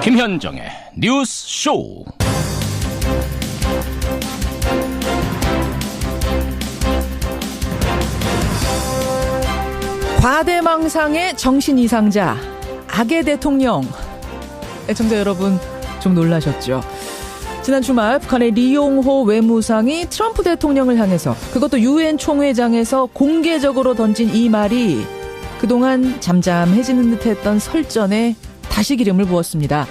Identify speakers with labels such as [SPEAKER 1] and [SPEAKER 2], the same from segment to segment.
[SPEAKER 1] 김현정의 뉴스 쇼.
[SPEAKER 2] 과대망상의 정신 이상자, 악의 대통령. 애청자 여러분 좀 놀라셨죠? 지난 주말 북한의 리용호 외무상이 트럼프 대통령을 향해서, 그것도 유엔 총회장에서 공개적으로 던진 이 말이 그동안 잠잠해지는 듯했던 설전에 다시 기름을 부었습니다.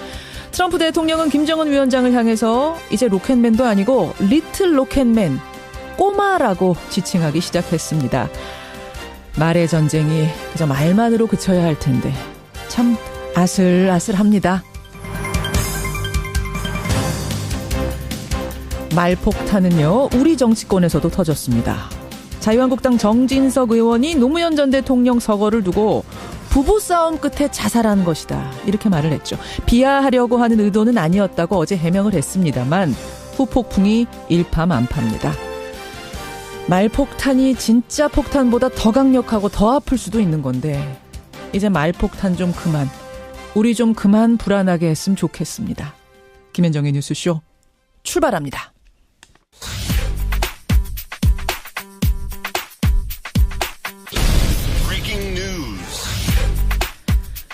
[SPEAKER 2] 트럼프 대통령은 김정은 위원장을 향해서 이제 로켓맨도 아니고 리틀 로켓맨, 꼬마라고 지칭하기 시작했습니다. 말의 전쟁이 그저 말만으로 그쳐야 할 텐데 참 아슬아슬합니다. 말폭탄은요, 우리 정치권에서도 터졌습니다. 자유한국당 정진석 의원이 노무현 전 대통령 서거를 두고 부부싸움 끝에 자살한 것이다, 이렇게 말을 했죠. 비하하려고 하는 의도는 아니었다고 어제 해명을 했습니다만 후폭풍이 일파만파입니다. 말폭탄이 진짜 폭탄보다 더 강력하고 더 아플 수도 있는 건데 이제 말폭탄 좀 그만, 우리 좀 그만 불안하게 했으면 좋겠습니다. 김현정의 뉴스쇼 출발합니다.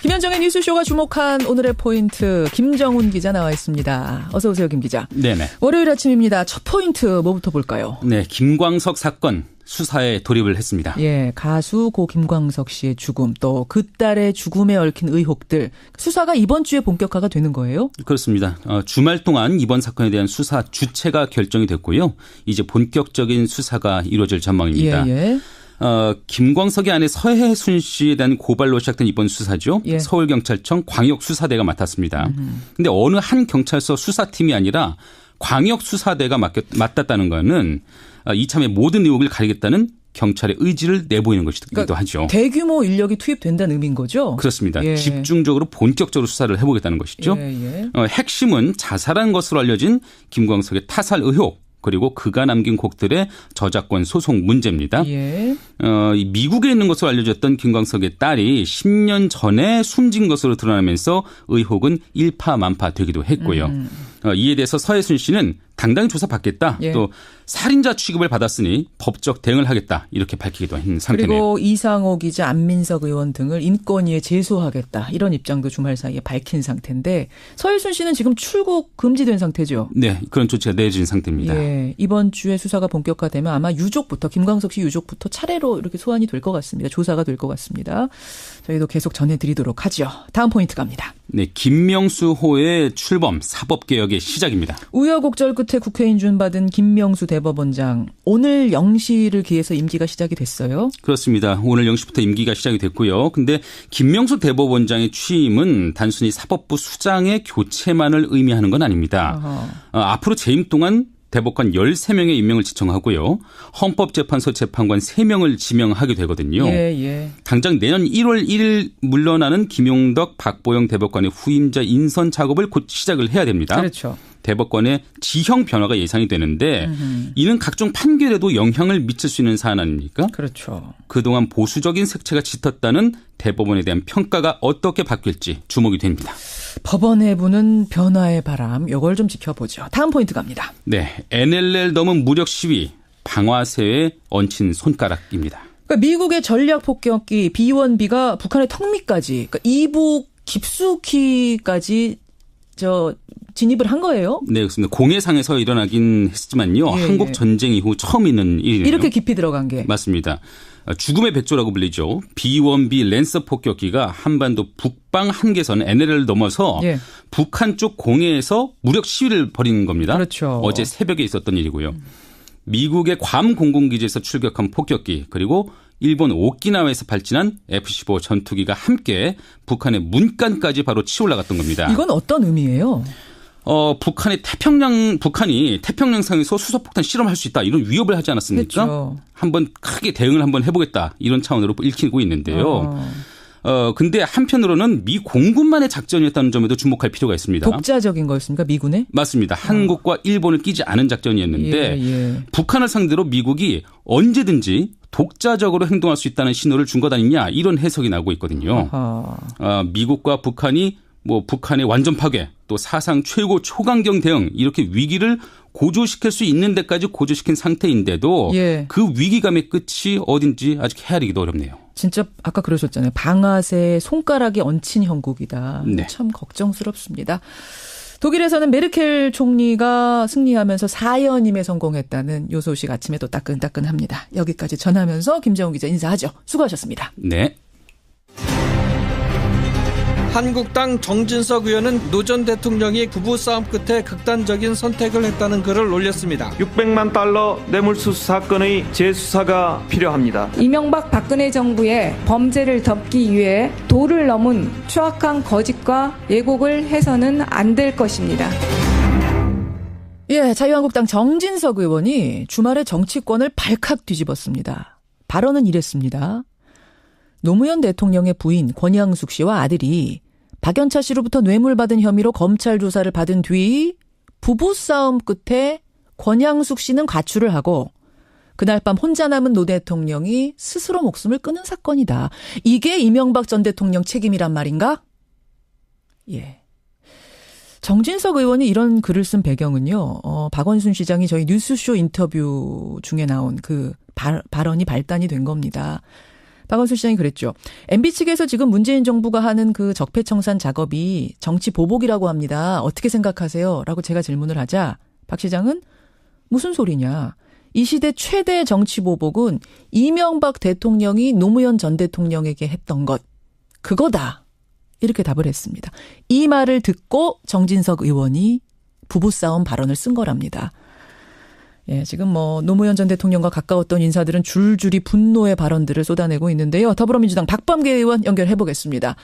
[SPEAKER 2] 김현정의 뉴스쇼가 주목한 오늘의 포인트, 김정훈 기자 나와 있습니다. 어서 오세요, 김 기자.
[SPEAKER 3] 네네.
[SPEAKER 2] 월요일 아침입니다. 첫 포인트 뭐부터 볼까요?
[SPEAKER 3] 네, 김광석 사건 수사에 돌입을 했습니다.
[SPEAKER 2] 예, 가수 고 김광석 씨의 죽음, 또 그 딸의 죽음에 얽힌 의혹들, 수사가 이번 주에 본격화가 되는 거예요?
[SPEAKER 3] 그렇습니다. 주말 동안 이번 사건에 대한 수사 주체가 결정이 됐고요. 이제 본격적인 수사가 이루어질 전망입니다.
[SPEAKER 2] 예.
[SPEAKER 3] 김광석의 아내 서혜순 씨에 대한 고발로 시작된 이번 수사죠.
[SPEAKER 2] 예.
[SPEAKER 3] 서울경찰청 광역수사대가 맡았습니다. 근데 어느 한 경찰서 수사팀이 아니라 광역수사대가 맡았다는 것은 이참에 모든 의혹을 가리겠다는 경찰의 의지를 내보이는 것이기도
[SPEAKER 2] 그러니까
[SPEAKER 3] 하죠.
[SPEAKER 2] 대규모 인력이 투입된다는 의미인 거죠?
[SPEAKER 3] 그렇습니다.
[SPEAKER 2] 예.
[SPEAKER 3] 집중적으로 본격적으로 수사를 해보겠다는 것이죠.
[SPEAKER 2] 예.
[SPEAKER 3] 핵심은 자살한 것으로 알려진 김광석의 타살 의혹, 그리고 그가 남긴 곡들의 저작권 소송 문제입니다.
[SPEAKER 2] 예.
[SPEAKER 3] 미국에 있는 것으로 알려졌던 김광석의 딸이 10년 전에 숨진 것으로 드러나면서 의혹은 일파만파되기도 했고요. 이에 대해서 서혜순 씨는 당당히 조사받겠다.
[SPEAKER 2] 예.
[SPEAKER 3] 또 살인자 취급을 받았으니 법적 대응을 하겠다, 이렇게 밝히기도 한 상태네요.
[SPEAKER 2] 그리고 이상호 기자, 안민석 의원 등을 인권위에 제소하겠다, 이런 입장도 주말 사이에 밝힌 상태인데 서혜순 씨는 지금 출국 금지된 상태죠?
[SPEAKER 3] 네, 그런 조치가 내어진 상태입니다.
[SPEAKER 2] 예, 이번 주에 수사가 본격화되면 아마 유족부터, 김광석 씨 유족부터 차례로 이렇게 소환이 될 것 같습니다. 조사가 될 것 같습니다. 저희도 계속 전해드리도록 하죠. 다음 포인트 갑니다.
[SPEAKER 3] 네, 김명수호의 출범 사법개혁의 시작입니다.
[SPEAKER 2] 우여곡절 끝에 국회 인준받은 김명수 대법원장, 오늘 0시를 기해서 임기가 시작이 됐어요.
[SPEAKER 3] 그렇습니다. 오늘 0시부터 임기가 시작이 됐고요. 근데 김명수 대법원장의 취임은 단순히 사법부 수장의 교체만을 의미하는 건 아닙니다. 앞으로 재임 동안 대법관 13명의 임명을 지청하고요. 헌법재판소 재판관 3명을 지명하게 되거든요.
[SPEAKER 2] 예.
[SPEAKER 3] 당장 내년 1월 1일 물러나는 김용덕, 박보영 대법관의 후임자 인선 작업을 곧 시작을 해야 됩니다.
[SPEAKER 2] 그렇죠.
[SPEAKER 3] 대법관의 지형 변화가 예상이 되는데 이는 각종 판결에도 영향을 미칠 수 있는 사안 아닙니까?
[SPEAKER 2] 그렇죠.
[SPEAKER 3] 그동안 보수적인 색채가 짙었다는 대법원에 대한 평가가 어떻게 바뀔지 주목이 됩니다.
[SPEAKER 2] 법원에 부는 변화의 바람, 이걸 좀 지켜보죠. 다음 포인트 갑니다.
[SPEAKER 3] 네, NLL 넘은 무력 시위, 방아쇠에 얹힌 손가락입니다.
[SPEAKER 2] 그러니까 미국의 전략 폭격기 B-1B가 북한의 턱밑까지, 그러니까 이북 깊숙이까지 진입을 한 거예요?
[SPEAKER 3] 네, 그렇습니다. 공해상에서 일어나긴 했지만요.
[SPEAKER 2] 예.
[SPEAKER 3] 한국 전쟁 이후 처음 있는 일이에요.
[SPEAKER 2] 이렇게 깊이 들어간 게.
[SPEAKER 3] 맞습니다. 죽음의 배조라고 불리죠. B-1B 랜서 폭격기가 한반도 북방 한계선 NLL을 넘어서
[SPEAKER 2] 예.
[SPEAKER 3] 북한 쪽 공해에서 무력 시위를 벌이는 겁니다.
[SPEAKER 2] 그렇죠.
[SPEAKER 3] 어제 새벽에 있었던 일이고요. 미국의 괌 공군기지에서 출격한 폭격기, 그리고 일본 오키나와에서 발진한 F-15 전투기가 함께 북한의 문간까지 바로 치올라갔던 겁니다.
[SPEAKER 2] 이건 어떤 의미예요?
[SPEAKER 3] 북한이 태평양상에서 수소폭탄 실험할 수 있다, 이런 위협을 하지 않았습니까?
[SPEAKER 2] 그렇죠.
[SPEAKER 3] 한번 크게 대응을 한번 해보겠다, 이런 차원으로 읽히고 있는데요. 근데 한편으로는 미 공군만의 작전이었다는 점에도 주목할 필요가 있습니다.
[SPEAKER 2] 독자적인 거였습니까? 미군의?
[SPEAKER 3] 맞습니다. 한국과 일본을 끼지 않은 작전이었는데
[SPEAKER 2] 예.
[SPEAKER 3] 북한을 상대로 미국이 언제든지 독자적으로 행동할 수 있다는 신호를 준 것 아니냐, 이런 해석이 나오고 있거든요. 미국과 북한이 뭐 북한의 완전 파괴, 또 사상 최고 초강경 대응 이렇게 위기를 고조시킬 수 있는 데까지 고조시킨 상태인데도
[SPEAKER 2] 예.
[SPEAKER 3] 그 위기감의 끝이 어딘지 아직 헤아리기도 어렵네요.
[SPEAKER 2] 진짜 아까 그러셨잖아요. 방아쇠 손가락에 얹힌 형국이다.
[SPEAKER 3] 네.
[SPEAKER 2] 참 걱정스럽습니다. 독일에서는 메르켈 총리가 승리하면서 4연임에 성공했다는 요 소식 아침에 또 따끈따끈합니다. 여기까지 전하면서 김정은 기자 인사하죠. 수고하셨습니다.
[SPEAKER 3] 네.
[SPEAKER 4] 한국당 정진석 의원은 노 전 대통령이 부부싸움 끝에 극단적인 선택을 했다는 글을 올렸습니다.
[SPEAKER 5] 600만 달러 뇌물수수 사건의 재수사가 필요합니다.
[SPEAKER 6] 이명박 박근혜 정부의 범죄를 덮기 위해 도를 넘은 추악한 거짓과 예곡을 해서는 안 될 것입니다.
[SPEAKER 2] 예, 자유한국당 정진석 의원이 주말에 정치권을 발칵 뒤집었습니다. 발언은 이랬습니다. 노무현 대통령의 부인 권양숙 씨와 아들이 박연차 씨로부터 뇌물 받은 혐의로 검찰 조사를 받은 뒤 부부싸움 끝에 권양숙 씨는 가출을 하고 그날 밤 혼자 남은 노 대통령이 스스로 목숨을 끊은 사건이다. 이게 이명박 전 대통령 책임이란 말인가? 예. 정진석 의원이 이런 글을 쓴 배경은요. 박원순 시장이 저희 뉴스쇼 인터뷰 중에 나온 그 발언이 발단이 된 겁니다. 박원순 시장이 그랬죠. MB 측에서 지금 문재인 정부가 하는 그 적폐청산 작업이 정치 보복이라고 합니다. 어떻게 생각하세요? 라고 제가 질문을 하자 박 시장은 무슨 소리냐. 이 시대 최대 정치 보복은 이명박 대통령이 노무현 전 대통령에게 했던 것. 그거다. 이렇게 답을 했습니다. 이 말을 듣고 정진석 의원이 부부싸움 발언을 쓴 거랍니다. 예, 지금 뭐 노무현 전 대통령과 가까웠던 인사들은 줄줄이 분노의 발언들을 쏟아내고 있는데요. 더불어민주당 박범계 의원 연결해 보겠습니다.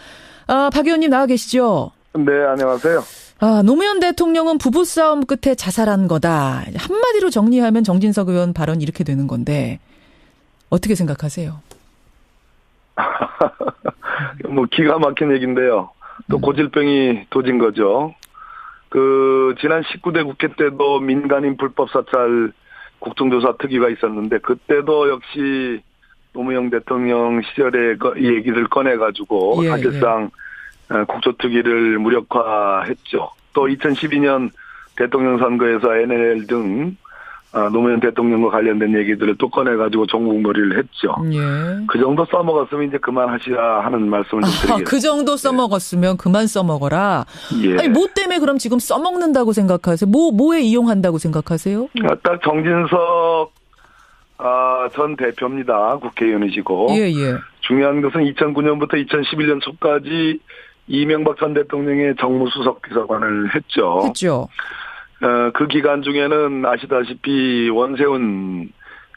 [SPEAKER 2] 박 의원님 나와 계시죠?
[SPEAKER 7] 네, 안녕하세요.
[SPEAKER 2] 노무현 대통령은 부부싸움 끝에 자살한 거다. 한마디로 정리하면 정진석 의원 발언 이렇게 되는 건데 어떻게 생각하세요?
[SPEAKER 7] 뭐 기가 막힌 얘기인데요. 또 고질병이 도진 거죠. 지난 19대 국회 때도 민간인 불법 사찰 국정조사 특위가 있었는데 그때도 역시 노무현 대통령 시절에 이 얘기를 꺼내가지고 사실상 국조특위를 무력화했죠. 또 2012년 대통령 선거에서 NLL 등 노무현 대통령과 관련된 얘기들을 또 꺼내가지고 종국머리를 했죠.
[SPEAKER 2] 예.
[SPEAKER 7] 그 정도 써먹었으면 이제 그만하시라 하는 말씀을 좀 드리겠습니다.
[SPEAKER 2] 그 정도 써먹었으면 그만 써먹어라.
[SPEAKER 7] 예.
[SPEAKER 2] 아니 뭐 때문에 그럼 지금 써먹는다고 생각하세요? 뭐에 이용한다고 생각하세요?
[SPEAKER 7] 딱 정진석 전 대표입니다. 국회의원이시고.
[SPEAKER 2] 예.
[SPEAKER 7] 중요한 것은 2009년부터 2011년 초까지 이명박 전 대통령의 정무수석 비서관을 했죠. 그 기간 중에는 아시다시피 원세훈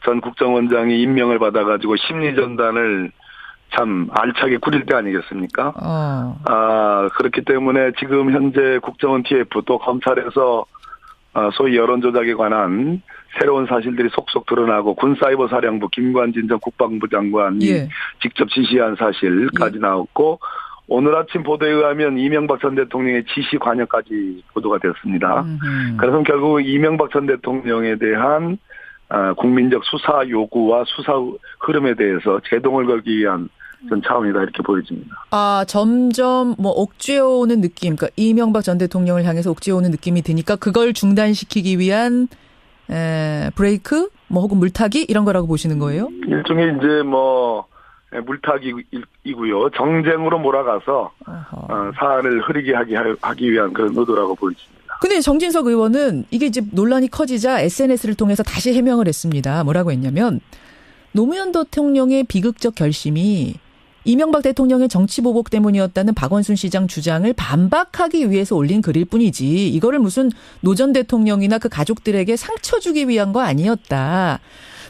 [SPEAKER 7] 전 국정원장이 임명을 받아가지고 심리전단을 참 알차게 꾸릴 때 아니겠습니까? 그렇기 때문에 지금 현재 국정원 TF 또 검찰에서 소위 여론조작에 관한 새로운 사실들이 속속 드러나고 군사이버사령부 김관진 전 국방부 장관이 직접 지시한 사실까지 나왔고 오늘 아침 보도에 의하면 이명박 전 대통령의 지시 관여까지 보도가 됐습니다. 그래서 결국 이명박 전 대통령에 대한 국민적 수사 요구와 수사 흐름에 대해서 제동을 걸기 위한 전 차원이다 이렇게 보여집니다.
[SPEAKER 2] 점점 뭐 옥죄어오는 느낌, 그러니까 이명박 전 대통령을 향해서 옥죄어오는 느낌이 드니까 그걸 중단시키기 위한 브레이크, 뭐 혹은 물타기 이런 거라고 보시는 거예요?
[SPEAKER 7] 일종의 이제 물타기이고요. 정쟁으로 몰아가서 사안을 흐리게 하기 위한 그런 의도라고 보여집니다.
[SPEAKER 2] 근데 정진석 의원은 이게 이제 논란이 커지자 SNS를 통해서 다시 해명을 했습니다. 뭐라고 했냐면 노무현 대통령의 비극적 결심이 이명박 대통령의 정치보복 때문이었다는 박원순 시장 주장을 반박하기 위해서 올린 글일 뿐이지 이거를 무슨 노 전 대통령이나 그 가족들에게 상처 주기 위한 거 아니었다.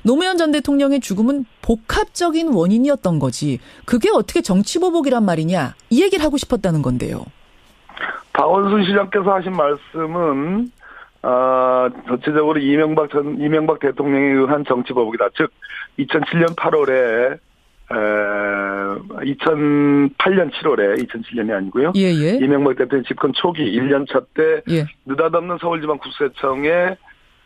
[SPEAKER 2] 노무현 전 대통령의 죽음은 복합적인 원인이었던 거지. 그게 어떻게 정치보복이란 말이냐. 이 얘기를 하고 싶었다는 건데요.
[SPEAKER 7] 박원순 시장께서 하신 말씀은 전체적으로 이명박 대통령에 의한 정치보복이다. 즉 2007년 8월에 2008년 7월에 2007년이 아니고요. 이명박 대통령 집권 초기 1년차 때 느닷없는 서울지방국세청에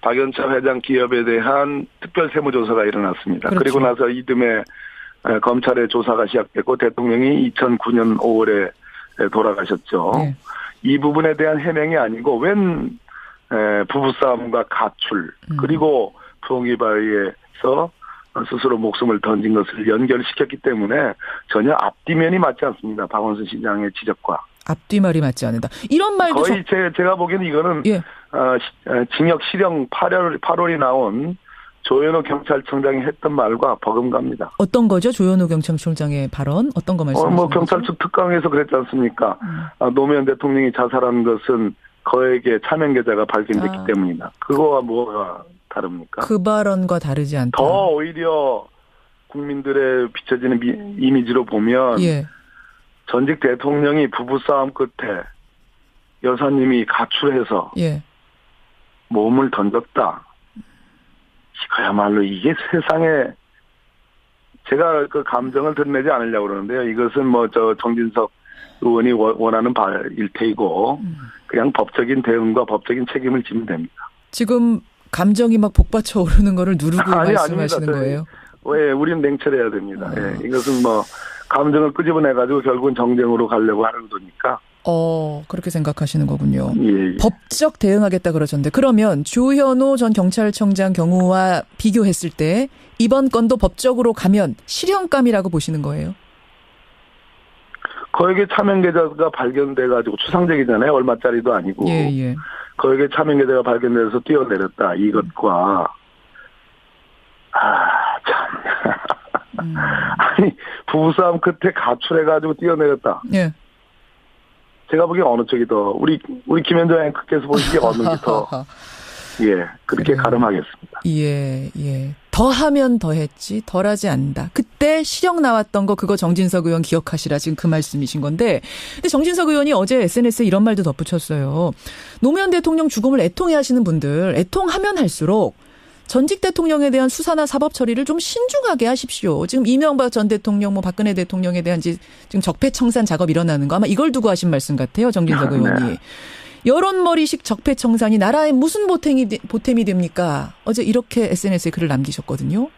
[SPEAKER 7] 박연차 회장 기업에 대한 특별 세무조사가 일어났습니다. 그리고 나서 이듬해 검찰의 조사가 시작됐고 대통령이 2009년 5월에 돌아가셨죠. 네. 이 부분에 대한 해명이 아니고 웬 부부싸움과 가출 그리고 부엉이바위에서 스스로 목숨을 던진 것을 연결시켰기 때문에 전혀 앞뒤면이 맞지 않습니다. 박원순 시장의 지적과.
[SPEAKER 2] 앞뒤말이 맞지 않는다. 이런 말도
[SPEAKER 7] 거의 제가 보기에는 이거는
[SPEAKER 2] 예.
[SPEAKER 7] 징역 실형 8월이 나온 조현호 경찰청장이 했던 말과 버금갑니다.
[SPEAKER 2] 어떤 거죠? 조현호 경찰청장의 발언? 어떤 거 말씀하시는 거죠?
[SPEAKER 7] 경찰 측 특강에서 그랬지 않습니까? 노무현 대통령이 자살한 것은 거액의 차명 계좌가 발견됐기 때문이다. 그거와 뭐가 다릅니까?
[SPEAKER 2] 그 발언과 다르지 않다.
[SPEAKER 7] 더 오히려 국민들의 비춰지는 이미지로 보면
[SPEAKER 2] 예.
[SPEAKER 7] 전직 대통령이 부부싸움 끝에 여사님이 가출해서
[SPEAKER 2] 예.
[SPEAKER 7] 몸을 던졌다. 이거야말로 이게 세상에 제가 그 감정을 드러내지 않으려고 그러는데요. 이것은 정진석 의원이 원하는 바일 테이고 그냥 법적인 대응과 법적인 책임을 지면 됩니다.
[SPEAKER 2] 지금 감정이 막 복받쳐 오르는 거를 누르고 말씀하시는
[SPEAKER 7] 아닙니다.
[SPEAKER 2] 거예요?
[SPEAKER 7] 왜 우리는 냉철해야 됩니다. 예, 이것은 감정을 끄집어내가지고 결국은 정쟁으로 가려고 하는 거니까.
[SPEAKER 2] 그렇게 생각하시는 거군요.
[SPEAKER 7] 예.
[SPEAKER 2] 법적 대응하겠다 그러셨는데 그러면 조현호 전 경찰청장 경우와 비교했을 때 이번 건도 법적으로 가면 실형감이라고 보시는 거예요?
[SPEAKER 7] 거액의 차명 계좌가 발견돼가지고 추상적이잖아요. 얼마짜리도 아니고.
[SPEAKER 2] 예.
[SPEAKER 7] 거액의 차명 계좌가 발견돼서 뛰어내렸다. 이것과 참. 아니 부부싸움 끝에 가출해가지고 뛰어내렸다.
[SPEAKER 2] 예.
[SPEAKER 7] 제가 보기엔 어느 쪽이 더 우리 김현정 앵커께서 보시기에 어느 게 더 그렇게 가름하겠습니다.
[SPEAKER 2] 예. 더 하면 더 했지 덜하지 않는다. 그때 실형 나왔던 거 그거 정진석 의원 기억하시라 지금 그 말씀이신 건데 근데 정진석 의원이 어제 SNS에 이런 말도 덧붙였어요. 노무현 대통령 죽음을 애통해하시는 분들 애통하면 할수록 전직 대통령에 대한 수사나 사법 처리를 좀 신중하게 하십시오. 지금 이명박 전 대통령, 박근혜 대통령에 대한 지금 적폐청산 작업 일어나는 거 아마 이걸 두고 하신 말씀 같아요. 정진석 의원이. 여론머리식 적폐청산이 나라에 무슨 보탬이 됩니까? 어제 이렇게 SNS에 글을 남기셨거든요.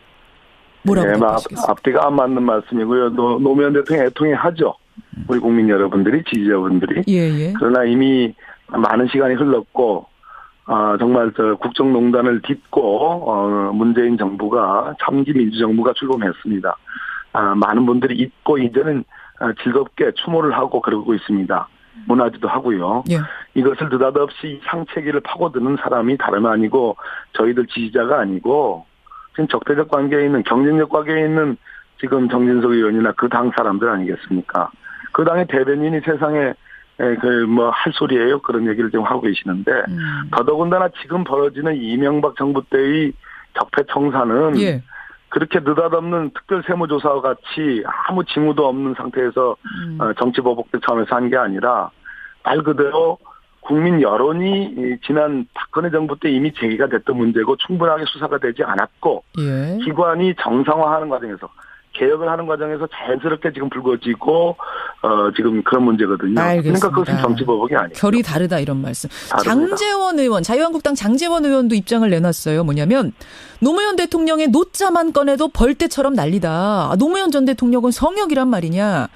[SPEAKER 2] 뭐라고 답하시겠어요?
[SPEAKER 7] 앞뒤가 안 맞는 말씀이고요. 노무현 대통령 애통해하죠. 우리 국민 여러분들이 지지자분들이.
[SPEAKER 2] 예.
[SPEAKER 7] 그러나 이미 많은 시간이 흘렀고 정말 국정농단을 딛고 문재인 정부가 참기 민주정부가 출범했습니다. 많은 분들이 잊고 이제는 즐겁게 추모를 하고 그러고 있습니다. 문화지도 하고요.
[SPEAKER 2] 예.
[SPEAKER 7] 이것을 느닷없이 상체기를 파고드는 사람이 다름 아니고 저희들 지지자가 아니고 지금 적대적 관계에 있는 경쟁력 관계에 있는 지금 정진석 의원이나 그 당 사람들 아니겠습니까? 그 당의 대변인이 세상에 할 소리예요. 그런 얘기를 지금 하고 계시는데 더더군다나 지금 벌어지는 이명박 정부 때의 적폐청산은 그렇게 느닷없는 특별세무조사와 같이 아무 징후도 없는 상태에서 정치보복들 차원에서 한 게 아니라 말 그대로 국민 여론이 지난 박근혜 정부 때 이미 제기가 됐던 문제고 충분하게 수사가 되지 않았고 기관이 정상화하는 과정에서 개혁을 하는 과정에서 자연스럽게 지금 불거지고 지금 그런 문제거든요.
[SPEAKER 2] 알겠습니다.
[SPEAKER 7] 그러니까 그것은 정치보복이 아니에요.
[SPEAKER 2] 결이 다르다 이런 말씀.
[SPEAKER 7] 다릅니다.
[SPEAKER 2] 장제원 의원, 자유한국당 장제원 의원도 입장을 내놨어요. 뭐냐면 노무현 대통령의 노자만 꺼내도 벌떼처럼 난리다. 노무현 전 대통령은 성역이란 말이냐.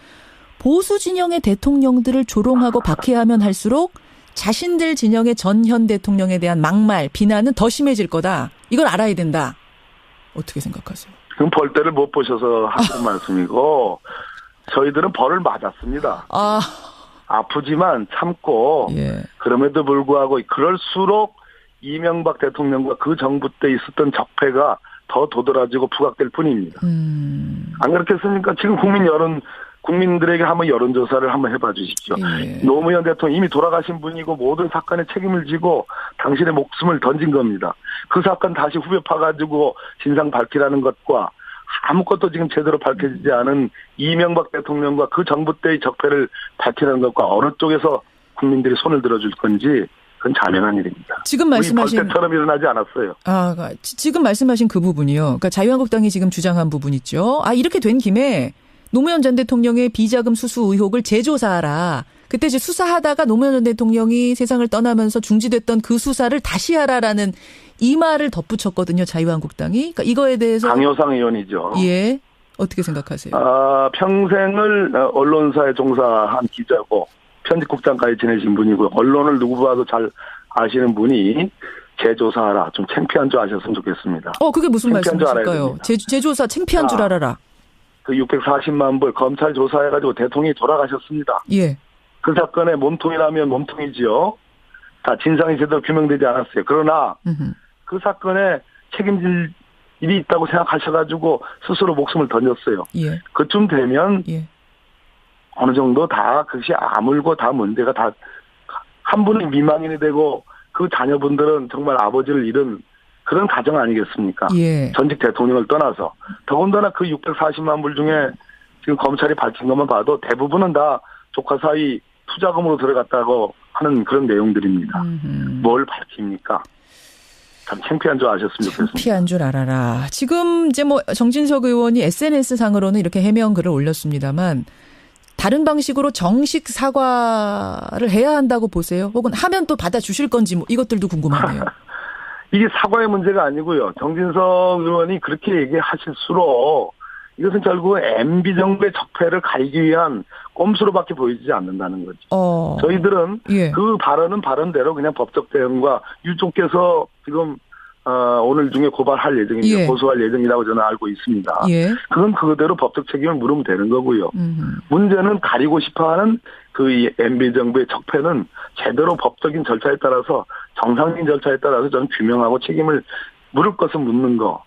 [SPEAKER 2] 보수 진영의 대통령들을 조롱하고 박해하면 할수록 자신들 진영의 전현 대통령에 대한 막말, 비난은 더 심해질 거다. 이걸 알아야 된다. 어떻게 생각하세요?
[SPEAKER 7] 그럼 벌떼를 못 보셔서 하시는 말씀이고 저희들은 벌을 맞았습니다. 아프지만 참고 그럼에도 불구하고 그럴수록 이명박 대통령과 그 정부 때 있었던 적폐가 더 도드라지고 부각될 뿐입니다. 안 그렇겠습니까? 지금 국민들에게 한번 여론조사를 한번 해봐 주십시오. 노무현 대통령 이미 돌아가신 분이고 모든 사건에 책임을 지고 당신의 목숨을 던진 겁니다. 그 사건 다시 후벼 파가지고 진상 밝히라는 것과 아무것도 지금 제대로 밝혀지지 않은 이명박 대통령과 그 정부 때의 적폐를 밝히라는 것과 어느 쪽에서 국민들이 손을 들어줄 건지 그건 자명한 일입니다.
[SPEAKER 2] 지금 말씀하신
[SPEAKER 7] 벌떼처럼 일어나지 않았어요.
[SPEAKER 2] 지금 말씀하신 그 부분이요. 그러니까 자유한국당이 지금 주장한 부분 있죠. 이렇게 된 김에 노무현 전 대통령의 비자금 수수 의혹을 재조사하라. 그때 이제 수사하다가 노무현 전 대통령이 세상을 떠나면서 중지됐던 그 수사를 다시 하라라는 이 말을 덧붙였거든요. 자유한국당이. 그러니까 이거에 대해서
[SPEAKER 7] 강효상 의원이죠.
[SPEAKER 2] 예. 어떻게 생각하세요?
[SPEAKER 7] 평생을 언론사에 종사한 기자고 편집국장까지 지내신 분이고요. 언론을 누구보다도 잘 아시는 분이 재조사하라. 좀 창피한 줄 아셨으면 좋겠습니다.
[SPEAKER 2] 그게 무슨 말씀이실까요? 재조사 창피한 줄 알아라.
[SPEAKER 7] 그 640만 불 검찰 조사해가지고 대통령이 돌아가셨습니다. 예. 그 사건의 몸통이라면 몸통이지요. 다 진상이 제대로 규명되지 않았어요. 그러나 그 사건에 책임질 일이 있다고 생각하셔가지고 스스로 목숨을 던졌어요. 예. 그쯤 되면 어느 정도 다 그것이 아물고 다 문제가 다 한 분이 미망인이 되고 그 자녀분들은 정말 아버지를 잃은 그런 가정 아니겠습니까? 예. 전직 대통령을 떠나서. 더군다나 그 640만 불 중에 지금 검찰이 밝힌 것만 봐도 대부분은 다 조카 사이 투자금으로 들어갔다고 하는 그런 내용들입니다. 뭘 밝힙니까? 참 창피한 줄 아셨으면 좋겠습니다.
[SPEAKER 2] 창피한 줄 알아라. 지금 이제 뭐 정진석 의원이 SNS 상으로는 이렇게 해명 글을 올렸습니다만 다른 방식으로 정식 사과를 해야 한다고 보세요? 혹은 하면 또 받아주실 건지 뭐 이것들도 궁금하네요.
[SPEAKER 7] 이게 사과의 문제가 아니고요. 정진석 의원이 그렇게 얘기하실수록 이것은 결국 MB 정부의 적폐를 가리기 위한 꼼수로밖에 보이지 않는다는 거죠. 저희들은 그 발언은 발언대로 그냥 법적 대응과 유족께서 지금 오늘 중에 고발할 예정입니다. 고소할 예정이라고 저는 알고 있습니다. 그건 그대로 법적 책임을 물으면 되는 거고요. 문제는 가리고 싶어하는 그 MB 정부의 적폐는 제대로 법적인 절차에 따라서 정상적인 절차에 따라서 저는 규명하고 책임을 물을 것은 묻는 거.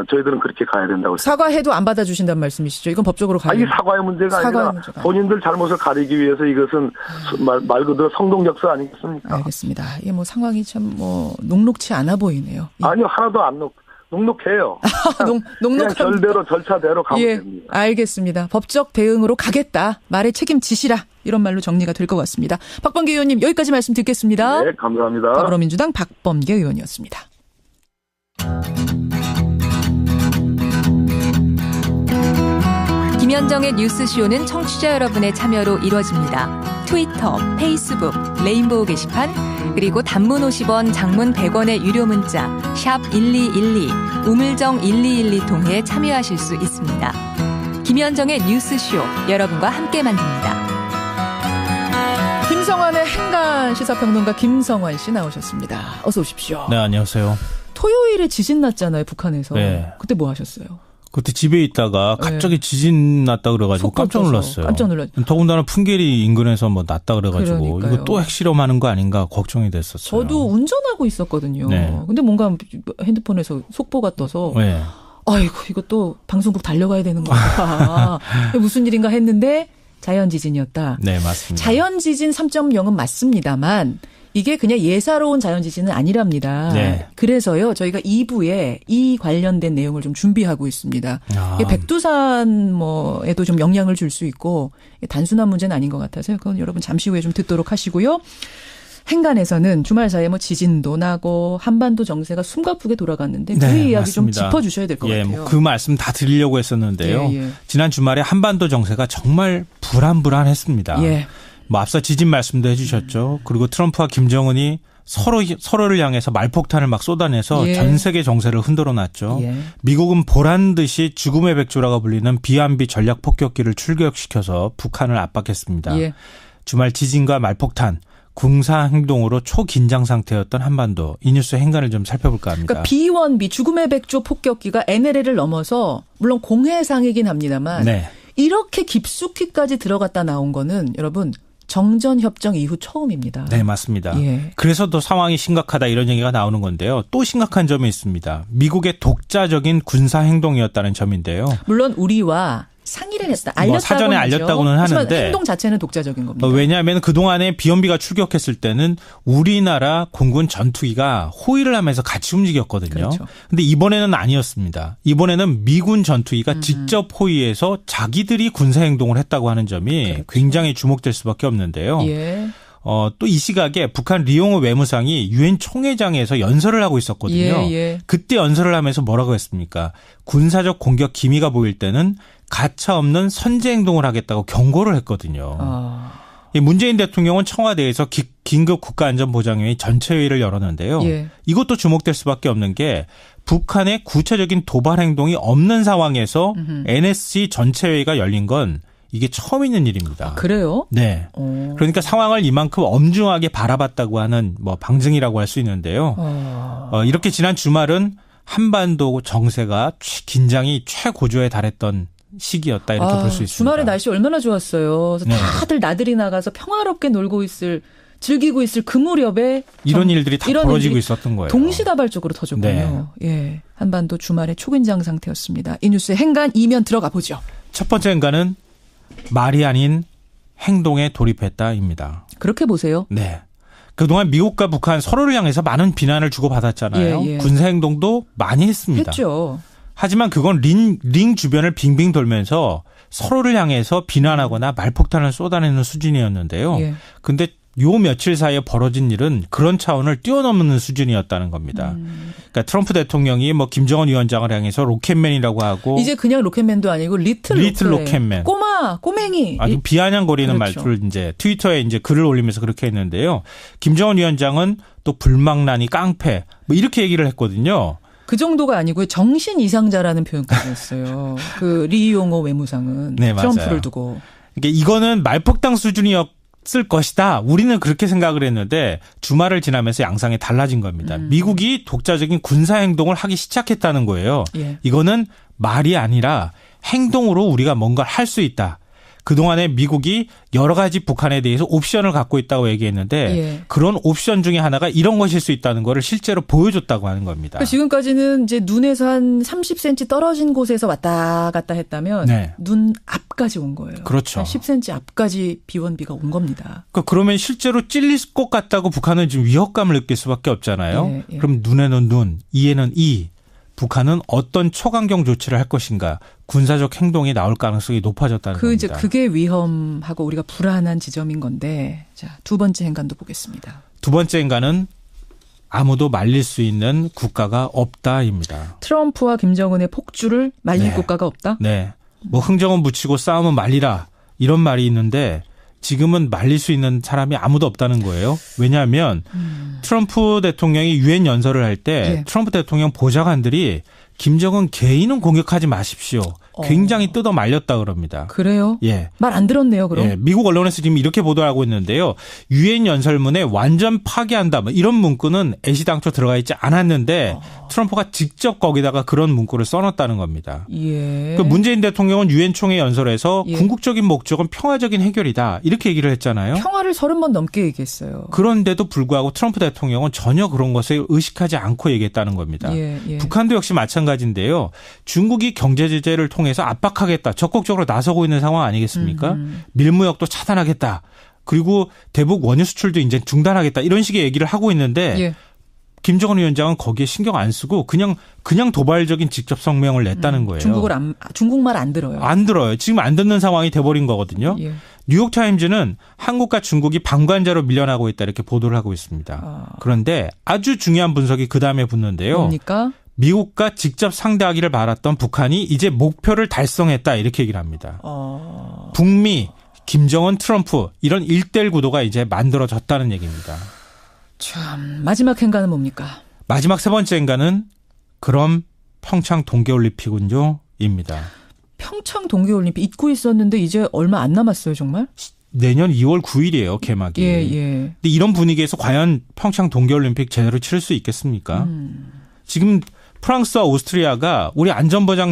[SPEAKER 7] 저희들은 그렇게 가야 된다고 생각합니다.
[SPEAKER 2] 사과해도 안 받아주신다는 말씀이시죠? 이건 법적으로 가야
[SPEAKER 7] 아니, 사과의 문제가 아니라 본인들 잘못을 가리기 위해서 이것은 말 그대로 성동적서 아니겠습니까?
[SPEAKER 2] 알겠습니다. 이게 뭐 상황이 참 뭐 녹록치 않아 보이네요.
[SPEAKER 7] 아니요, 하나도 안 녹록해요. 그냥 절대로 절차대로 가면 됩니다.
[SPEAKER 2] 알겠습니다. 법적 대응으로 가겠다. 말에 책임지시라. 이런 말로 정리가 될 것 같습니다. 박범계 의원님 여기까지 말씀 듣겠습니다.
[SPEAKER 7] 네, 감사합니다.
[SPEAKER 2] 더불어민주당 박범계 의원이었습니다.
[SPEAKER 8] 김현정의 뉴스쇼는 청취자 여러분의 참여로 이루어집니다. 트위터, 페이스북, 레인보우 게시판, 그리고 단문 50원, 장문 100원의 유료 문자 샵 1212, 우물정 1212 통해 참여하실 수 있습니다. 김현정의 뉴스쇼, 여러분과 함께 만듭니다.
[SPEAKER 2] 김성환의 행간 시사평론가 김성환 씨 나오셨습니다. 어서 오십시오.
[SPEAKER 9] 네, 안녕하세요.
[SPEAKER 2] 토요일에 지진 났잖아요, 북한에서. 네. 그때 뭐 하셨어요?
[SPEAKER 9] 그때 집에 있다가 갑자기 지진 났다 그래가지고 깜짝 놀랐어요.
[SPEAKER 2] 깜짝 놀랐어요.
[SPEAKER 9] 더군다나 풍계리 인근에서 뭐 났다 그래가지고 그러니까요. 이거 또 핵실험하는 거 아닌가 걱정이 됐었어요.
[SPEAKER 2] 저도 운전하고 있었거든요. 네. 근데 뭔가 핸드폰에서 속보가 떠서 네. 아이고 이것도 방송국 달려가야 되는 건가. 무슨 일인가 했는데 자연지진이었다.
[SPEAKER 9] 네, 맞습니다.
[SPEAKER 2] 자연지진 3.0은 맞습니다만 이게 그냥 예사로운 자연지진은 아니랍니다. 네. 그래서요, 저희가 2부에 이 관련된 내용을 좀 준비하고 있습니다. 백두산에도 좀 영향을 줄 수 있고, 단순한 문제는 아닌 것 같아서요. 그건 여러분 잠시 후에 좀 듣도록 하시고요. 행간에서는 주말 사이에 뭐 지진도 나고 한반도 정세가 숨가쁘게 돌아갔는데 그 이야기 맞습니다. 좀 짚어주셔야 될 것 같아요.
[SPEAKER 9] 뭐 그 말씀 다 드리려고 했었는데요. 지난 주말에 한반도 정세가 정말 불안불안했습니다. 뭐 앞서 지진 말씀도 해주셨죠. 그리고 트럼프와 김정은이 서로를 향해서 말폭탄을 막 쏟아내서 전 세계 정세를 흔들어놨죠. 미국은 보란 듯이 죽음의 백조라고 불리는 비안비 전략 폭격기를 출격시켜서 북한을 압박했습니다. 주말 지진과 말폭탄, 군사 행동으로 초긴장 상태였던 한반도. 이 뉴스 행간을 좀 살펴볼까 합니다.
[SPEAKER 2] 그러니까 B1B 죽음의 백조 폭격기가 NLL을 넘어서 물론 공해상이긴 합니다만 이렇게 깊숙이까지 들어갔다 나온 거는 여러분 정전협정 이후 처음입니다.
[SPEAKER 9] 네, 맞습니다. 그래서 더 상황이 심각하다 이런 얘기가 나오는 건데요. 또 심각한 점이 있습니다. 미국의 독자적인 군사행동이었다는 점인데요.
[SPEAKER 2] 물론 우리와 상의를 했다. 알렸다고는
[SPEAKER 9] 사전에 알렸다고는 하는데
[SPEAKER 2] 행동 자체는 독자적인 겁니다.
[SPEAKER 9] 왜냐하면 그동안에 비연비가 출격했을 때는 우리나라 공군 전투기가 호위를 하면서 같이 움직였거든요. 그런데 이번에는 아니었습니다. 이번에는 미군 전투기가 직접 호위해서 자기들이 군사행동을 했다고 하는 점이 굉장히 주목될 수밖에 없는데요. 또 이 시각에 북한 리용호 외무상이 유엔 총회장에서 연설을 하고 있었거든요. 그때 연설을 하면서 뭐라고 했습니까? 군사적 공격 기미가 보일 때는 가차없는 선제 행동을 하겠다고 경고를 했거든요. 문재인 대통령은 청와대에서 긴급 국가안전보장회의 전체회의를 열었는데요.
[SPEAKER 2] 예.
[SPEAKER 9] 이것도 주목될 수밖에 없는 게 북한의 구체적인 도발 행동이 없는 상황에서 NSC 전체회의가 열린 건 이게 처음 있는 일입니다.
[SPEAKER 2] 아, 그래요?
[SPEAKER 9] 네. 그러니까 상황을 이만큼 엄중하게 바라봤다고 하는 뭐 방증이라고 할 수 있는데요. 이렇게 지난 주말은 한반도 정세가 긴장이 최고조에 달했던 시기였다 이렇게 볼 수 있습니다.
[SPEAKER 2] 주말에 날씨 얼마나 좋았어요. 그래서
[SPEAKER 9] 네.
[SPEAKER 2] 다들 나들이 나가서 평화롭게 즐기고 있을 그 무렵에
[SPEAKER 9] 이런 일들이 다 벌어지고 있었던 거예요.
[SPEAKER 2] 동시다발적으로 터졌군요. 네. 예, 한반도 주말에 초긴장 상태였습니다. 이 뉴스의 행간 이면 들어가 보죠.
[SPEAKER 9] 첫 번째 행간은 말이 아닌 행동에 돌입했다입니다.
[SPEAKER 2] 그렇게 보세요.
[SPEAKER 9] 네. 그동안 미국과 북한 서로를 향해서 많은 비난을 주고받았잖아요.
[SPEAKER 2] 예.
[SPEAKER 9] 군사행동도 많이 했습니다.
[SPEAKER 2] 했죠.
[SPEAKER 9] 하지만 그건 링 주변을 빙빙 돌면서 서로를 향해서 비난하거나 말폭탄을 쏟아내는 수준이었는데요. 근데 요 며칠 사이에 벌어진 일은 그런 차원을 뛰어넘는 수준이었다는 겁니다. 그러니까 트럼프 대통령이 뭐 김정은 위원장을 향해서 로켓맨이라고 하고
[SPEAKER 2] 이제 그냥 로켓맨도 아니고 리틀
[SPEAKER 9] 로켓맨.
[SPEAKER 2] 꼬맹이.
[SPEAKER 9] 아주 비아냥거리는
[SPEAKER 2] 그렇죠.
[SPEAKER 9] 말투를 이제 트위터에 이제 글을 올리면서 그렇게 했는데요. 김정은 위원장은 또 불망나니 깡패 뭐 이렇게 얘기를 했거든요.
[SPEAKER 2] 그 정도가 아니고요. 정신 이상자라는 표현까지 했어요. 그 리용호 외무상은
[SPEAKER 9] 네,
[SPEAKER 2] 트럼프를
[SPEAKER 9] 맞아요.
[SPEAKER 2] 두고.
[SPEAKER 9] 그러니까 이거는 말폭탄 수준이었을 것이다. 우리는 그렇게 생각을 했는데 주말을 지나면서 양상이 달라진 겁니다. 미국이 독자적인 군사 행동을 하기 시작했다는 거예요.
[SPEAKER 2] 예.
[SPEAKER 9] 이거는 말이 아니라 행동으로 우리가 뭔가를 할 수 있다. 그동안에 미국이 여러 가지 북한에 대해서 옵션을 갖고 있다고 얘기했는데 그런 옵션 중에 하나가 이런 것일 수 있다는 거를 실제로 보여줬다고 하는 겁니다.
[SPEAKER 2] 그러니까 지금까지는 이제 눈에서 한 30cm 떨어진 곳에서 왔다 갔다 했다면 눈 앞까지 온 거예요.
[SPEAKER 9] 그렇죠.
[SPEAKER 2] 한 10cm 앞까지 비원비가 온 겁니다.
[SPEAKER 9] 그러면 실제로 찔릴 것 같다고 북한은 지금 위협감을 느낄 수밖에 없잖아요. 그럼 눈에는 눈, 이에는 이. 북한은 어떤 초강경 조치를 할 것인가, 군사적 행동이 나올 가능성이 높아졌다는 겁니다.
[SPEAKER 2] 이제 그게 위험하고 우리가 불안한 지점인 건데, 자, 두 번째 행간도 보겠습니다.
[SPEAKER 9] 두 번째 행간은 아무도 말릴 수 있는 국가가 없다입니다.
[SPEAKER 2] 트럼프와 김정은의 폭주를 말릴 국가가 없다?
[SPEAKER 9] 네. 뭐 흥정은 붙이고 싸움은 말리라 이런 말이 있는데 지금은 말릴 수 있는 사람이 아무도 없다는 거예요. 왜냐하면 트럼프 대통령이 유엔 연설을 할 때 트럼프 대통령 보좌관들이 김정은 개인은 공격하지 마십시오. 굉장히 뜯어 말렸다 그럽니다.
[SPEAKER 2] 그래요?
[SPEAKER 9] 예.
[SPEAKER 2] 말 안 들었네요, 그럼.
[SPEAKER 9] 예. 미국 언론에서 지금 이렇게 보도하고 있는데요. 유엔 연설문에 완전 파기한다. 뭐 이런 문구는 애시당초 들어가 있지 않았는데 트럼프가 직접 거기다가 그런 문구를 써놨다는 겁니다.
[SPEAKER 2] 예.
[SPEAKER 9] 그 문재인 대통령은 유엔 총회 연설에서 궁극적인 목적은 평화적인 해결이다. 이렇게 얘기를 했잖아요.
[SPEAKER 2] 평화를 30번 넘게 얘기했어요.
[SPEAKER 9] 그런데도 불구하고 트럼프 대통령은 전혀 그런 것을 의식하지 않고 얘기했다는 겁니다. 북한도 역시 마찬가지인데요. 중국이 경제 제재를 통해서 압박하겠다. 적극적으로 나서고 있는 상황 아니겠습니까? 밀무역도 차단하겠다. 그리고 대북 원유 수출도 이제 중단하겠다. 이런 식의 얘기를 하고 있는데 김정은 위원장은 거기에 신경 안 쓰고 그냥 도발적인 직접 성명을 냈다는 거예요.
[SPEAKER 2] 중국말 안 들어요.
[SPEAKER 9] 안 들어요. 지금 안 듣는 상황이 돼버린 거거든요. 뉴욕타임즈는 한국과 중국이 방관자로 밀려나고 있다 이렇게 보도를 하고 있습니다. 그런데 아주 중요한 분석이 그다음에 붙는데요.
[SPEAKER 2] 뭡니까?
[SPEAKER 9] 미국과 직접 상대하기를 바랐던 북한이 이제 목표를 달성했다 이렇게 얘기를 합니다. 북미, 김정은, 트럼프 이런 1대1 구도가 이제 만들어졌다는 얘기입니다.
[SPEAKER 2] 참 마지막 행간은 뭡니까?
[SPEAKER 9] 마지막 세 번째 행간은 그럼 평창 동계올림픽은요? 입니다.
[SPEAKER 2] 평창 동계올림픽 잊고 있었는데 이제 얼마 안 남았어요 정말?
[SPEAKER 9] 내년 2월 9일이에요 개막이.
[SPEAKER 2] 근데
[SPEAKER 9] 이런 분위기에서 과연 평창 동계올림픽 제대로 치를 수 있겠습니까? 지금 프랑스와 오스트리아가 우리 안전보장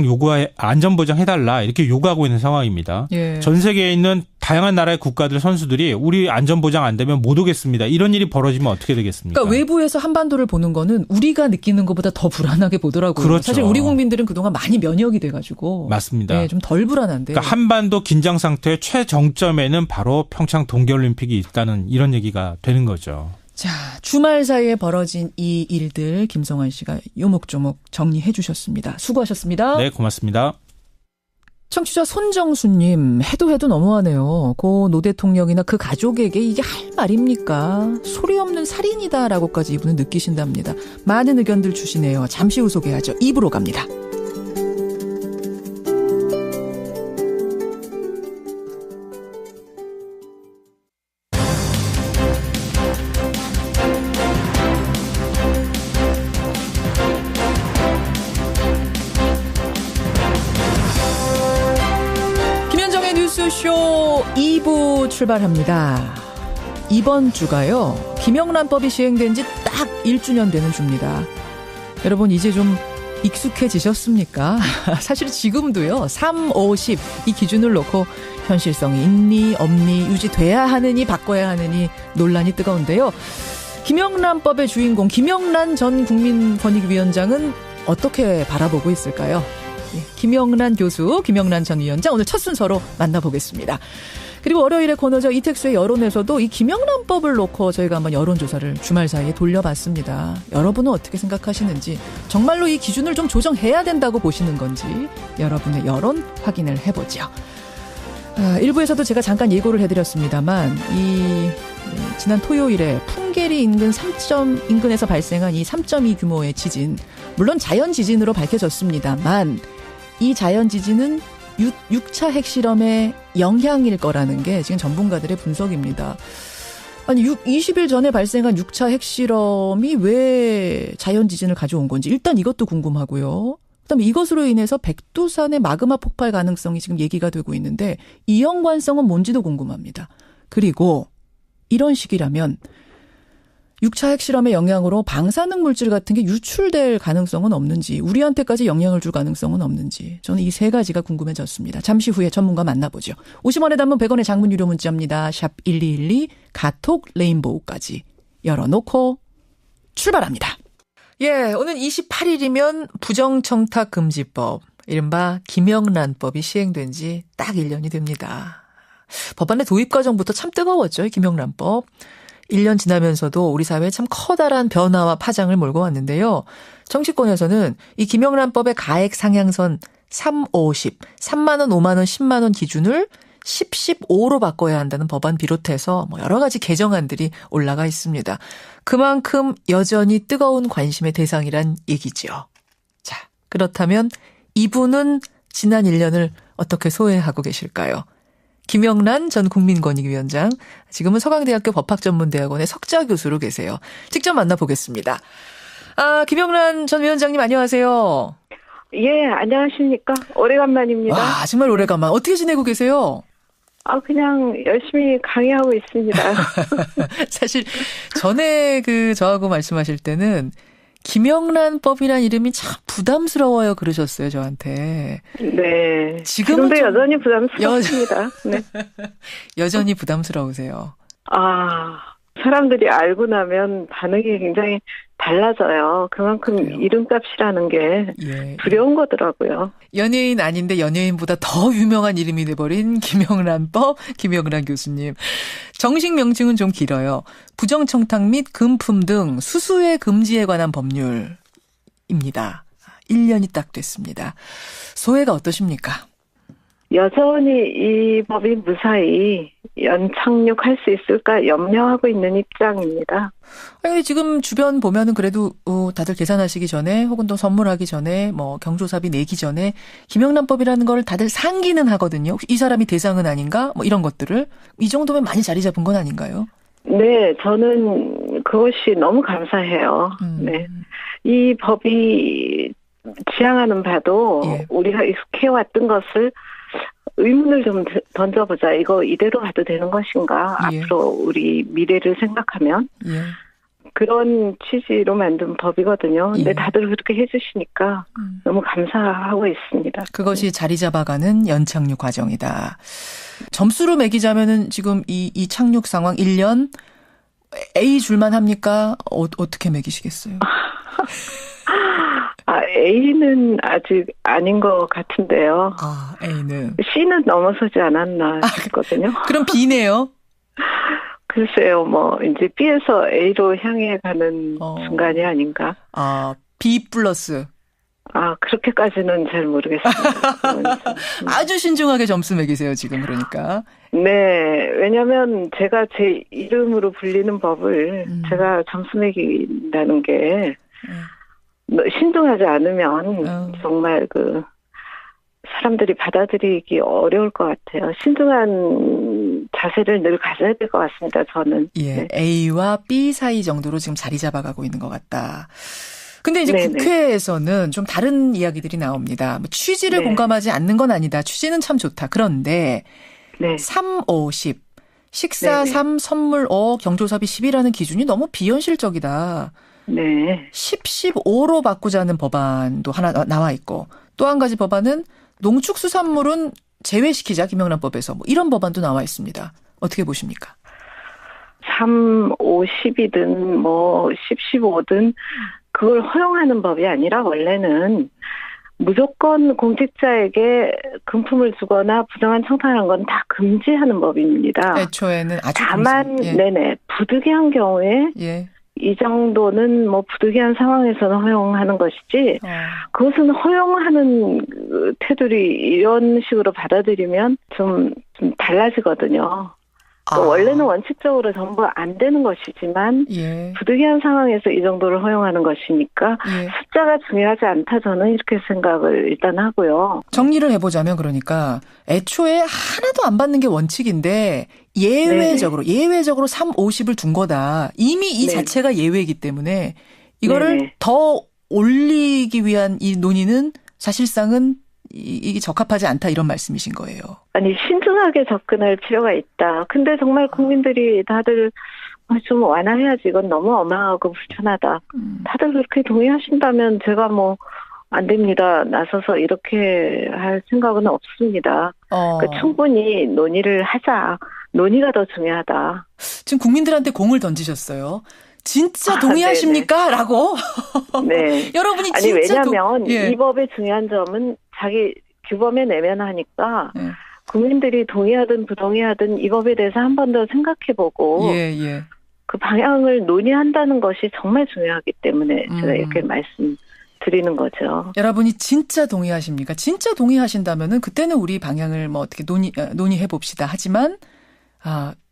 [SPEAKER 9] 해달라 이렇게 요구하고 있는 상황입니다. 전 세계에 있는 다양한 나라의 국가들 선수들이 우리 안전보장 안 되면 못 오겠습니다. 이런 일이 벌어지면 어떻게 되겠습니까?
[SPEAKER 2] 그러니까 외부에서 한반도를 보는 거는 우리가 느끼는 것보다 더 불안하게 보더라고요.
[SPEAKER 9] 그렇죠.
[SPEAKER 2] 사실 우리 국민들은 그동안 많이 면역이 돼가지고.
[SPEAKER 9] 맞습니다.
[SPEAKER 2] 좀 덜 불안한데.
[SPEAKER 9] 그러니까 한반도 긴장 상태의 최정점에는 바로 평창 동계올림픽이 있다는 이런 얘기가 되는 거죠.
[SPEAKER 2] 자, 주말 사이에 벌어진 이 일들 김성환 씨가 요목조목 정리해 주셨습니다. 수고하셨습니다.
[SPEAKER 9] 네, 고맙습니다.
[SPEAKER 2] 청취자 손정수님, 해도 너무하네요. 고 노 대통령이나 그 가족에게 이게 할 말입니까? 소리 없는 살인이다라고까지 이분은 느끼신답니다. 많은 의견들 주시네요. 잠시 후 소개하죠. 2부로 갑니다. 2부 출발합니다. 이번 주가요. 김영란법이 시행된 지 딱 1주년 되는 주입니다. 여러분 이제 좀 익숙해지셨습니까? 사실 지금도요. 3, 50 이 기준을 놓고 현실성이 있니 없니 유지돼야 하느니 바꿔야 하느니 논란이 뜨거운데요. 김영란법의 주인공 김영란 전 국민권익위원장은 어떻게 바라보고 있을까요? 김영란 교수, 김영란 전 위원장 오늘 첫 순서로 만나보겠습니다. 그리고 월요일에 코너죠. 이택수의 여론에서도 이 김영란법을 놓고 저희가 한번 여론조사를 주말 사이에 돌려봤습니다. 여러분은 어떻게 생각하시는지, 정말로 이 기준을 좀 조정해야 된다고 보시는 건지 여러분의 여론 확인을 해보죠. 일부에서도 제가 잠깐 예고를 해드렸습니다만 지난 토요일에 풍계리 인근 3점 인근에서 발생한 이 3.2 규모의 지진, 물론 자연 지진으로 밝혀졌습니다만 이 자연 지진은 6차 핵실험의 영향일 거라는 게 지금 전문가들의 분석입니다. 아니 20일 전에 발생한 6차 핵실험이 왜 자연 지진을 가져온 건지 일단 이것도 궁금하고요. 그다음에 이것으로 인해서 백두산의 마그마 폭발 가능성이 지금 얘기가 되고 있는데 이 연관성은 뭔지도 궁금합니다. 그리고 이런 식이라면 6차 핵실험의 영향으로 방사능 물질 같은 게 유출될 가능성은 없는지, 우리한테까지 영향을 줄 가능성은 없는지, 저는 이 세 가지가 궁금해졌습니다. 잠시 후에 전문가 만나보죠. 50원의 단문 100원의 장문 유료 문자입니다. 샵 1212 카톡 레인보우까지 열어놓고 출발합니다. 예, 오늘 28일이면 부정청탁금지법, 이른바 김영란법이 시행된 지 딱 1년이 됩니다. 법안의 도입 과정부터 참 뜨거웠죠, 이 김영란법. 1년 지나면서도 우리 사회에 참 커다란 변화와 파장을 몰고 왔는데요. 정치권에서는 이 김영란법의 가액 상향선 3, 50, 3만 원, 5만 원, 10만 원 기준을 10, 15로 바꿔야 한다는 법안 비롯해서 여러 가지 개정안들이 올라가 있습니다. 그만큼 여전히 뜨거운 관심의 대상이란 얘기죠. 자, 그렇다면 이분은 지난 1년을 어떻게 소회하고 계실까요? 김영란 전 국민권익위원장, 지금은 서강대학교 법학전문대학원의 석좌 교수로 계세요. 직접 만나보겠습니다. 김영란 전 위원장님 안녕하세요.
[SPEAKER 10] 예, 안녕하십니까. 오래간만입니다.
[SPEAKER 2] 와, 정말 오래간만. 어떻게 지내고 계세요?
[SPEAKER 10] 그냥 열심히 강의하고 있습니다.
[SPEAKER 2] 사실 전에 저하고 말씀하실 때는 김영란법이란 이름이 참 부담스러워요 그러셨어요, 저한테.
[SPEAKER 10] 네.
[SPEAKER 2] 지금도
[SPEAKER 10] 여전히 부담스럽습니다. 네.
[SPEAKER 2] 여전히 부담스러우세요.
[SPEAKER 10] 사람들이 알고 나면 반응이 굉장히 달라져요. 그만큼 그래요. 이름값이라는 게 두려운 거더라고요.
[SPEAKER 2] 연예인 아닌데 연예인보다 더 유명한 이름이 돼버린 김영란법, 김영란 교수님. 정식 명칭은 좀 길어요. 부정청탁 및 금품 등 수수의 금지에 관한 법률입니다. 1년이 딱 됐습니다. 소회가 어떠십니까?
[SPEAKER 10] 여전히 이 법이 무사히 연착륙할 수 있을까 염려하고 있는 입장입니다.
[SPEAKER 2] 아니, 지금 주변 보면은 그래도 다들 계산하시기 전에 혹은 또 선물하기 전에 경조사비 내기 전에 김영란법이라는 걸 다들 상기는 하거든요. 혹시 이 사람이 대상은 아닌가? 이런 것들을. 이 정도면 많이 자리 잡은 건 아닌가요?
[SPEAKER 10] 네, 저는 그것이 너무 감사해요. 네. 이 법이 지향하는 바도 우리가 익숙해왔던 것을 의문을 좀 던져보자. 이거 이대로 가도 되는 것인가? 앞으로 우리 미래를 생각하면 그런 취지로 만든 법이거든요. 근데 다들 그렇게 해주시니까 너무 감사하고 있습니다.
[SPEAKER 2] 그것이 자리 잡아가는 연착륙 과정이다. 점수로 매기자면은 지금 이 착륙 상황 1년 A 줄만 합니까? 어떻게 매기시겠어요?
[SPEAKER 10] A는 아직 아닌 것 같은데요.
[SPEAKER 2] A는.
[SPEAKER 10] C는 넘어서지 않았나 싶거든요.
[SPEAKER 2] 그럼 B네요?
[SPEAKER 10] 글쎄요, 이제 B에서 A로 향해 가는 순간이 아닌가.
[SPEAKER 2] B 플러스.
[SPEAKER 10] 그렇게까지는 잘 모르겠습니다.
[SPEAKER 2] 아주 신중하게 점수 매기세요, 지금 그러니까.
[SPEAKER 10] 네, 왜냐면 제가 제 이름으로 불리는 법을 제가 점수 매긴다는 게 신중하지 않으면 정말 사람들이 받아들이기 어려울 것 같아요. 신중한 자세를 늘 가져야 될 것 같습니다, 저는.
[SPEAKER 2] 네. A와 B 사이 정도로 지금 자리 잡아가고 있는 것 같다. 근데 이제 국회에서는 좀 다른 이야기들이 나옵니다. 취지를 공감하지 않는 건 아니다. 취지는 참 좋다. 그런데
[SPEAKER 10] 네.
[SPEAKER 2] 3, 5, 10. 식사 3, 선물 5, 경조사비 10이라는 기준이 너무 비현실적이다.
[SPEAKER 10] 네.
[SPEAKER 2] 10, 15로 바꾸자는 법안도 하나 나와 있고 또 한 가지 법안은 농축수산물은 제외시키자 김영란법에서 뭐 이런 법안도 나와 있습니다. 어떻게 보십니까?
[SPEAKER 10] 3, 5, 10이든 뭐 10, 15든 그걸 허용하는 법이 아니라 원래는 무조건 공직자에게 금품을 주거나 부정한 청탁하는 건 다 금지하는 법입니다.
[SPEAKER 2] 애초에는 아주
[SPEAKER 10] 다만
[SPEAKER 2] 금지. 예.
[SPEAKER 10] 네네 부득이한 경우에
[SPEAKER 2] 예.
[SPEAKER 10] 이 정도는 뭐 부득이한 상황에서는 허용하는 것이지 그것은 허용하는 테두리 이런 식으로 받아들이면 좀 달라지거든요. 원래는 원칙적으로 전부 안 되는 것이지만
[SPEAKER 2] 예.
[SPEAKER 10] 부득이한 상황에서 이 정도를 허용하는 것이니까
[SPEAKER 2] 예. 숫자가
[SPEAKER 10] 중요하지 않다 저는 이렇게 생각을 일단 하고요.
[SPEAKER 2] 정리를 해보자면 그러니까 애초에 하나도 안 받는 게 원칙인데 예외적으로 3, 50을 둔 거다. 이미 이 자체가 예외이기 때문에 이거를 더 올리기 위한 이 논의는 사실상은 이게 적합하지 않다 이런 말씀이신 거예요.
[SPEAKER 10] 아니 신중하게 접근할 필요가 있다. 근데 정말 국민들이 다들 좀 완화해야지 이건 너무 어마하고 불편하다. 다들 그렇게 동의하신다면 제가 뭐 안 됩니다. 나서서 이렇게 할 생각은 없습니다. 그러니까 충분히 논의를 하자. 논의가 더 중요하다.
[SPEAKER 2] 지금 국민들한테 공을 던지셨어요. 진짜 동의하십니까? 라고.
[SPEAKER 10] 네.
[SPEAKER 2] 여러분이
[SPEAKER 10] 아니,
[SPEAKER 2] 진짜
[SPEAKER 10] 왜냐하면 이 법의 중요한 점은 자기 규범에 내면하니까 국민들이 동의하든 부동의하든 이 법에 대해서 한 번 더 생각해보고 그 방향을 논의한다는 것이 정말 중요하기 때문에 제가 이렇게 말씀드리는 거죠.
[SPEAKER 2] 여러분이 진짜 동의하십니까? 진짜 동의하신다면은 그때는 우리 방향을 뭐 어떻게 논의해 봅시다. 하지만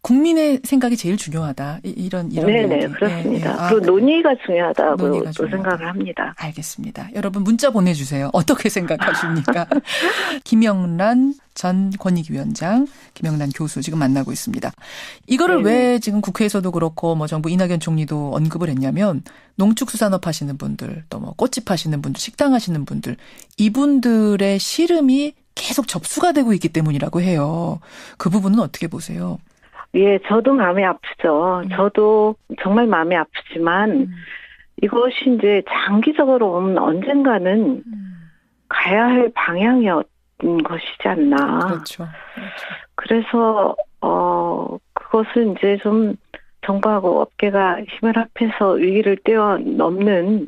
[SPEAKER 2] 국민의 생각이 제일 중요하다. 이런
[SPEAKER 10] 네네
[SPEAKER 2] 얘기.
[SPEAKER 10] 그렇습니다. 그리고 논의가 중요하다고 또 생각을 합니다.
[SPEAKER 2] 알겠습니다. 여러분 문자 보내주세요. 어떻게 생각하십니까? 김영란 전 권익위원장, 김영란 교수 지금 만나고 있습니다. 이거를 왜 지금 국회에서도 그렇고 뭐 정부 이낙연 총리도 언급을 했냐면 농축수산업 하시는 분들 또 뭐 꽃집 하시는 분들 식당 하시는 분들 이분들의 시름이 계속 접수가 되고 있기 때문이라고 해요. 그 부분은 어떻게 보세요?
[SPEAKER 10] 예, 저도 마음이 아프죠. 저도 정말 마음이 아프지만 이것이 이제 장기적으로 보면 언젠가는 가야 할 방향이었던 것이지 않나.
[SPEAKER 2] 그렇죠.
[SPEAKER 10] 그래서 그것은 이제 좀 정부하고 업계가 힘을 합해서 위기를 뛰어넘는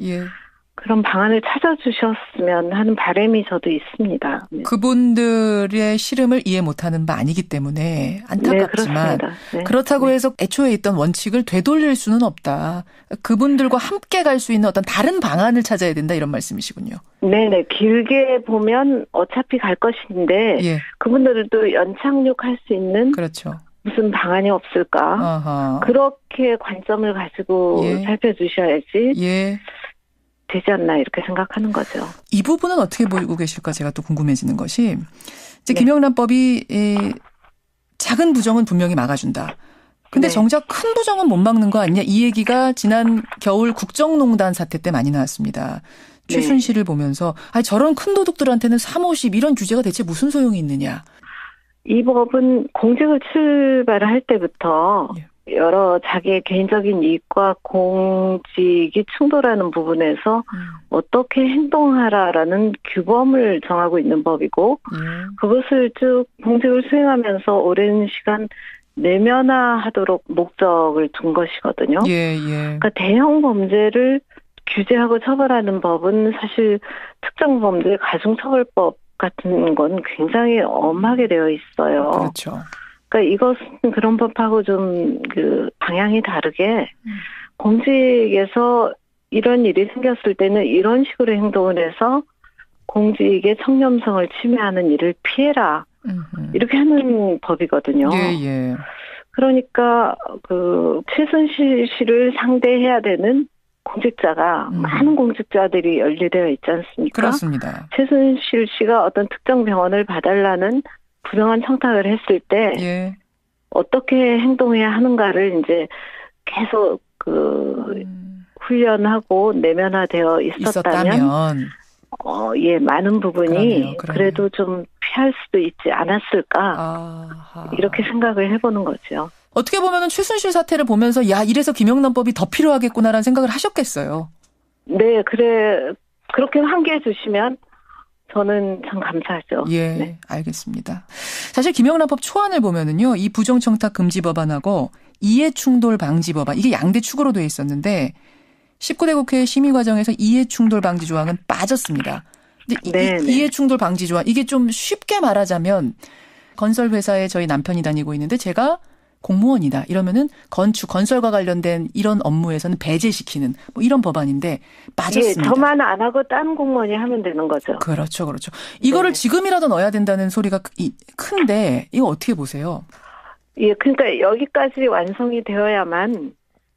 [SPEAKER 10] 그런 방안을 찾아주셨으면 하는 바람이 저도 있습니다.
[SPEAKER 2] 그분들의 시름을 이해 못하는 바 아니기 때문에 안타깝지만 그렇다고 해서 애초에 있던 원칙을 되돌릴 수는 없다. 그분들과 함께 갈 수 있는 어떤 다른 방안을 찾아야 된다 이런 말씀이시군요.
[SPEAKER 10] 네네. 길게 보면 어차피 갈 것인데 그분들도 연착륙할 수 있는 무슨 방안이 없을까. 그렇게 관점을 가지고 살펴주셔야지. 되지 않나 이렇게 생각하는 거죠.
[SPEAKER 2] 이 부분은 어떻게 보고 계실까 제가 또 궁금해지는 것이 이제 김영란법이 작은 부정은 분명히 막아준다. 근데 정작 큰 부정은 못 막는 거 아니냐 이 얘기가 지난 겨울 국정농단 사태 때 많이 나왔습니다. 최순실을 보면서 저런 큰 도둑들한테는 3, 50 이런 규제가 대체 무슨 소용이 있느냐.
[SPEAKER 10] 이 법은 공직을 출발을 할 때부터 여러 자기의 개인적인 이익과 공직이 충돌하는 부분에서 어떻게 행동하라라는 규범을 정하고 있는 법이고 그것을 쭉 공직을 수행하면서 오랜 시간 내면화하도록 목적을 둔 것이거든요. 그러니까 대형 범죄를 규제하고 처벌하는 법은 사실 특정범죄 가중처벌법 같은 건 굉장히 엄하게 되어 있어요.
[SPEAKER 2] 그렇죠.
[SPEAKER 10] 그러니까 이것은 그런 법하고 좀 그 방향이 다르게 공직에서 이런 일이 생겼을 때는 이런 식으로 행동을 해서 공직의 청렴성을 침해하는 일을 피해라. 이렇게 하는 법이거든요. 그러니까 그 최순실 씨를 상대해야 되는 공직자가 많은 공직자들이 연루되어 있지 않습니까?
[SPEAKER 2] 그렇습니다.
[SPEAKER 10] 최순실 씨가 어떤 특정 병원을 봐달라는 부정한 청탁을 했을 때 어떻게 행동해야 하는가를 이제 계속 그 훈련하고 내면화되어 있었다면 많은 부분이 그래도 좀 피할 수도 있지 않았을까. 이렇게 생각을 해보는 거죠.
[SPEAKER 2] 어떻게 보면 최순실 사태를 보면서 야 이래서 김영란법이 더 필요하겠구나라는 생각을 하셨겠어요.
[SPEAKER 10] 네. 그렇게 환기해 주시면 저는 참 감사하죠.
[SPEAKER 2] 예, 네. 알겠습니다. 사실 김영란법 초안을 보면은요, 이 부정청탁 금지 법안하고 이해충돌 방지 법안, 이게 양대 축으로 돼 있었는데 19대 국회 심의 과정에서 이해충돌 방지 조항은 빠졌습니다. 근데 이해충돌 방지 조항, 이게 좀 쉽게 말하자면 건설 회사에 저희 남편이 다니고 있는데 제가 공무원이다 이러면은 건설과 관련된 이런 업무에서는 배제시키는 뭐 이런 법안인데 빠졌습니다.
[SPEAKER 10] 예, 저만 안 하고 다른 공무원이 하면 되는 거죠.
[SPEAKER 2] 그렇죠. 이거를 지금이라도 넣어야 된다는 소리가 큰데 이거 어떻게 보세요?
[SPEAKER 10] 예, 그러니까 여기까지 완성이 되어야만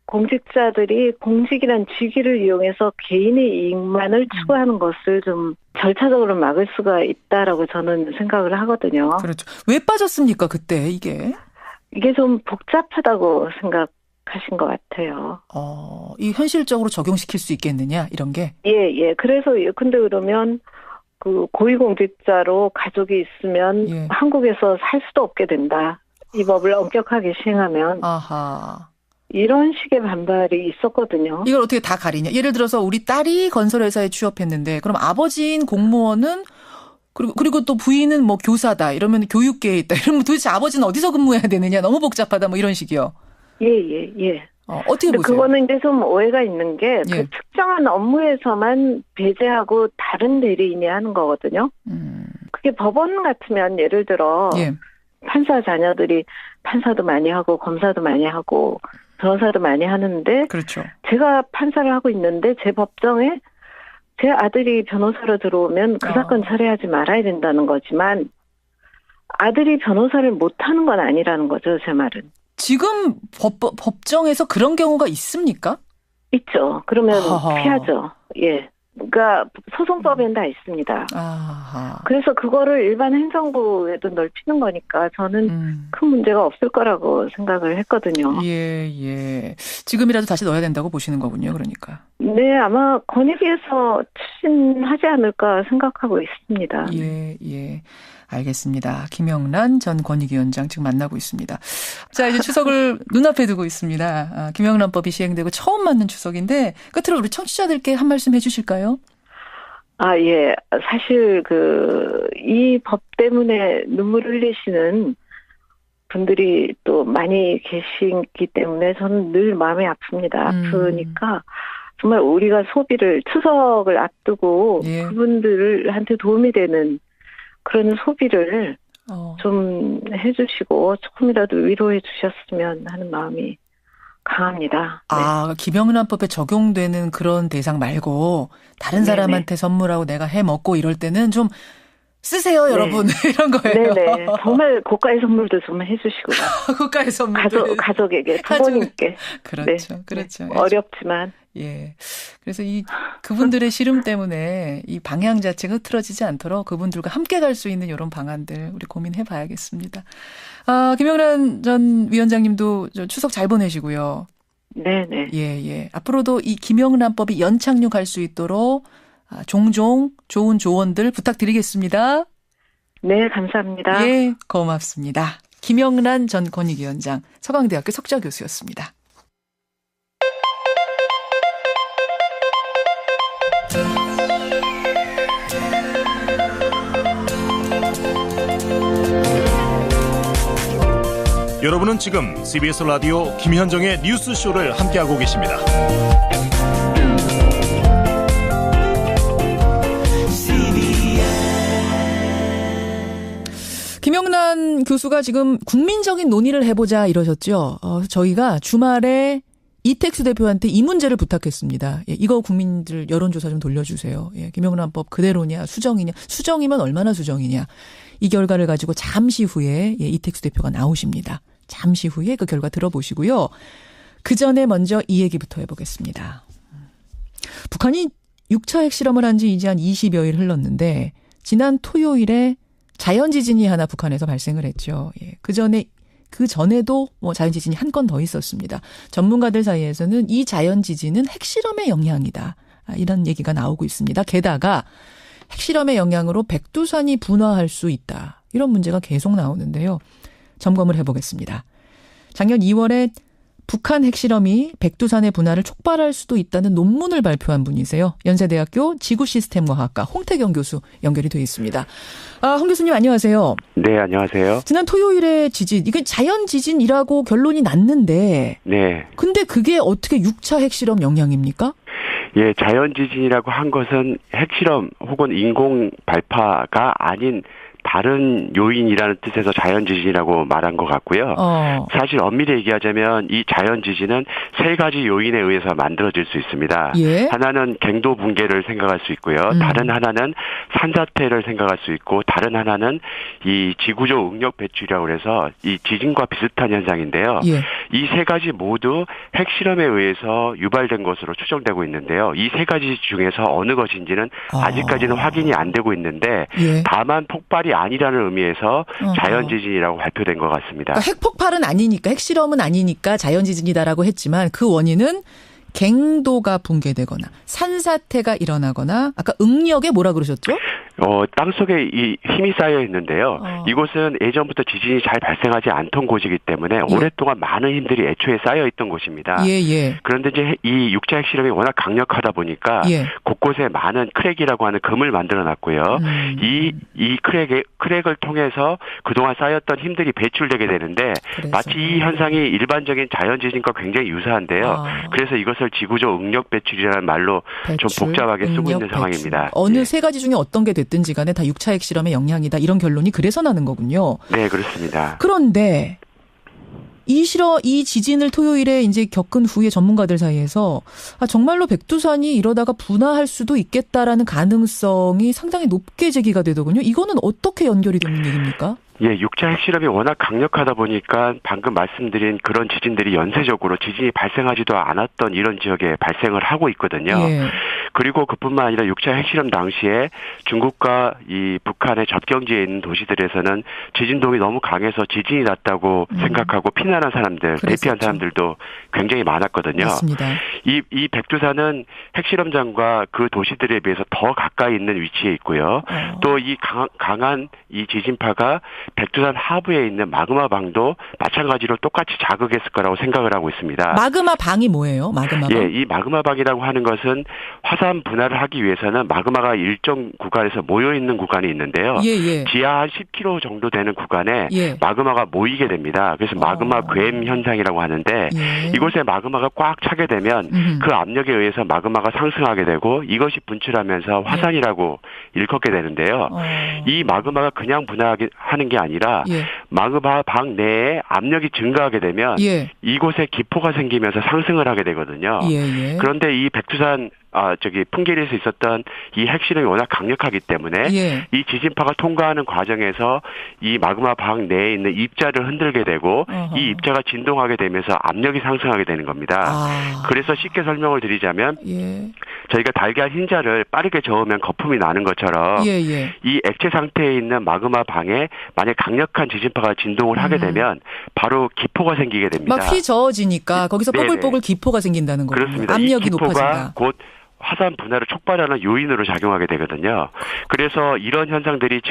[SPEAKER 10] 공직자들이 공직이란 직위를 이용해서 개인의 이익만을 추구하는 것을 좀 절차적으로 막을 수가 있다라고 저는 생각을 하거든요.
[SPEAKER 2] 그렇죠. 왜 빠졌습니까 그때 이게?
[SPEAKER 10] 이게 좀 복잡하다고 생각하신 것 같아요.
[SPEAKER 2] 이 현실적으로 적용시킬 수 있겠느냐 이런 게?
[SPEAKER 10] 예. 그래서 근데 그러면 그 고위공직자로 가족이 있으면 한국에서 살 수도 없게 된다. 이 법을 엄격하게 시행하면.
[SPEAKER 2] 아하.
[SPEAKER 10] 이런 식의 반발이 있었거든요.
[SPEAKER 2] 이걸 어떻게 다 가리냐? 예를 들어서 우리 딸이 건설회사에 취업했는데 그럼 아버지인 공무원은 그리고 또 부인은 뭐 교사다 이러면 교육계에 있다 이러면 도대체 아버지는 어디서 근무해야 되느냐 너무 복잡하다 뭐 이런 식이요.
[SPEAKER 10] 예.
[SPEAKER 2] 어떻게 보세요?
[SPEAKER 10] 그거는 이제 좀 오해가 있는 게 그 특정한 업무에서만 배제하고 다른 대리인이 하는 거거든요. 그게 법원 같으면 예를 들어 판사 자녀들이 판사도 많이 하고 검사도 많이 하고 변호사도 많이 하는데
[SPEAKER 2] 그렇죠.
[SPEAKER 10] 제가 판사를 하고 있는데 제 법정에 제 아들이 변호사로 들어오면 그 사건 처리하지 말아야 된다는 거지만 아들이 변호사를 못하는 건 아니라는 거죠. 제 말은.
[SPEAKER 2] 지금 법정에서 그런 경우가 있습니까?
[SPEAKER 10] 있죠. 그러면 피하죠. 예. 그러니까 소송법에는 다 있습니다. 그래서 그거를 일반 행정부에도 넓히는 거니까 저는 큰 문제가 없을 거라고 생각을 했거든요.
[SPEAKER 2] 예. 지금이라도 다시 넣어야 된다고 보시는 거군요. 그러니까.
[SPEAKER 10] 네. 아마 권익위에서 추진하지 않을까 생각하고 있습니다.
[SPEAKER 2] 예. 알겠습니다. 김영란 전 권익위원장 지금 만나고 있습니다. 자, 이제 추석을 눈앞에 두고 있습니다. 김영란법이 시행되고 처음 맞는 추석인데 끝으로 우리 청취자들께 한 말씀 해주실까요?
[SPEAKER 10] 예. 사실 이 법 때문에 눈물 흘리시는 분들이 또 많이 계시기 때문에 저는 늘 마음이 아픕니다. 아프니까 정말 우리가 추석을 앞두고 그분들한테 도움이 되는 그런 소비를 좀 해주시고 조금이라도 위로해 주셨으면 하는 마음이 강합니다. 네.
[SPEAKER 2] 김영란법에 적용되는 그런 대상 말고 다른 사람한테 선물하고 내가 해 먹고 이럴 때는 좀 쓰세요, 여러분. 이런 거예요.
[SPEAKER 10] 네네. 정말 고가의 선물도 좀 해주시고요.
[SPEAKER 2] 고가의 선물도.
[SPEAKER 10] 가족에게, 부모님께.
[SPEAKER 2] 그렇죠.
[SPEAKER 10] 어렵지만.
[SPEAKER 2] 예. 그래서 그분들의 시름 때문에 이 방향 자체가 흐트러지지 않도록 그분들과 함께 갈 수 있는 이런 방안들 우리 고민해 봐야겠습니다. 김영란 전 위원장님도 추석 잘 보내시고요.
[SPEAKER 10] 네네.
[SPEAKER 2] 예. 앞으로도 이 김영란법이 연착륙할 수 있도록 종종 좋은 조언들 부탁드리겠습니다.
[SPEAKER 10] 네, 감사합니다.
[SPEAKER 2] 예, 고맙습니다. 김영란 전 권익위원장, 서강대학교 석좌교수였습니다.
[SPEAKER 11] 여러분은 지금 CBS 라디오 김현정의 뉴스쇼를 함께하고 계십니다.
[SPEAKER 2] 김영란 교수가 지금 국민적인 논의를 해보자 이러셨죠. 저희가 주말에 이택수 대표한테 이 문제를 부탁했습니다. 이거 국민들 여론조사 좀 돌려주세요. 김영란법 그대로냐 수정이냐. 수정이면 얼마나 수정이냐. 이 결과를 가지고 잠시 후에 이택수 대표가 나오십니다. 잠시 후에 그 결과 들어보시고요. 그 전에 먼저 이 얘기부터 해보겠습니다. 북한이 6차 핵실험을 한 지 이제 한 20여일 흘렀는데 지난 토요일에 자연지진이 하나 북한에서 발생을 했죠. 그 전에도 자연지진이 한 건 더 있었습니다. 전문가들 사이에서는 이 자연지진은 핵실험의 영향이다. 이런 얘기가 나오고 있습니다. 게다가 핵실험의 영향으로 백두산이 분화할 수 있다. 이런 문제가 계속 나오는데요. 점검을 해보겠습니다. 작년 2월에 북한 핵실험이 백두산의 분화를 촉발할 수도 있다는 논문을 발표한 분이세요. 연세대학교 지구시스템과학과 홍태경 교수 연결이 되어 있습니다. 홍 교수님 안녕하세요.
[SPEAKER 12] 네, 안녕하세요.
[SPEAKER 2] 지난 토요일에 지진, 이건 자연 지진이라고 결론이 났는데
[SPEAKER 12] 네.
[SPEAKER 2] 근데 그게 어떻게 6차 핵실험 영향입니까?
[SPEAKER 12] 예, 자연 지진이라고 한 것은 핵실험 혹은 인공 발파가 아닌 다른 요인이라는 뜻에서 자연지진이라고 말한 것 같고요. 사실 엄밀히 얘기하자면 이 자연지진은 세 가지 요인에 의해서 만들어질 수 있습니다. 예? 하나는 갱도 붕괴를 생각할 수 있고요. 다른 하나는 산사태를 생각할 수 있고 다른 하나는 이 지구조 응력 배출이라고 해서 이 지진과 비슷한 현상인데요. 예. 이 세 가지 모두 핵실험에 의해서 유발된 것으로 추정되고 있는데요. 이 세 가지 중에서 어느 것인지는 아직까지는 확인이 안 되고 있는데 예. 다만 폭발이 아니라는 의미에서 자연지진이라고 발표된 것 같습니다.
[SPEAKER 2] 그러니까 핵폭발은 아니니까 핵실험은 아니니까 자연지진이다라고 했지만 그 원인은 갱도가 붕괴되거나 산사태가 일어나거나 아까 응력에 뭐라 그러셨죠?
[SPEAKER 12] 땅속에 이 힘이 쌓여 있는데요. 이곳은 예전부터 지진이 잘 발생하지 않던 곳이기 때문에 예. 오랫동안 많은 힘들이 애초에 쌓여 있던 곳입니다. 예. 그런데 이제 이 6차 핵실험이 워낙 강력하다 보니까 예. 곳곳에 많은 크랙이라고 하는 금을 만들어 놨고요. 이 크랙을 통해서 그동안 쌓였던 힘들이 배출되게 되는데 마치 이 현상이 일반적인 자연지진과 굉장히 유사한데요. 그래서 이것을 지구조 응력 배출이라는 말로 좀 복잡하게 쓰고 있는 상황입니다.
[SPEAKER 2] 어느 세 가지 중에 어떤 게 됐든지 간에 다 6차 핵실험의 영향이다. 이런 결론이 그래서 나는 거군요.
[SPEAKER 12] 네, 그렇습니다.
[SPEAKER 2] 그런데 이 지진을 토요일에 이제 겪은 후에 전문가들 사이에서 정말로 백두산이 이러다가 분화할 수도 있겠다라는 가능성이 상당히 높게 제기가 되더군요. 이거는 어떻게 연결이 되는 얘기입니까?
[SPEAKER 12] 예, 6차 핵실험이 워낙 강력하다 보니까 방금 말씀드린 그런 지진들이 연쇄적으로 지진이 발생하지도 않았던 이런 지역에 발생을 하고 있거든요. 예. 그리고 그뿐만 아니라 6차 핵실험 당시에 중국과 이 북한의 접경지에 있는 도시들에서는 지진동이 너무 강해서 지진이 났다고 생각하고 피난한 사람들, 대피한 사람들도 굉장히 많았거든요.
[SPEAKER 2] 맞습니다.
[SPEAKER 12] 이 백두산은 핵실험장과 그 도시들에 비해서 더 가까이 있는 위치에 있고요. 또 이 강한 이 지진파가 백두산 하부에 있는 마그마 방도 마찬가지로 똑같이 자극했을 거라고 생각을 하고 있습니다.
[SPEAKER 2] 마그마 방이 뭐예요? 마그마 방?
[SPEAKER 12] 예, 이 마그마 방이라고 하는 것은 화산 분할을 하기 위해서는 마그마가 일정 구간에서 모여 있는 구간이 있는데요. 지하 한 10km 정도 되는 구간에 마그마가 모이게 됩니다. 그래서 마그마 괸 현상이라고 하는데 이곳에 마그마가 꽉 차게 되면 그 압력에 의해서 마그마가 상승하게 되고 이것이 분출하면서 화산이라고 일컫게 되는데요. 이 마그마가 그냥 분화하는 게 아니라 마그마 방 내에 압력이 증가하게 되면 이곳에 기포가 생기면서 상승을 하게 되거든요. 그런데 이 백두산 풍계리에서 있었던 이 핵실험이 워낙 강력하기 때문에 이 지진파가 통과하는 과정에서 이 마그마 방 내에 있는 입자를 흔들게 되고 이 입자가 진동하게 되면서 압력이 상승하게 되는 겁니다. 그래서 쉽게 설명을 드리자면 저희가 달걀 흰자를 빠르게 저으면 거품이 나는 것처럼 이 액체 상태에 있는 마그마 방에 만약 강력한 지진파가 진동을 하게 되면 바로 기포가 생기게 됩니다.
[SPEAKER 2] 막 휘저어지니까 거기서 뽀글뽀글 기포가 생긴다는 거예요.
[SPEAKER 12] 그렇습니다.
[SPEAKER 2] 압력이
[SPEAKER 12] 이 기포가
[SPEAKER 2] 높아진다.
[SPEAKER 12] 곧 화산 분화를 촉발하는 요인으로 작용하게 되거든요. 그래서 이런 현상들이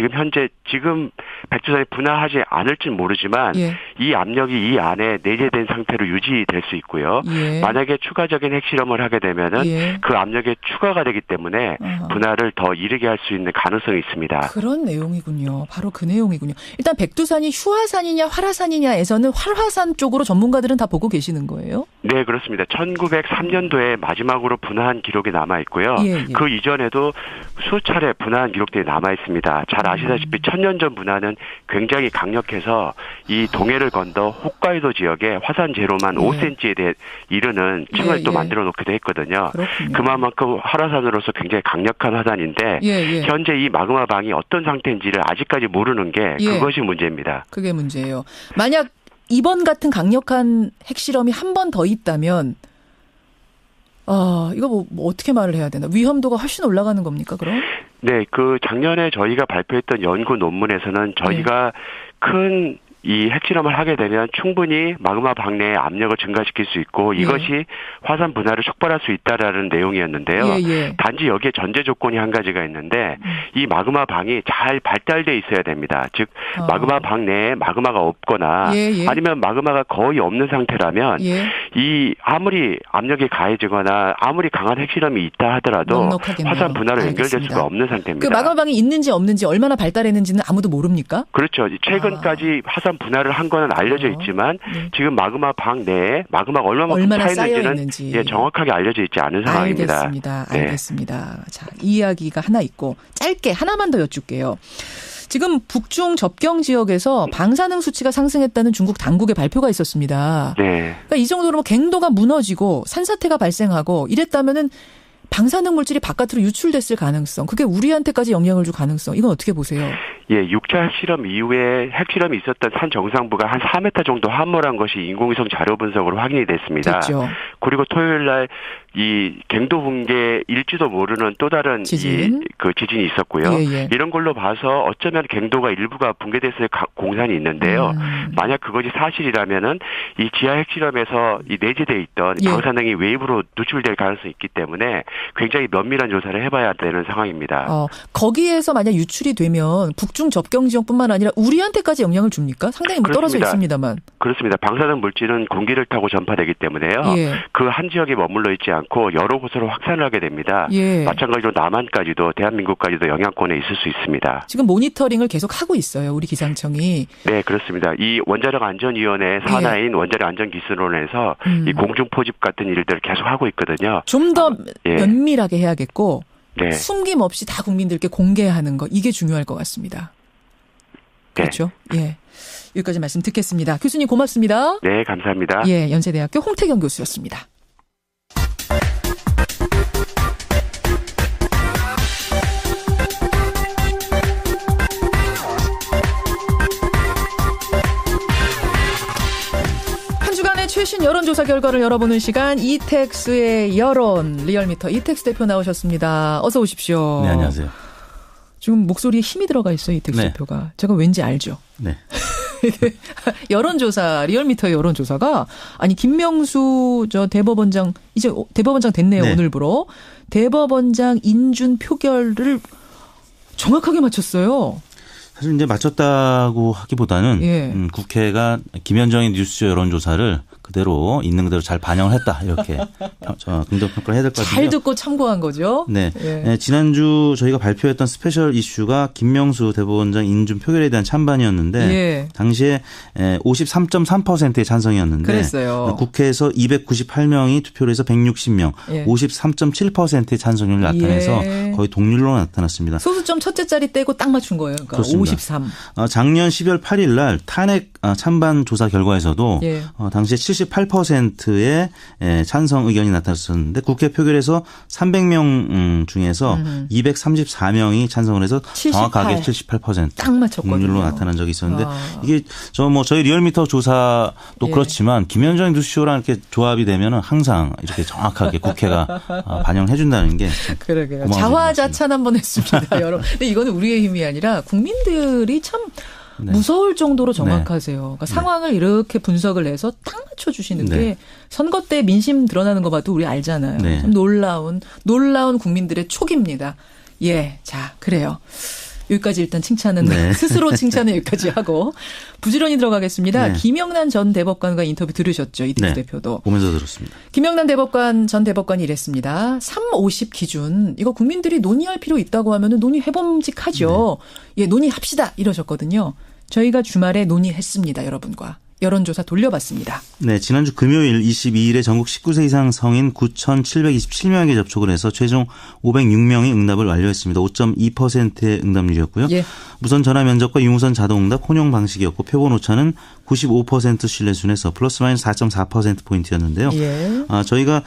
[SPEAKER 12] 지금 백두산이 분화하지 않을지는 모르지만 이 압력이 이 안에 내재된 상태로 유지될 수 있고요. 만약에 추가적인 핵실험을 하게 되면은 그 압력에 추가가 되기 때문에 분화를 더 이르게 할 수 있는 가능성이 있습니다.
[SPEAKER 2] 그런 내용이군요. 바로 그 내용이군요. 일단 백두산이 휴화산이냐 활화산이냐에서는 활화산 쪽으로 전문가들은 다 보고 계시는 거예요?
[SPEAKER 12] 네, 그렇습니다. 1903년도에 마지막으로 분화한 기록이 남아 있고요. 그 이전에도 수차례 분화한 기록들이 남아 있습니다. 잘 아시다시피 1000년 전 분화는 굉장히 강력해서 이 동해를 건너 홋카이도 지역에 화산 제로만 5cm에 이르는 층을 또 만들어 놓기도 했거든요. 그만큼 활화산으로서 굉장히 강력한 화산인데 현재 이 마그마 방이 어떤 상태인지를 아직까지 모르는 게 그것이 문제입니다.
[SPEAKER 2] 그게 문제예요. 만약 이번 같은 강력한 핵실험이 한 번 더 있다면 이거 뭐 어떻게 말을 해야 되나? 위험도가 훨씬 올라가는 겁니까, 그럼?
[SPEAKER 12] 네, 작년에 저희가 발표했던 연구 논문에서는 저희가 큰 이 핵실험을 하게 되면 충분히 마그마 방내의 압력을 증가시킬 수 있고 이것이 화산 분할을 촉발할 수 있다라는 내용이었는데요. 단지 여기에 전제 조건이 한 가지가 있는데 이 마그마 방이 잘 발달돼 있어야 됩니다. 즉 마그마 방 내에 마그마가 없거나 아니면 마그마가 거의 없는 상태라면 이 아무리 압력이 가해지거나 아무리 강한 핵실험이 있다 하더라도 화산 분할로 연결될 수가 없는 상태입니다.
[SPEAKER 2] 그 마그마 방이 있는지 없는지 얼마나 발달했는지는 아무도 모릅니까?
[SPEAKER 12] 그렇죠. 최근까지 화산 분할을 한 거는 알려져 있지만 지금 마그마 방 내에 마그마가 얼마나 쌓여 있는지는 정확하게 알려져 있지 않은 상황입니다.
[SPEAKER 2] 알겠습니다. 알겠습니다. 자, 이 이야기가 하나 있고 짧게 하나만 더 여쭙게요. 지금 북중 접경 지역에서 방사능 수치가 상승했다는 중국 당국의 발표가 있었습니다. 그러니까 이 정도로 갱도가 무너지고 산사태가 발생하고 이랬다면은 방사능 물질이 바깥으로 유출됐을 가능성, 그게 우리한테까지 영향을 줄 가능성, 이건 어떻게 보세요?
[SPEAKER 12] 6차 핵실험 이후에 핵실험이 있었던 산 정상부가 한 4m 정도 함몰한 것이 인공위성 자료 분석으로 확인이 됐습니다.
[SPEAKER 2] 됐죠.
[SPEAKER 12] 그리고 토요일 날 이 갱도 붕괴일지도 모르는 또 다른 지진이 있었고요. 이런 걸로 봐서 어쩌면 갱도가 일부가 붕괴됐을 공산이 있는데요. 만약 그것이 사실이라면은 이 지하 핵실험에서 이 내재돼 있던 방사능이 외부로 누출될 가능성이 있기 때문에 굉장히 면밀한 조사를 해봐야 되는 상황입니다.
[SPEAKER 2] 거기에서 만약 유출이 되면 북중 접경 지역뿐만 아니라 우리한테까지 영향을 줍니까? 상당히 떨어져 있습니다만.
[SPEAKER 12] 그렇습니다. 방사능 물질은 공기를 타고 전파되기 때문에요. 그 한 지역에 머물러 있지 않고 여러 곳으로 확산을 하게 됩니다. 마찬가지로 남한까지도 대한민국까지도 영향권에 있을 수 있습니다.
[SPEAKER 2] 지금 모니터링을 계속 하고 있어요. 우리 기상청이.
[SPEAKER 12] 네, 그렇습니다. 이 원자력 안전위원회 산하인 원자력 안전기술원에서 이 공중 포집 같은 일들을 계속 하고 있거든요.
[SPEAKER 2] 좀 더 면밀하게 해야겠고 숨김없이 다 국민들께 공개하는 거, 이게 중요할 것 같습니다. 그렇죠? 여기까지 말씀 듣겠습니다. 교수님 고맙습니다.
[SPEAKER 12] 네, 감사합니다.
[SPEAKER 2] 연세대학교 홍태경 교수였습니다. 최신 여론조사 결과를 열어보는 시간, 이택스의 여론, 리얼미터 이택스 대표 나오셨습니다. 어서 오십시오.
[SPEAKER 13] 네, 안녕하세요.
[SPEAKER 2] 지금 목소리에 힘이 들어가 있어요, 이택스 대표가. 제가 왠지 알죠.
[SPEAKER 13] 네.
[SPEAKER 2] 여론조사, 리얼미터 여론조사가, 아니, 김명수 대법원장, 이제 대법원장 됐네요, 오늘부로. 대법원장 인준 표결을 정확하게 맞췄어요.
[SPEAKER 13] 사실 이제 맞췄다고 하기보다는 국회가 김현정의 뉴스쇼 여론조사를 그대로 있는 그대로 잘 반영을 했다, 이렇게 긍정평가를 해야 될 것 같은데요.
[SPEAKER 2] 잘 듣고 참고한 거죠.
[SPEAKER 13] 네. 지난주 저희가 발표했던 스페셜 이슈가 김명수 대법원장 인준 표결에 대한 찬반이었는데 당시에 53.3%의 찬성이었는데
[SPEAKER 2] 그랬어요.
[SPEAKER 13] 국회에서 298명이 투표를 해서 160명, 53.7%의 찬성률을 나타내서 거의 동률로 나타났습니다.
[SPEAKER 2] 소수점 첫째 자리 떼고 딱 맞춘 거예요. 그러니까 그렇습니다. 53.
[SPEAKER 13] 작년 12월 8일 날 탄핵 찬반 조사 결과에서도 당시에 78%의 찬성 의견이 나타났었는데 국회 표결에서 300명 중에서 234명이 찬성을 해서 78. 정확하게 78%
[SPEAKER 2] 딱 맞췄거든요.
[SPEAKER 13] 동률로 나타난 적이 있었는데 이게 저희 리얼미터 조사도 그렇지만 김현정 뉴스쇼랑 이렇게 조합이 되면은 항상 이렇게 정확하게 국회가 반영해 준다는 게
[SPEAKER 2] 그러게요. 자화자찬 한번 했습니다, 여러분. 근데 이거는 우리의 힘이 아니라 국민들이 참 무서울 정도로 정확하세요. 그러니까 상황을 이렇게 분석을 해서 딱 맞춰주시는 게 선거 때 민심 드러나는 거 봐도 우리 알잖아요. 참 놀라운 국민들의 촉입니다. 자, 그래요. 여기까지 일단 칭찬은 스스로 칭찬은 여기까지 하고 부지런히 들어가겠습니다. 김영란 전 대법관과 인터뷰 들으셨죠? 이택스 대표도.
[SPEAKER 13] 보면서 들었습니다.
[SPEAKER 2] 김영란 전 대법관이 이랬습니다. 350 기준, 이거 국민들이 논의할 필요 있다고 하면 논의해봄직하죠. 논의합시다 이러셨거든요. 저희가 주말에 논의했습니다, 여러분과. 여론조사 돌려봤습니다.
[SPEAKER 13] 네, 지난주 금요일 22일에 전국 19세 이상 성인 9,727명에게 접촉을 해서 최종 506명이 응답을 완료했습니다. 5.2%의 응답률이었고요. 무선 전화 면접과 유무선 자동응답 혼용 방식이었고 표본 오차는 95% 신뢰 순에서 플러스 마이너스 4.4%포인트였는데요. 저희가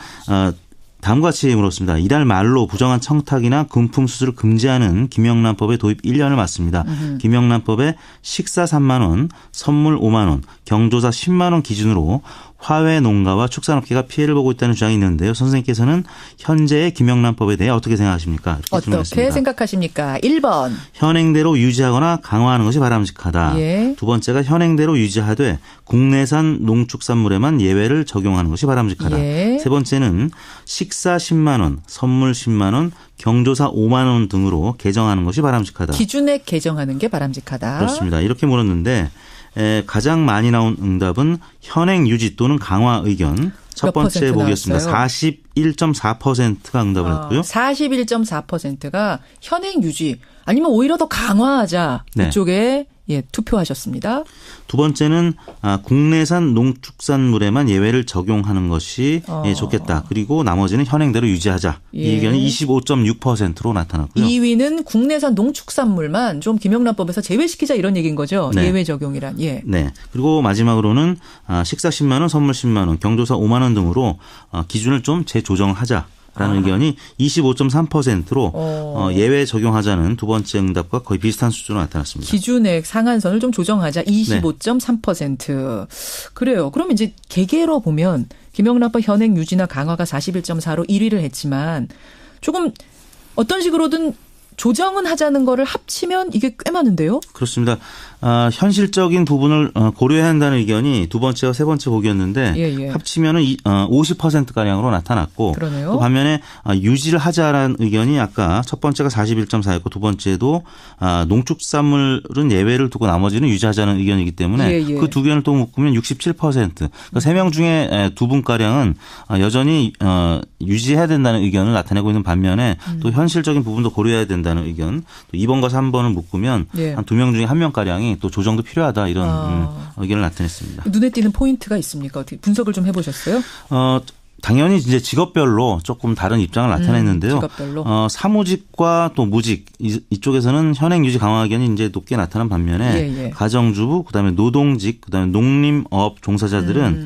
[SPEAKER 13] 다음과 같이 물었습니다. 이달 말로 부정한 청탁이나 금품 수수를 금지하는 김영란법의 도입 1년을 맞습니다. 김영란법에 식사 3만 원, 선물 5만 원, 경조사 10만 원 기준으로 화훼 농가와 축산업계가 피해를 보고 있다는 주장이 있는데요. 선생님께서는 현재의 김영란법에 대해 어떻게 생각하십니까?
[SPEAKER 2] 어떻게 생각하십니까? 1번.
[SPEAKER 13] 현행대로 유지하거나 강화하는 것이 바람직하다.
[SPEAKER 2] 예.
[SPEAKER 13] 두 번째가 현행대로 유지하되 국내산 농축산물에만 예외를 적용하는 것이 바람직하다.
[SPEAKER 2] 예.
[SPEAKER 13] 세 번째는 식사 10만 원, 선물 10만 원, 경조사 5만 원 등으로 개정하는 것이 바람직하다.
[SPEAKER 2] 기준액 개정하는 게 바람직하다.
[SPEAKER 13] 그렇습니다. 이렇게 물었는데 가장 많이 나온 응답은 현행 유지 또는 강화 의견. 첫 번째 보겠습니다. 41.4%가 응답을 했고요.
[SPEAKER 2] 41.4%가 현행 유지 아니면 오히려 더 강화하자 이쪽에 투표하셨습니다.
[SPEAKER 13] 두 번째는 국내산 농축산물에만 예외를 적용하는 것이 좋겠다. 그리고 나머지는 현행대로 유지하자. 이 의견이 25.6%로 나타났고요.
[SPEAKER 2] 2위는 국내산 농축산물만 좀 김영란법에서 제외시키자 이런 얘기인 거죠. 네. 예외 적용이란. 예.
[SPEAKER 13] 네. 그리고 마지막으로는 식사 10만 원, 선물 10만 원, 경조사 5만 원 등으로 기준을 좀 재조정하자. 라는 의견이 25.3%로 예외 적용하자는 두 번째 응답과 거의 비슷한 수준으로 나타났습니다.
[SPEAKER 2] 기준액 상한선을 좀 조정하자 25.3%. 그래요. 그럼 이제 개개로 보면 김영란법 현행 유지나 강화가 41.4로 1위를 했지만 조금 어떤 식으로든 조정은 하자는 거를 합치면 이게 꽤 많은데요?
[SPEAKER 13] 그렇습니다. 현실적인 부분을 고려해야 한다는 의견이 두 번째와 세 번째 보기였는데 합치면은 50%가량으로 나타났고
[SPEAKER 2] 그러네요.
[SPEAKER 13] 또 반면에 유지를 하자라는 의견이 아까 첫 번째가 41.4였고 두 번째도 농축산물은 예외를 두고 나머지는 유지하자는 의견이기 때문에 그 두 의견을 또 묶으면 67%. 그러니까 3명 중에 두 분가량은 여전히 유지해야 된다는 의견을 나타내고 있는 반면에 또 현실적인 부분도 고려해야 된다는 의견. 또 2번과 3번을 묶으면 한 2명 중에 1명가량이 또 조정도 필요하다 이런 의견을 나타냈습니다.
[SPEAKER 2] 눈에 띄는 포인트가 있습니까? 어떻게 분석을 좀 해보셨어요?
[SPEAKER 13] 당연히 이제 직업별로 조금 다른 입장을 나타냈는데요.
[SPEAKER 2] 직업별로.
[SPEAKER 13] 사무직과 또 무직 이쪽에서는 현행 유지 강화 의견이 이제 높게 나타난 반면에 가정주부, 그다음에 노동직, 그다음에 농림업 종사자들은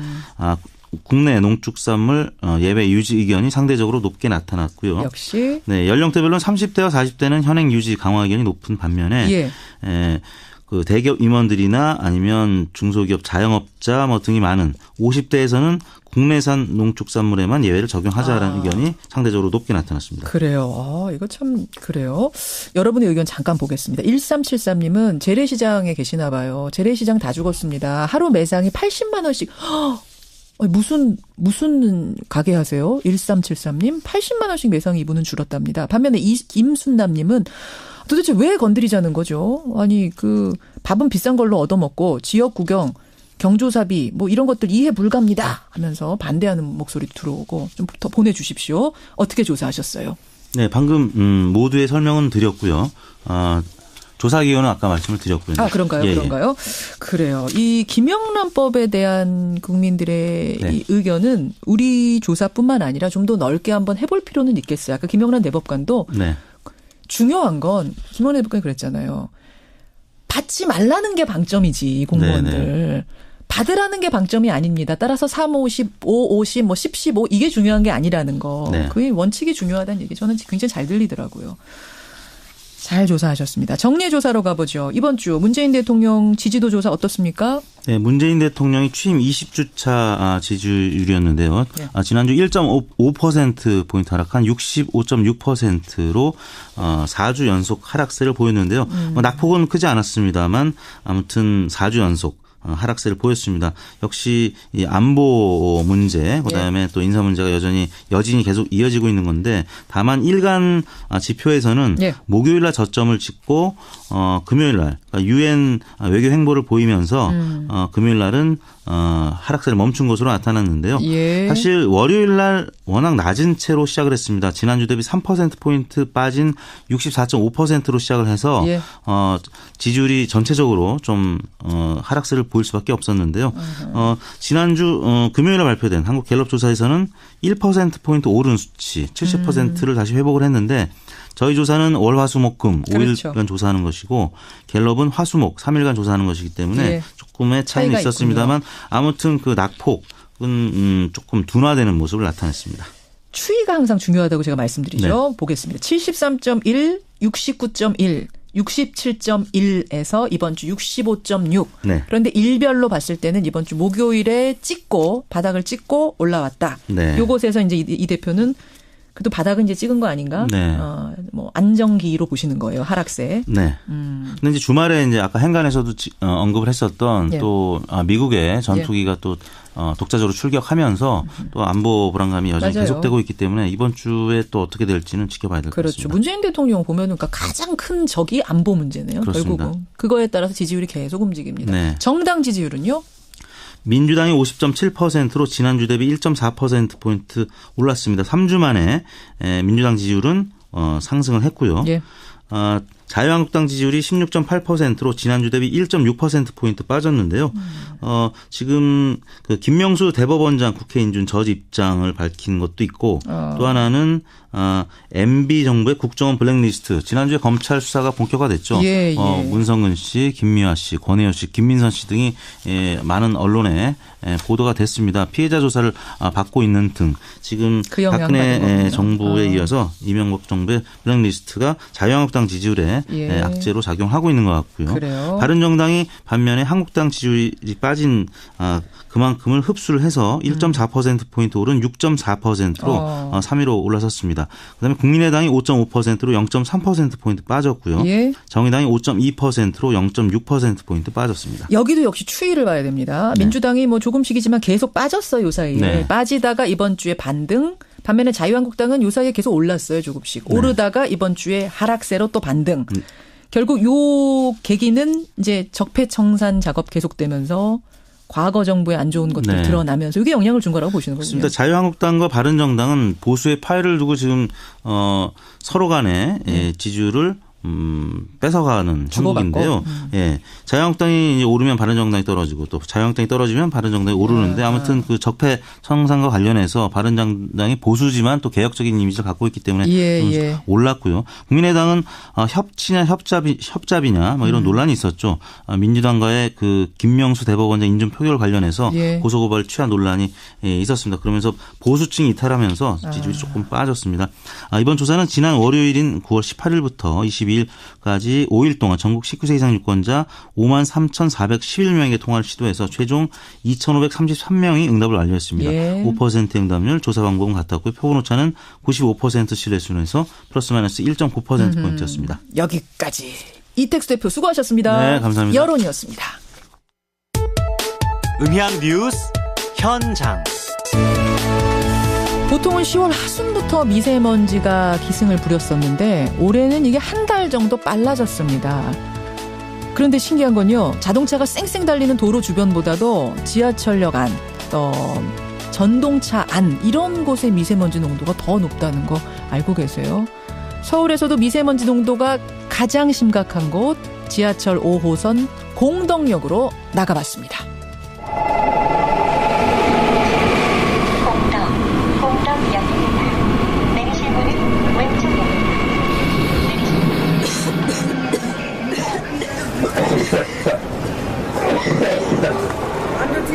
[SPEAKER 13] 국내 농축산물 예외 유지 의견이 상대적으로 높게 나타났고요.
[SPEAKER 2] 역시.
[SPEAKER 13] 네, 연령대별로는 30대와 40대는 현행 유지 강화 의견이 높은 반면에 그 대기업 임원들이나 아니면 중소기업 자영업자 등이 많은 50대에서는 국내산 농축산물에만 예외를 적용하자라는 의견이 상대적으로 높게 나타났습니다.
[SPEAKER 2] 그래요. 이거 참 그래요. 여러분의 의견 잠깐 보겠습니다. 1373님은 재래시장에 계시나 봐요. 재래시장 다 죽었습니다. 하루 매상이 80만 원씩. 무슨 가게 하세요? 1373님 80만 원씩 매상이 이분은 줄었답니다. 반면에 임순남님은 도대체 왜 건드리자는 거죠? 아니 그 밥은 비싼 걸로 얻어먹고 지역 구경, 경조사비 뭐 이런 것들 이해 불가합니다 하면서 반대하는 목소리 들어오고 좀 더 보내주십시오. 어떻게 조사하셨어요?
[SPEAKER 13] 네, 방금 모두의 설명은 드렸고요. 조사기관은 아까 말씀을 드렸고요.
[SPEAKER 2] 그런가요? 그런가요? 그래요. 이 김영란법에 대한 국민들의 이 의견은 우리 조사뿐만 아니라 좀 더 넓게 한번 해볼 필요는 있겠어요. 아까 김영란 대법관도 중요한 건 김영란 대법관이 그랬잖아요. 받지 말라는 게 방점이지 공무원들. 받으라는 게 방점이 아닙니다. 따라서 3, 50, 5, 50, 10, 15 이게 중요한 게 아니라는 거. 그 원칙이 중요하다는 얘기 저는 굉장히 잘 들리더라고요. 잘 조사하셨습니다. 정리의 조사로 가보죠. 이번 주 문재인 대통령 지지도 조사 어떻습니까?
[SPEAKER 13] 네, 문재인 대통령이 취임 20주차 지지율이었는데요. 지난주 1.5%포인트 하락한 65.6%로 4주 연속 하락세를 보였는데요. 낙폭은 크지 않았습니다만 아무튼 4주 연속 하락세를 보였습니다. 역시 이 안보 문제, 그다음에 또 인사 문제가 여진이 계속 이어지고 있는 건데 다만 일간 지표에서는 목요일 날 저점을 찍고 금요일 날 유엔 외교 행보를 보이면서 금요일 날은 하락세를 멈춘 것으로 나타났는데요. 사실 월요일 날 워낙 낮은 채로 시작을 했습니다. 지난주 대비 3%포인트 빠진 64.5%로 시작을 해서 지지율이 전체적으로 좀 하락세를 보일 수밖에 없었는데요. 지난주 금요일에 발표된 한국갤럽 조사에서는 1%포인트 오른 수치 70%를 다시 회복을 했는데 저희 조사는 월, 화, 수, 목, 금 5일간 조사하는 것이고 갤럽은 화, 수, 목 3일간 조사하는 것이기 때문에 조금의 차이는 있었습니다만 아무튼 그 낙폭은 조금 둔화되는 모습을 나타냈습니다.
[SPEAKER 2] 추이가 항상 중요하다고 제가 말씀드리죠. 보겠습니다. 73.1, 69.1. 67.1에서 이번 주 65.6.
[SPEAKER 13] 네.
[SPEAKER 2] 그런데 일별로 봤을 때는 이번 주 목요일에 바닥을 찍고 올라왔다.
[SPEAKER 13] 네.
[SPEAKER 2] 요것에서 이제 이 대표는 그래도 바닥은 이제 찍은 거 아닌가?
[SPEAKER 13] 네.
[SPEAKER 2] 뭐 안정기로 보시는 거예요. 하락세.
[SPEAKER 13] 네. 근데 이제 주말에 이제 아까 행간에서도 언급을 했었던
[SPEAKER 2] 예.
[SPEAKER 13] 또 미국의 전투기가 또 독자적으로 출격하면서 또 안보 불안감이 여전히
[SPEAKER 2] 맞아요.
[SPEAKER 13] 계속되고 있기 때문에 이번 주에 또 어떻게 될지는 지켜봐야 될 것
[SPEAKER 2] 그렇죠.
[SPEAKER 13] 같습니다.
[SPEAKER 2] 문재인 대통령 보면은 그러니까 가장 큰 적이 안보 문제네요.
[SPEAKER 13] 그렇습니다.
[SPEAKER 2] 결국은 그거에 따라서 지지율이 계속 움직입니다.
[SPEAKER 13] 네.
[SPEAKER 2] 정당 지지율은요?
[SPEAKER 13] 민주당이 50.7%로 지난주 대비 1.4%포인트 올랐습니다. 3주 만에 민주당 지지율은 상승을 했고요.
[SPEAKER 2] 예.
[SPEAKER 13] 자유한국당 지지율이 16.8%로 지난주 대비 1.6%포인트 빠졌는데요. 지금 그 김명수 대법원장 국회 인준 저지 입장을 밝힌 것도 있고 또 하나는 MB 정부의 국정원 블랙리스트. 지난주에 검찰 수사가 본격화됐죠.
[SPEAKER 2] 예, 예.
[SPEAKER 13] 문성근 씨, 김미화 씨, 권혜연 씨, 김민선 씨 등이 많은 언론에 보도가 됐습니다. 피해자 조사를 받고 있는 등 지금
[SPEAKER 2] 그
[SPEAKER 13] 박근혜 정부에 이어서 이명박 정부의 블랙리스트가 자유한국당 지지율에 악재로 작용하고 있는 것 같고요.
[SPEAKER 2] 그래요?
[SPEAKER 13] 바른정당이 반면에 한국당 지지율이 빠진 그만큼을 흡수를 해서 1.4%포인트 오른 6.4%로 3위로 올라섰습니다. 그다음에 국민의당이 5.5%로 0.3%포인트 빠졌고요.
[SPEAKER 2] 예.
[SPEAKER 13] 정의당이 5.2%로 0.6%포인트 빠졌습니다.
[SPEAKER 2] 여기도 역시 추이를 봐야 됩니다.
[SPEAKER 13] 네.
[SPEAKER 2] 민주당이 뭐 조금씩이지만 계속 빠졌어요. 요 사이에.
[SPEAKER 13] 네.
[SPEAKER 2] 빠지다가 이번 주에 반등. 반면에 자유한국당은 요 사이에 계속 올랐어요. 조금씩.
[SPEAKER 13] 네.
[SPEAKER 2] 오르다가 이번 주에 하락세로 또 반등. 결국 요 계기는 이제 적폐청산 작업 계속되면서 과거 정부의 안 좋은 것들
[SPEAKER 13] 네.
[SPEAKER 2] 드러나면서 이게 영향을 준 거라고 보시는 거군요.
[SPEAKER 13] 그렇습니다. 자유한국당과 바른정당은 보수의 파열을 두고 지금 서로 간에 지지율을 뺏어가는 형국인데요. 예, 자유한국당이 이제 오르면 바른정당이 떨어지고 또 자유한국당이 떨어지면 바른정당이 오르는데 아무튼 그 적폐 청산과 관련해서 바른정당이 보수지만 또 개혁적인 이미지를 갖고 있기 때문에 좀 올랐고요. 국민의당은 협치냐 협잡이냐 뭐 이런 논란이 있었죠. 민주당과의 그 김명수 대법원장 인준 표결 관련해서 고소고발 취하 논란이 있었습니다. 그러면서 보수층이 이탈하면서 지지율이 조금 빠졌습니다. 이번 조사는 지난 월요일인 9월 18일부터 22일까지 5일 동안 전국 19세 이상 유권자 53,411명에게 통화를 시도해서 최종 2,533명이 응답을 완료했습니다. 5% 응답률, 조사 방법은 같았고요. 표본 오차는 95% 신뢰수준에서 플러스 마이너스 1.9%포인트였습니다.
[SPEAKER 2] 여기까지. 이택수 대표 수고하셨습니다.
[SPEAKER 13] 네, 감사합니다.
[SPEAKER 2] 여론이었습니다.
[SPEAKER 14] 음향 뉴스 현장.
[SPEAKER 2] 보통은 10월 하순부터 미세먼지가 기승을 부렸었는데 올해는 이게 한 달 정도 빨라졌습니다. 그런데 신기한 건요. 자동차가 쌩쌩 달리는 도로 주변보다도 지하철역 안, 또 전동차 안 이런 곳의 미세먼지 농도가 더 높다는 거 알고 계세요? 서울에서도 미세먼지 농도가 가장 심각한 곳 지하철 5호선 공덕역으로 나가봤습니다.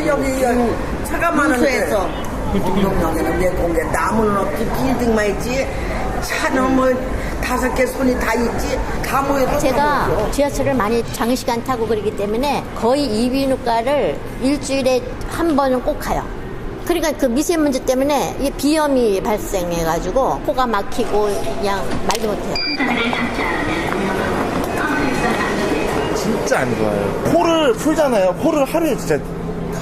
[SPEAKER 15] 여기 차가 많은데 공동역에는 내 공개 나무는 없지 빌딩만 있지 차는 뭐 5개 손이 다 있지 다 모여서
[SPEAKER 16] 제가 지하철을 많이 장시간 타고 그러기 때문에 거의 이비인후과를 일주일에 한 번은 꼭 가요. 그러니까 그 미세먼지 때문에 이게 비염이 발생해가지고 코가 막히고 그냥 말도 못해요.
[SPEAKER 17] 진짜 안 좋아요. 코를 풀잖아요. 코를 하루에 진짜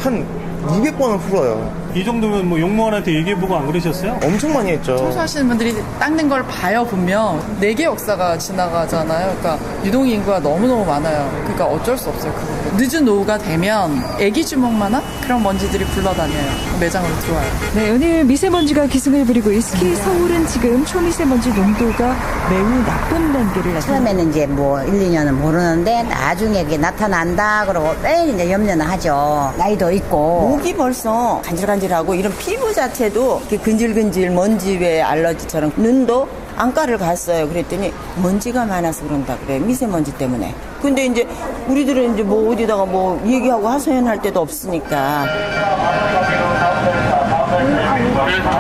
[SPEAKER 17] 한 200번은 풀어요.
[SPEAKER 9] 이 정도면 뭐 용무원한테 얘기해보고 안 그러셨어요?
[SPEAKER 17] 엄청 많이 했죠.
[SPEAKER 18] 청소하시는 분들이 닦는 걸 봐요. 보면 4개 역사가 지나가잖아요. 그러니까 유동인구가 너무너무 많아요. 그러니까 어쩔 수 없어요. 그거. 늦은 오후가 되면 애기 주먹만한 그런 먼지들이 굴러다녀요. 매장으로 들어와요.
[SPEAKER 19] 네, 오늘 미세먼지가 기승을 부리고 있습니다. 서울은 지금 초미세먼지 농도가 매우 나쁜 단계를 나타납니다.
[SPEAKER 20] 처음에는 이제 뭐 1, 2년은 모르는데 나중에 이게 나타난다 그러고 매일 이제 염려는 하죠. 나이도 있고.
[SPEAKER 21] 목이 벌써 간질간질하고 이런 피부 자체도 이렇게 근질근질 먼지에 알러지처럼 눈도 안과를 갔어요. 그랬더니 먼지가 많아서 그런다 그래. 미세먼지 때문에. 근데 이제 우리들은 이제 뭐 어디다가 뭐 얘기하고 하소연할 데도 없으니까.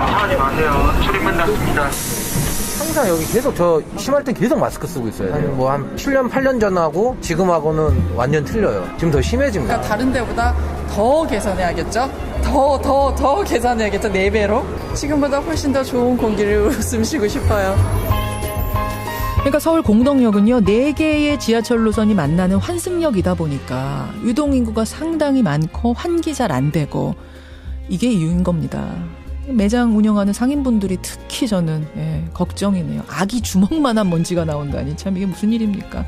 [SPEAKER 22] 차하지 마세요. 출입문 닫습니다.
[SPEAKER 1] 항상 여기 계속 저 심할 땐 계속 마스크 쓰고 있어야 돼요. 한 7년, 8년 전하고 지금하고는 완전 틀려요. 지금 더 심해집니다.
[SPEAKER 18] 그러니까 다른 데보다 더 개선해야겠죠? 더 개선해야겠죠? 4배로? 지금보다 훨씬 더 좋은 공기를 숨 쉬고 싶어요.
[SPEAKER 2] 그러니까 서울 공덕역은요, 4개의 지하철 노선이 만나는 환승역이다 보니까 유동인구가 상당히 많고 환기 잘 안 되고 이게 이유인 겁니다. 매장 운영하는 상인분들이 특히 저는 걱정이네요. 아기 주먹만한 먼지가 나온다니 참 이게 무슨 일입니까?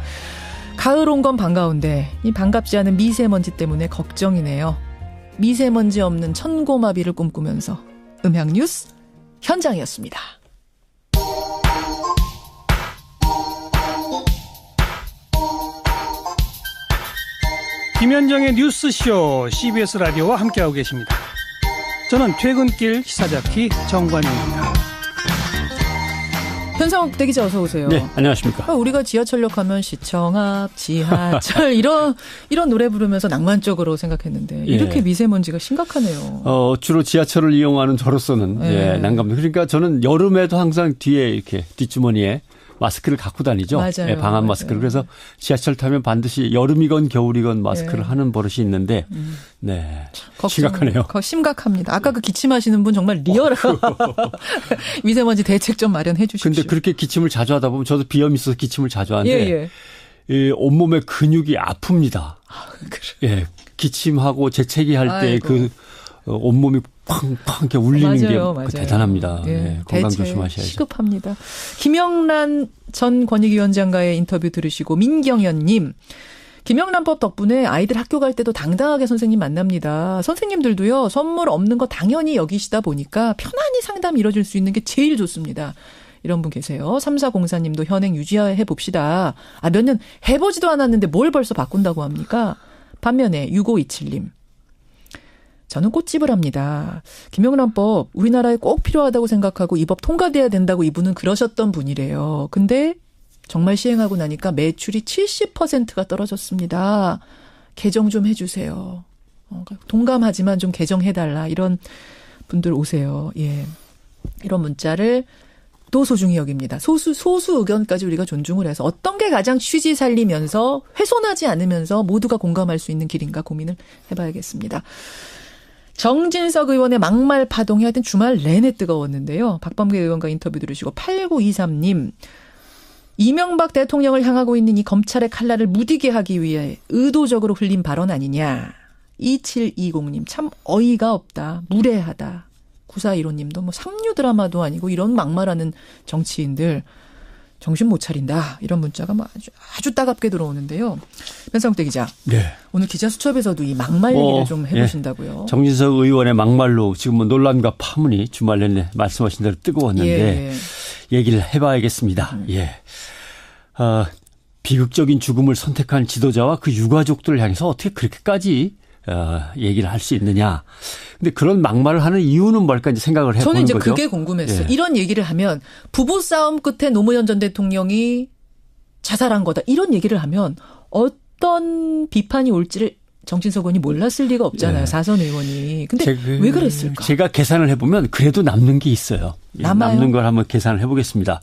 [SPEAKER 2] 가을 온 건 반가운데 이 반갑지 않은 미세먼지 때문에 걱정이네요. 미세먼지 없는 천고마비를 꿈꾸면서 음향뉴스 현장이었습니다.
[SPEAKER 22] 김현정의 뉴스쇼 CBS 라디오와 함께하고 계십니다. 저는 퇴근길 시사자키 정관용입니다.
[SPEAKER 2] 현상욱 대기자 어서 오세요.
[SPEAKER 23] 네, 안녕하십니까.
[SPEAKER 2] 우리가 지하철역 가면 시청 앞 지하철 이런 노래 부르면서 낭만적으로 생각했는데 이렇게 미세먼지가 심각하네요.
[SPEAKER 23] 주로 지하철을 이용하는 저로서는 난감합니다. 그러니까 저는 여름에도 항상 뒤에 이렇게 뒷주머니에 마스크를 갖고 다니죠.
[SPEAKER 2] 맞아요.
[SPEAKER 23] 방한 마스크를. 그래서 지하철 타면 반드시 여름이건 겨울이건 마스크를 하는 버릇이 있는데 심각하네요.
[SPEAKER 2] 심각합니다. 아까 그 기침하시는 분 정말 리얼하고 미세먼지 대책 좀 마련해 주십시오.
[SPEAKER 23] 근데 그렇게 기침을 자주 하다 보면 저도 비염이 있어서 기침을 자주 하는데 이 온몸의 근육이 아픕니다. 기침하고 재채기 할 때 그 온몸이 팡팡 이렇게 울리는 맞아요. 대단합니다. 건강 조심하셔야죠.
[SPEAKER 2] 시급합니다. 김영란 전 권익위원장과의 인터뷰 들으시고 민경현님. 김영란법 덕분에 아이들 학교 갈 때도 당당하게 선생님 만납니다. 선생님들도요. 선물 없는 거 당연히 여기시다 보니까 편안히 상담 이뤄질 수 있는 게 제일 좋습니다. 이런 분 계세요. 3404님도 현행 유지해 봅시다. 몇 년 해보지도 않았는데 뭘 벌써 바꾼다고 합니까? 반면에 6527님. 저는 꽃집을 합니다. 김영란법 우리나라에 꼭 필요하다고 생각하고 이 법 통과돼야 된다고 이분은 그러셨던 분이래요. 근데 정말 시행하고 나니까 매출이 70%가 떨어졌습니다. 개정 좀 해주세요. 동감하지만 좀 개정해달라. 이런 분들 오세요. 이런 문자를 또 소중히 여깁니다. 소수 의견까지 우리가 존중을 해서 어떤 게 가장 취지 살리면서 훼손하지 않으면서 모두가 공감할 수 있는 길인가 고민을 해봐야겠습니다. 정진석 의원의 막말 파동이 하여튼 주말 내내 뜨거웠는데요. 박범계 의원과 인터뷰 들으시고 8923님. 이명박 대통령을 향하고 있는 이 검찰의 칼날을 무디게 하기 위해 의도적으로 흘린 발언 아니냐. 2720님. 참 어이가 없다. 무례하다. 9415님도 뭐 삼류 드라마도 아니고 이런 막말하는 정치인들 정신 못 차린다. 이런 문자가 뭐 아주 따갑게 들어오는데요. 변상태 기자. 오늘 기자 수첩에서도 이 막말 얘기를 좀 해보신다고요.
[SPEAKER 23] 정진석 의원의 막말로 지금 뭐 논란과 파문이 주말 내내 말씀하신 대로 뜨거웠는데 얘기를 해봐야겠습니다. 비극적인 죽음을 선택한 지도자와 그 유가족들을 향해서 어떻게 그렇게까지 얘기를 할 수 있느냐. 근데 그런 막말을 하는 이유는 뭘까 이제 생각을 해보는 거죠.
[SPEAKER 2] 저는 이제 그게 궁금했어요. 이런 얘기를 하면 부부싸움 끝에 노무현 전 대통령이 자살한 거다. 이런 얘기를 하면 어떤 비판이 올지를 정진석 의원이 몰랐을 리가 없잖아요. 사선 의원이. 근데 왜 그랬을까?
[SPEAKER 23] 제가 계산을 해보면 그래도 남는 게 있어요. 남는 걸 한번 계산을 해보겠습니다.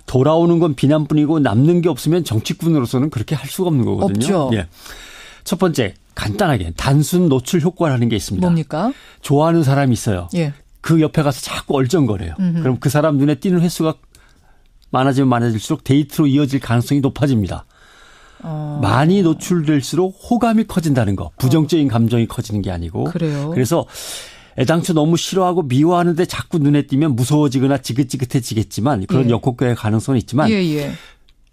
[SPEAKER 23] 돌아오는 건 비난뿐이고 남는 게 없으면 정치꾼으로서는 그렇게 할 수가 없는 거거든요.
[SPEAKER 2] 없죠.
[SPEAKER 23] 첫 번째. 간단하게 단순 노출 효과라는 게 있습니다.
[SPEAKER 2] 뭡니까?
[SPEAKER 23] 좋아하는 사람이 있어요. 그 옆에 가서 자꾸 얼쩡거려요. 그럼 그 사람 눈에 띄는 횟수가 많아지면 많아질수록 데이트로 이어질 가능성이 높아집니다. 많이 노출될수록 호감이 커진다는 거. 부정적인 감정이 커지는 게 아니고. 그래서 애당초 너무 싫어하고 미워하는데 자꾸 눈에 띄면 무서워지거나 지긋지긋해지겠지만 그런 역효과의 가능성은 있지만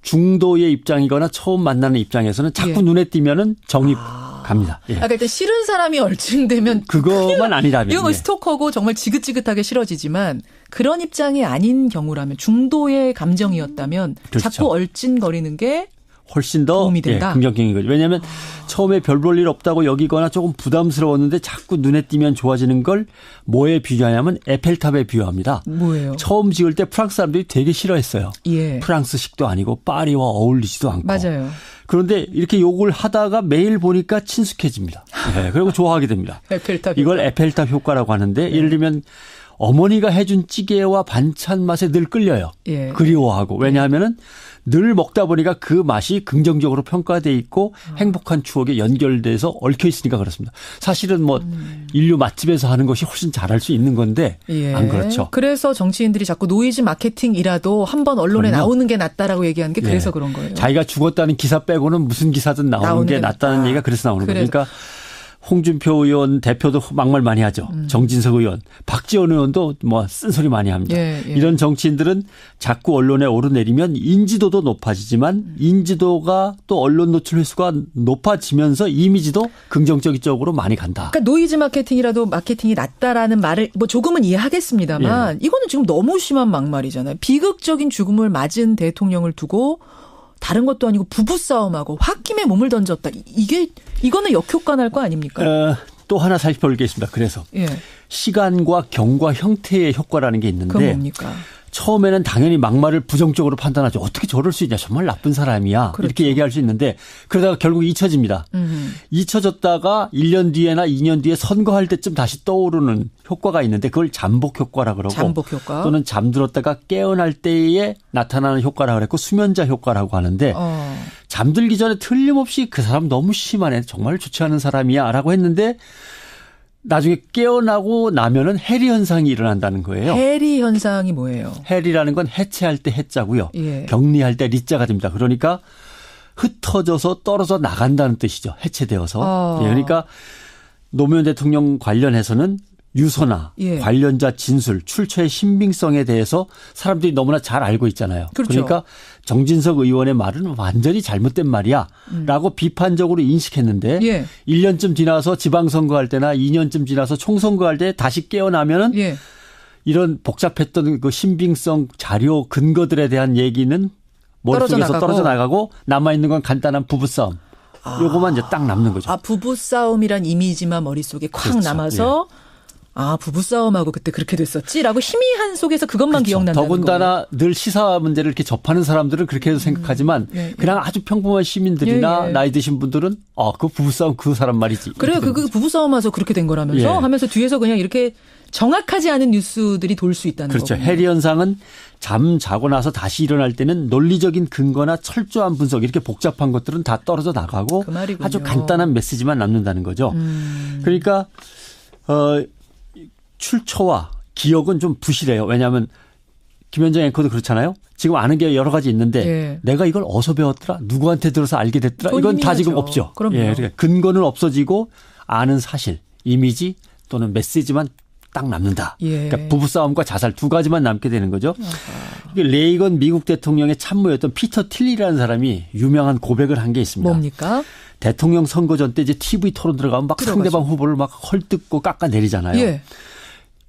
[SPEAKER 23] 중도의 입장이거나 처음 만나는 입장에서는 자꾸 눈에 띄면은 정이 갑니다.
[SPEAKER 2] 일단 싫은 사람이 얼증되면
[SPEAKER 23] 그것만 아니라면.
[SPEAKER 2] 이거 스토커고 정말 지긋지긋하게 싫어지지만 그런 입장이 아닌 경우라면 중도의 감정이었다면 자꾸 얼찐거리는 게
[SPEAKER 23] 훨씬 더
[SPEAKER 2] 도움이 된다.
[SPEAKER 23] 긍정적인 거죠. 왜냐하면 처음에 별 볼 일 없다고 여기거나 조금 부담스러웠는데 자꾸 눈에 띄면 좋아지는 걸 뭐에 비유하냐면 에펠탑에 비유합니다.
[SPEAKER 2] 뭐예요?
[SPEAKER 23] 처음 지을 때 프랑스 사람들이 되게 싫어했어요. 프랑스식도 아니고 파리와 어울리지도 않고.
[SPEAKER 2] 맞아요.
[SPEAKER 23] 그런데 이렇게 욕을 하다가 매일 보니까 친숙해집니다. 그리고 좋아하게 됩니다.
[SPEAKER 2] 에펠탑
[SPEAKER 23] 이걸 에펠탑 효과라고 하는데 예를 들면 어머니가 해준 찌개와 반찬 맛에 늘 끌려요.
[SPEAKER 2] 예.
[SPEAKER 23] 그리워하고. 왜냐하면은 늘 먹다 보니까 그 맛이 긍정적으로 평가돼 있고 행복한 추억에 연결돼서 얽혀 있으니까 그렇습니다. 사실은 뭐 인류 맛집에서 하는 것이 훨씬 잘할 수 있는 건데
[SPEAKER 2] 예.
[SPEAKER 23] 안 그렇죠.
[SPEAKER 2] 그래서 정치인들이 자꾸 노이즈 마케팅이라도 한번 언론에
[SPEAKER 23] 그럼요.
[SPEAKER 2] 나오는 게 낫다라고 얘기하는 게 그래서
[SPEAKER 23] 예.
[SPEAKER 2] 그런 거예요.
[SPEAKER 23] 자기가 죽었다는 기사 빼고는 무슨 기사든 나오는 게 낫다는 얘기가 그래서 나오는 거예요. 그러니까 홍준표 의원 대표도 막말 많이 하죠. 정진석 의원, 박지원 의원도 뭐 쓴소리 많이 합니다.
[SPEAKER 2] 예, 예.
[SPEAKER 23] 이런 정치인들은 자꾸 언론에 오르내리면 인지도도 높아지지만 인지도가 또 언론 노출 횟수가 높아지면서 이미지도 긍정적인 쪽으로 많이 간다.
[SPEAKER 2] 그러니까 노이즈 마케팅이라도 마케팅이 낫다라는 말을 뭐 조금은 이해하겠습니다만
[SPEAKER 23] 예.
[SPEAKER 2] 이거는 지금 너무 심한 막말이잖아요. 비극적인 죽음을 맞은 대통령을 두고 다른 것도 아니고 부부싸움하고 홧김에 몸을 던졌다. 이거는 역효과 날 거 아닙니까?
[SPEAKER 23] 또 하나 살펴볼 게 있습니다. 그래서
[SPEAKER 2] 예.
[SPEAKER 23] 시간과 경과 형태의 효과라는 게 있는데
[SPEAKER 2] 그건 뭡니까?
[SPEAKER 23] 처음에는 당연히 막말을 부정적으로 판단하죠. 어떻게 저럴 수 있냐. 정말 나쁜 사람이야.
[SPEAKER 2] 그렇죠.
[SPEAKER 23] 이렇게 얘기할 수 있는데 그러다가 결국 잊혀집니다. 잊혀졌다가 1년 뒤에나 2년 뒤에 선거할 때쯤 다시 떠오르는 효과가 있는데 그걸 잠복 효과라 그러고
[SPEAKER 2] 잠복 효과.
[SPEAKER 23] 또는 잠들었다가 깨어날 때에 나타나는 효과라 그랬고 수면자 효과라고 하는데 잠들기 전에 틀림없이 그 사람 너무 심하네. 정말 좋지 않은 사람이야 라고 했는데 나중에 깨어나고 나면은 해리 현상이 일어난다는 거예요.
[SPEAKER 2] 해리 현상이 뭐예요?
[SPEAKER 23] 해리라는 건 해체할 때 해자고요.
[SPEAKER 2] 예.
[SPEAKER 23] 격리할 때 리자가 됩니다. 그러니까 흩어져서 떨어져 나간다는 뜻이죠. 해체되어서. 예, 그러니까 노무현 대통령 관련해서는 유서나
[SPEAKER 2] 예.
[SPEAKER 23] 관련자 진술, 출처의 신빙성에 대해서 사람들이 너무나 잘 알고 있잖아요.
[SPEAKER 2] 그렇죠.
[SPEAKER 23] 그러니까 정진석 의원의 말은 완전히 잘못된 말이야 라고 비판적으로 인식했는데
[SPEAKER 2] 예.
[SPEAKER 23] 1년쯤 지나서 지방선거할 때나 2년쯤 지나서 총선거할 때 다시 깨어나면은
[SPEAKER 2] 예.
[SPEAKER 23] 이런 복잡했던 그 신빙성 자료 근거들에 대한 얘기는 머릿속에서 떨어져 나가고 남아있는 건 간단한 부부싸움. 요거만 이제 딱 남는 거죠.
[SPEAKER 2] 부부싸움이란 이미지만 머릿속에 콱
[SPEAKER 23] 그렇죠.
[SPEAKER 2] 남아서
[SPEAKER 23] 예.
[SPEAKER 2] 부부싸움하고 그때 그렇게 됐었지라고 희미한 속에서 그것만
[SPEAKER 23] 그렇죠.
[SPEAKER 2] 기억난다는 거예요.
[SPEAKER 23] 더군다나 늘 시사 문제를 이렇게 접하는 사람들은 그렇게 해서 생각하지만 그냥 아주 평범한 시민들이나 나이 드신 분들은 그 부부싸움 그 사람 말이지.
[SPEAKER 2] 그래요. 그 부부싸움 와서 그렇게 된 거라면서 하면서 뒤에서 그냥 이렇게 정확하지 않은 뉴스들이 돌 수 있다는 거죠.
[SPEAKER 23] 그렇죠. 해리 현상은 잠 자고 나서 다시 일어날 때는 논리적인 근거나 철저한 분석 이렇게 복잡한 것들은 다 떨어져 나가고 아주 간단한 메시지만 남는다는 거죠. 그러니까 출처와 기억은 좀 부실해요. 왜냐하면 김현정 앵커도 그렇잖아요. 지금 아는 게 여러 가지 있는데 내가 이걸 어디서 배웠더라? 누구한테 들어서 알게 됐더라? 이건 다 지금 없죠.
[SPEAKER 2] 그럼요.
[SPEAKER 23] 그러니까 근거는 없어지고 아는 사실, 이미지 또는 메시지만 딱 남는다. 그러니까 부부싸움과 자살 두 가지만 남게 되는 거죠. 레이건 미국 대통령의 참모였던 피터 틸리라는 사람이 유명한 고백을 한 게 있습니다.
[SPEAKER 2] 뭡니까?
[SPEAKER 23] 대통령 선거 전 때 이제 TV 토론 들어가면 막 상대방 후보를 막 헐뜯고 깎아내리잖아요.
[SPEAKER 2] 예.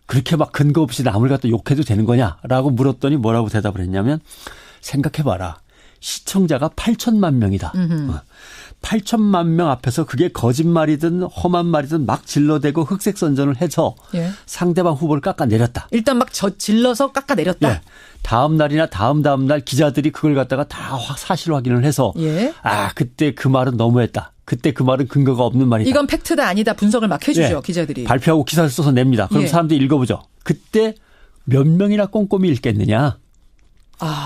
[SPEAKER 23] 그렇게 막 근거 없이 남을 갖다 욕해도 되는 거냐라고 물었더니 뭐라고 대답을 했냐면 생각해봐라. 시청자가 8천만 명이다. 8천만 명 앞에서 그게 거짓말이든 험한 말이든 막 질러대고 흑색선전을 해서 상대방 후보를 깎아내렸다.
[SPEAKER 2] 일단 막 질러서 깎아내렸다.
[SPEAKER 23] 예. 다음 날이나 다음 날 기자들이 그걸 갖다가 다 사실 확인을 해서 그때 그 말은 너무했다. 그때 그 말은 근거가 없는 말이다.
[SPEAKER 2] 이건 팩트다 아니다 분석을 막 해주죠. 기자들이.
[SPEAKER 23] 발표하고 기사를 써서 냅니다. 그럼 사람들이 읽어보죠. 그때 몇 명이나 꼼꼼히 읽겠느냐.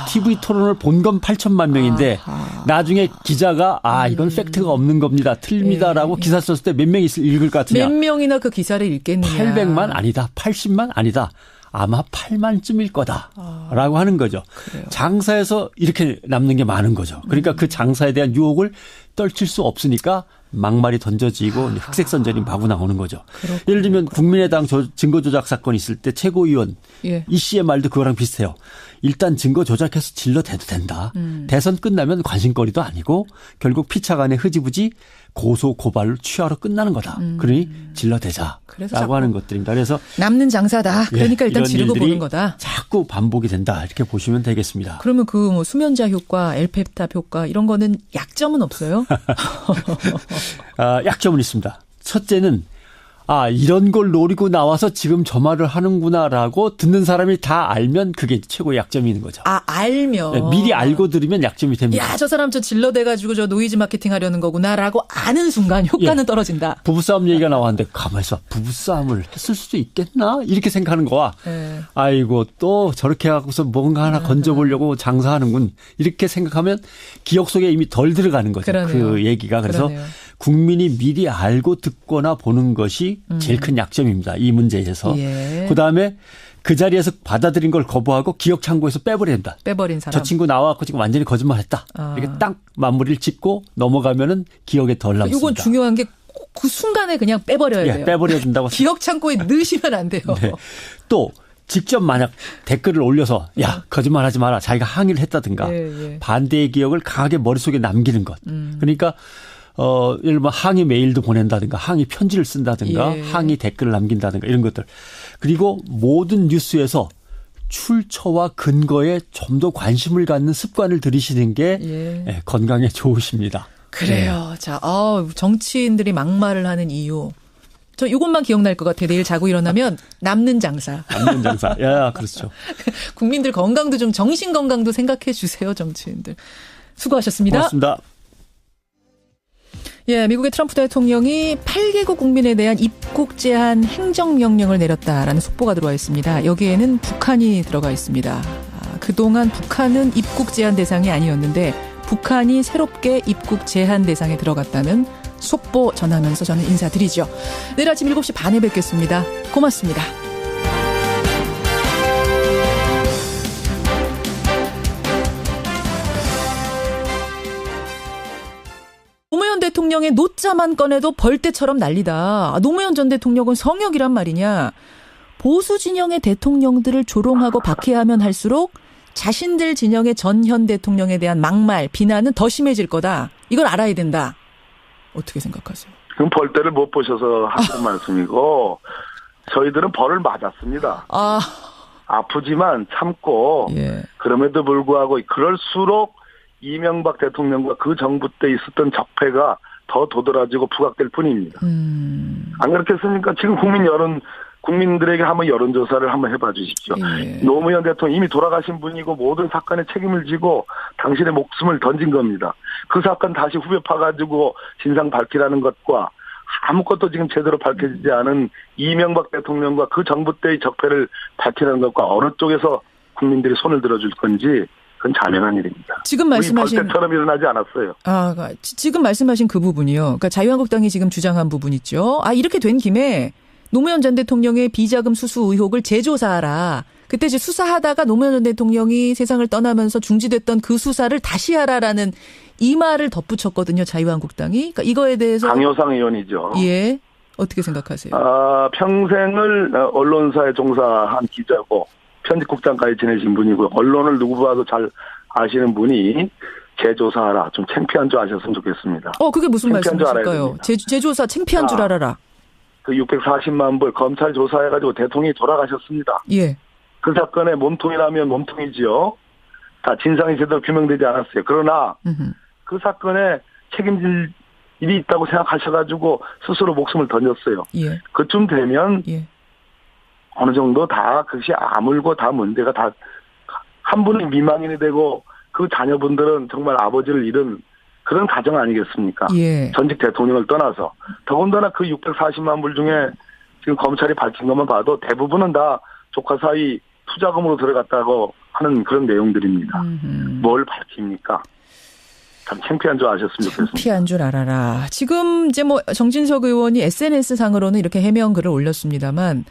[SPEAKER 23] TV 토론을 본 건 8천만 명인데 나중에 기자가 이건 팩트가 없는 겁니다. 틀립니다라고 기사 썼을 때 몇 명이 읽을 것 같으냐.
[SPEAKER 2] 몇 명이나 그 기사를 읽겠느냐.
[SPEAKER 23] 800만 아니다. 80만 아니다. 아마 8만쯤일 거다라고 하는 거죠.
[SPEAKER 2] 그래요.
[SPEAKER 23] 장사에서 이렇게 남는 게 많은 거죠. 그러니까 그 장사에 대한 유혹을 떨칠 수 없으니까 막말이 던져지고 흑색선전이 마구 나오는 거죠. 예를 들면 국민의당 증거조작 사건 있을 때 최고위원 이 씨의 말도 그거랑 비슷해요. 일단 증거 조작해서 질러대도 된다. 대선 끝나면 관심거리도 아니고 결국 피차간의 흐지부지 고소 고발로 취하로 끝나는 거다. 그러니 질러대자라고 하는 것들입니다. 그래서
[SPEAKER 2] 남는 장사다. 그러니까 일단 지르고 보는 거다.
[SPEAKER 23] 자꾸 반복이 된다. 이렇게 보시면 되겠습니다.
[SPEAKER 2] 그러면 그 뭐 수면자 효과, 엘페탑 효과 이런 거는 약점은 없어요?
[SPEAKER 23] 약점은 있습니다. 첫째는 아, 이런 걸 노리고 나와서 지금 저 말을 하는구나라고 듣는 사람이 다 알면 그게 최고의 약점이 있는 거죠.
[SPEAKER 2] 아, 알면.
[SPEAKER 23] 네, 미리 알고 들으면 약점이 됩니다.
[SPEAKER 2] 야, 저 사람 저 질러대가지고 저 노이즈 마케팅 하려는 거구나라고 아는 순간 효과는 떨어진다.
[SPEAKER 23] 부부싸움 얘기가 나왔는데 가만히 있어. 부부싸움을 했을 수도 있겠나? 이렇게 생각하는 거와 아이고 또 저렇게 해갖고서 뭔가 하나 건져보려고 장사하는군. 이렇게 생각하면 기억 속에 이미 덜 들어가는 거죠.
[SPEAKER 2] 그러네요.
[SPEAKER 23] 그 얘기가. 그래서
[SPEAKER 2] 그러네요.
[SPEAKER 23] 국민이 미리 알고 듣거나 보는 것이 제일 큰 약점입니다. 이 문제에서.
[SPEAKER 2] 예.
[SPEAKER 23] 그다음에 그 자리에서 받아들인 걸 거부하고 기억 창고에서 빼버려야 된다.
[SPEAKER 2] 빼버린 사람.
[SPEAKER 23] 저 친구 나와갖고 지금 완전히 거짓말했다. 이렇게 딱 마무리를 짓고 넘어가면은 기억에 덜 남습니다.
[SPEAKER 2] 이건 중요한 게 그 순간에 그냥 빼버려야 돼요.
[SPEAKER 23] 빼버려야 된다고.
[SPEAKER 2] 기억 창고에 넣으시면 안 돼요.
[SPEAKER 23] 네. 또 직접 만약 댓글을 올려서 야 거짓말하지 마라. 자기가 항의를 했다든가 반대의 기억을 강하게 머릿속에 남기는 것. 그러니까 예를 들면 항의 메일도 보낸다든가 항의 편지를 쓴다든가 항의 댓글을 남긴다든가 이런 것들. 그리고 모든 뉴스에서 출처와 근거에 좀 더 관심을 갖는 습관을 들이시는 게 건강에 좋으십니다.
[SPEAKER 2] 그래요. 자, 정치인들이 막말을 하는 이유. 저 이것만 기억날 것 같아요. 내일 자고 일어나면 남는 장사.
[SPEAKER 23] 남는 장사. 야, 그렇죠.
[SPEAKER 2] 국민들 건강도 좀 정신 건강도 생각해 주세요, 정치인들. 수고하셨습니다.
[SPEAKER 23] 고맙습니다.
[SPEAKER 2] 예, 미국의 트럼프 대통령이 8개국 국민에 대한 입국 제한 행정명령을 내렸다라는 속보가 들어와 있습니다. 여기에는 북한이 들어가 있습니다. 그동안 북한은 입국 제한 대상이 아니었는데 북한이 새롭게 입국 제한 대상에 들어갔다는 속보 전하면서 저는 인사드리죠. 내일 아침 7시 반에 뵙겠습니다. 고맙습니다. 노무현 대통령의 노자만 꺼내도 벌떼처럼 난리다. 노무현 전 대통령은 성역이란 말이냐. 보수 진영의 대통령들을 조롱하고 박해하면 할수록 자신들 진영의 전현 대통령에 대한 막말, 비난은 더 심해질 거다. 이걸 알아야 된다. 어떻게 생각하세요?
[SPEAKER 7] 그럼 벌떼를 못 보셔서 하시는 말씀이고 저희들은 벌을 맞았습니다. 아프지만 참고 그럼에도 불구하고 그럴수록 이명박 대통령과 그 정부 때 있었던 적폐가 더 도드라지고 부각될 뿐입니다. 안 그렇겠습니까? 지금 국민들에게 한번 여론조사를 한번 해봐 주십시오. 노무현 대통령 이미 돌아가신 분이고 모든 사건에 책임을 지고 당신의 목숨을 던진 겁니다. 그 사건 다시 후벼 파가지고 진상 밝히라는 것과 아무것도 지금 제대로 밝혀지지 않은 이명박 대통령과 그 정부 때의 적폐를 밝히라는 것과 어느 쪽에서 국민들이 손을 들어줄 건지 그건 자명한 일입니다.
[SPEAKER 2] 지금 말씀하신
[SPEAKER 7] 벌떼처럼 일어나지 않았어요.
[SPEAKER 2] 지금 말씀하신 그 부분이요. 그러니까 자유한국당이 지금 주장한 부분 있죠. 이렇게 된 김에 노무현 전 대통령의 비자금 수수 의혹을 재조사하라. 그때 이제 수사하다가 노무현 전 대통령이 세상을 떠나면서 중지됐던 그 수사를 다시 하라라는 이 말을 덧붙였거든요. 자유한국당이. 그러니까 이거에 대해서
[SPEAKER 7] 강효상 의원이죠.
[SPEAKER 2] 예. 어떻게 생각하세요?
[SPEAKER 7] 평생을 언론사에 종사한 기자고 편집국장까지 지내신 분이고 언론을 누구보다도 잘 아시는 분이 재조사하라. 좀 창피한 줄 아셨으면 좋겠습니다.
[SPEAKER 2] 그게 무슨 말씀이실까요? 재조사 창피한 줄 알아라.
[SPEAKER 7] 그 640만 불 검찰 조사해가지고 대통령이 돌아가셨습니다.
[SPEAKER 2] 예.
[SPEAKER 7] 그 사건의 몸통이라면 몸통이지요. 다 진상이 제대로 규명되지 않았어요. 그러나 그 사건에 책임질 일이 있다고 생각하셔가지고 스스로 목숨을 던졌어요.
[SPEAKER 2] 예.
[SPEAKER 7] 그쯤 되면 어느 정도 다 그것이 아물고 다 문제가 다 한 분이 미망인이 되고 그 자녀분들은 정말 아버지를 잃은 그런 가정 아니겠습니까? 전직 대통령을 떠나서. 더군다나 그 640만 불 중에 지금 검찰이 밝힌 것만 봐도 대부분은 다 조카 사이 투자금으로 들어갔다고 하는 그런 내용들입니다. 뭘 밝힙니까? 참 창피한 줄 아셨으면 좋겠습니다.
[SPEAKER 2] 창피한 줄 알아라. 지금 이제 정진석 의원이 SNS 상으로는 이렇게 해명 글을 올렸습니다만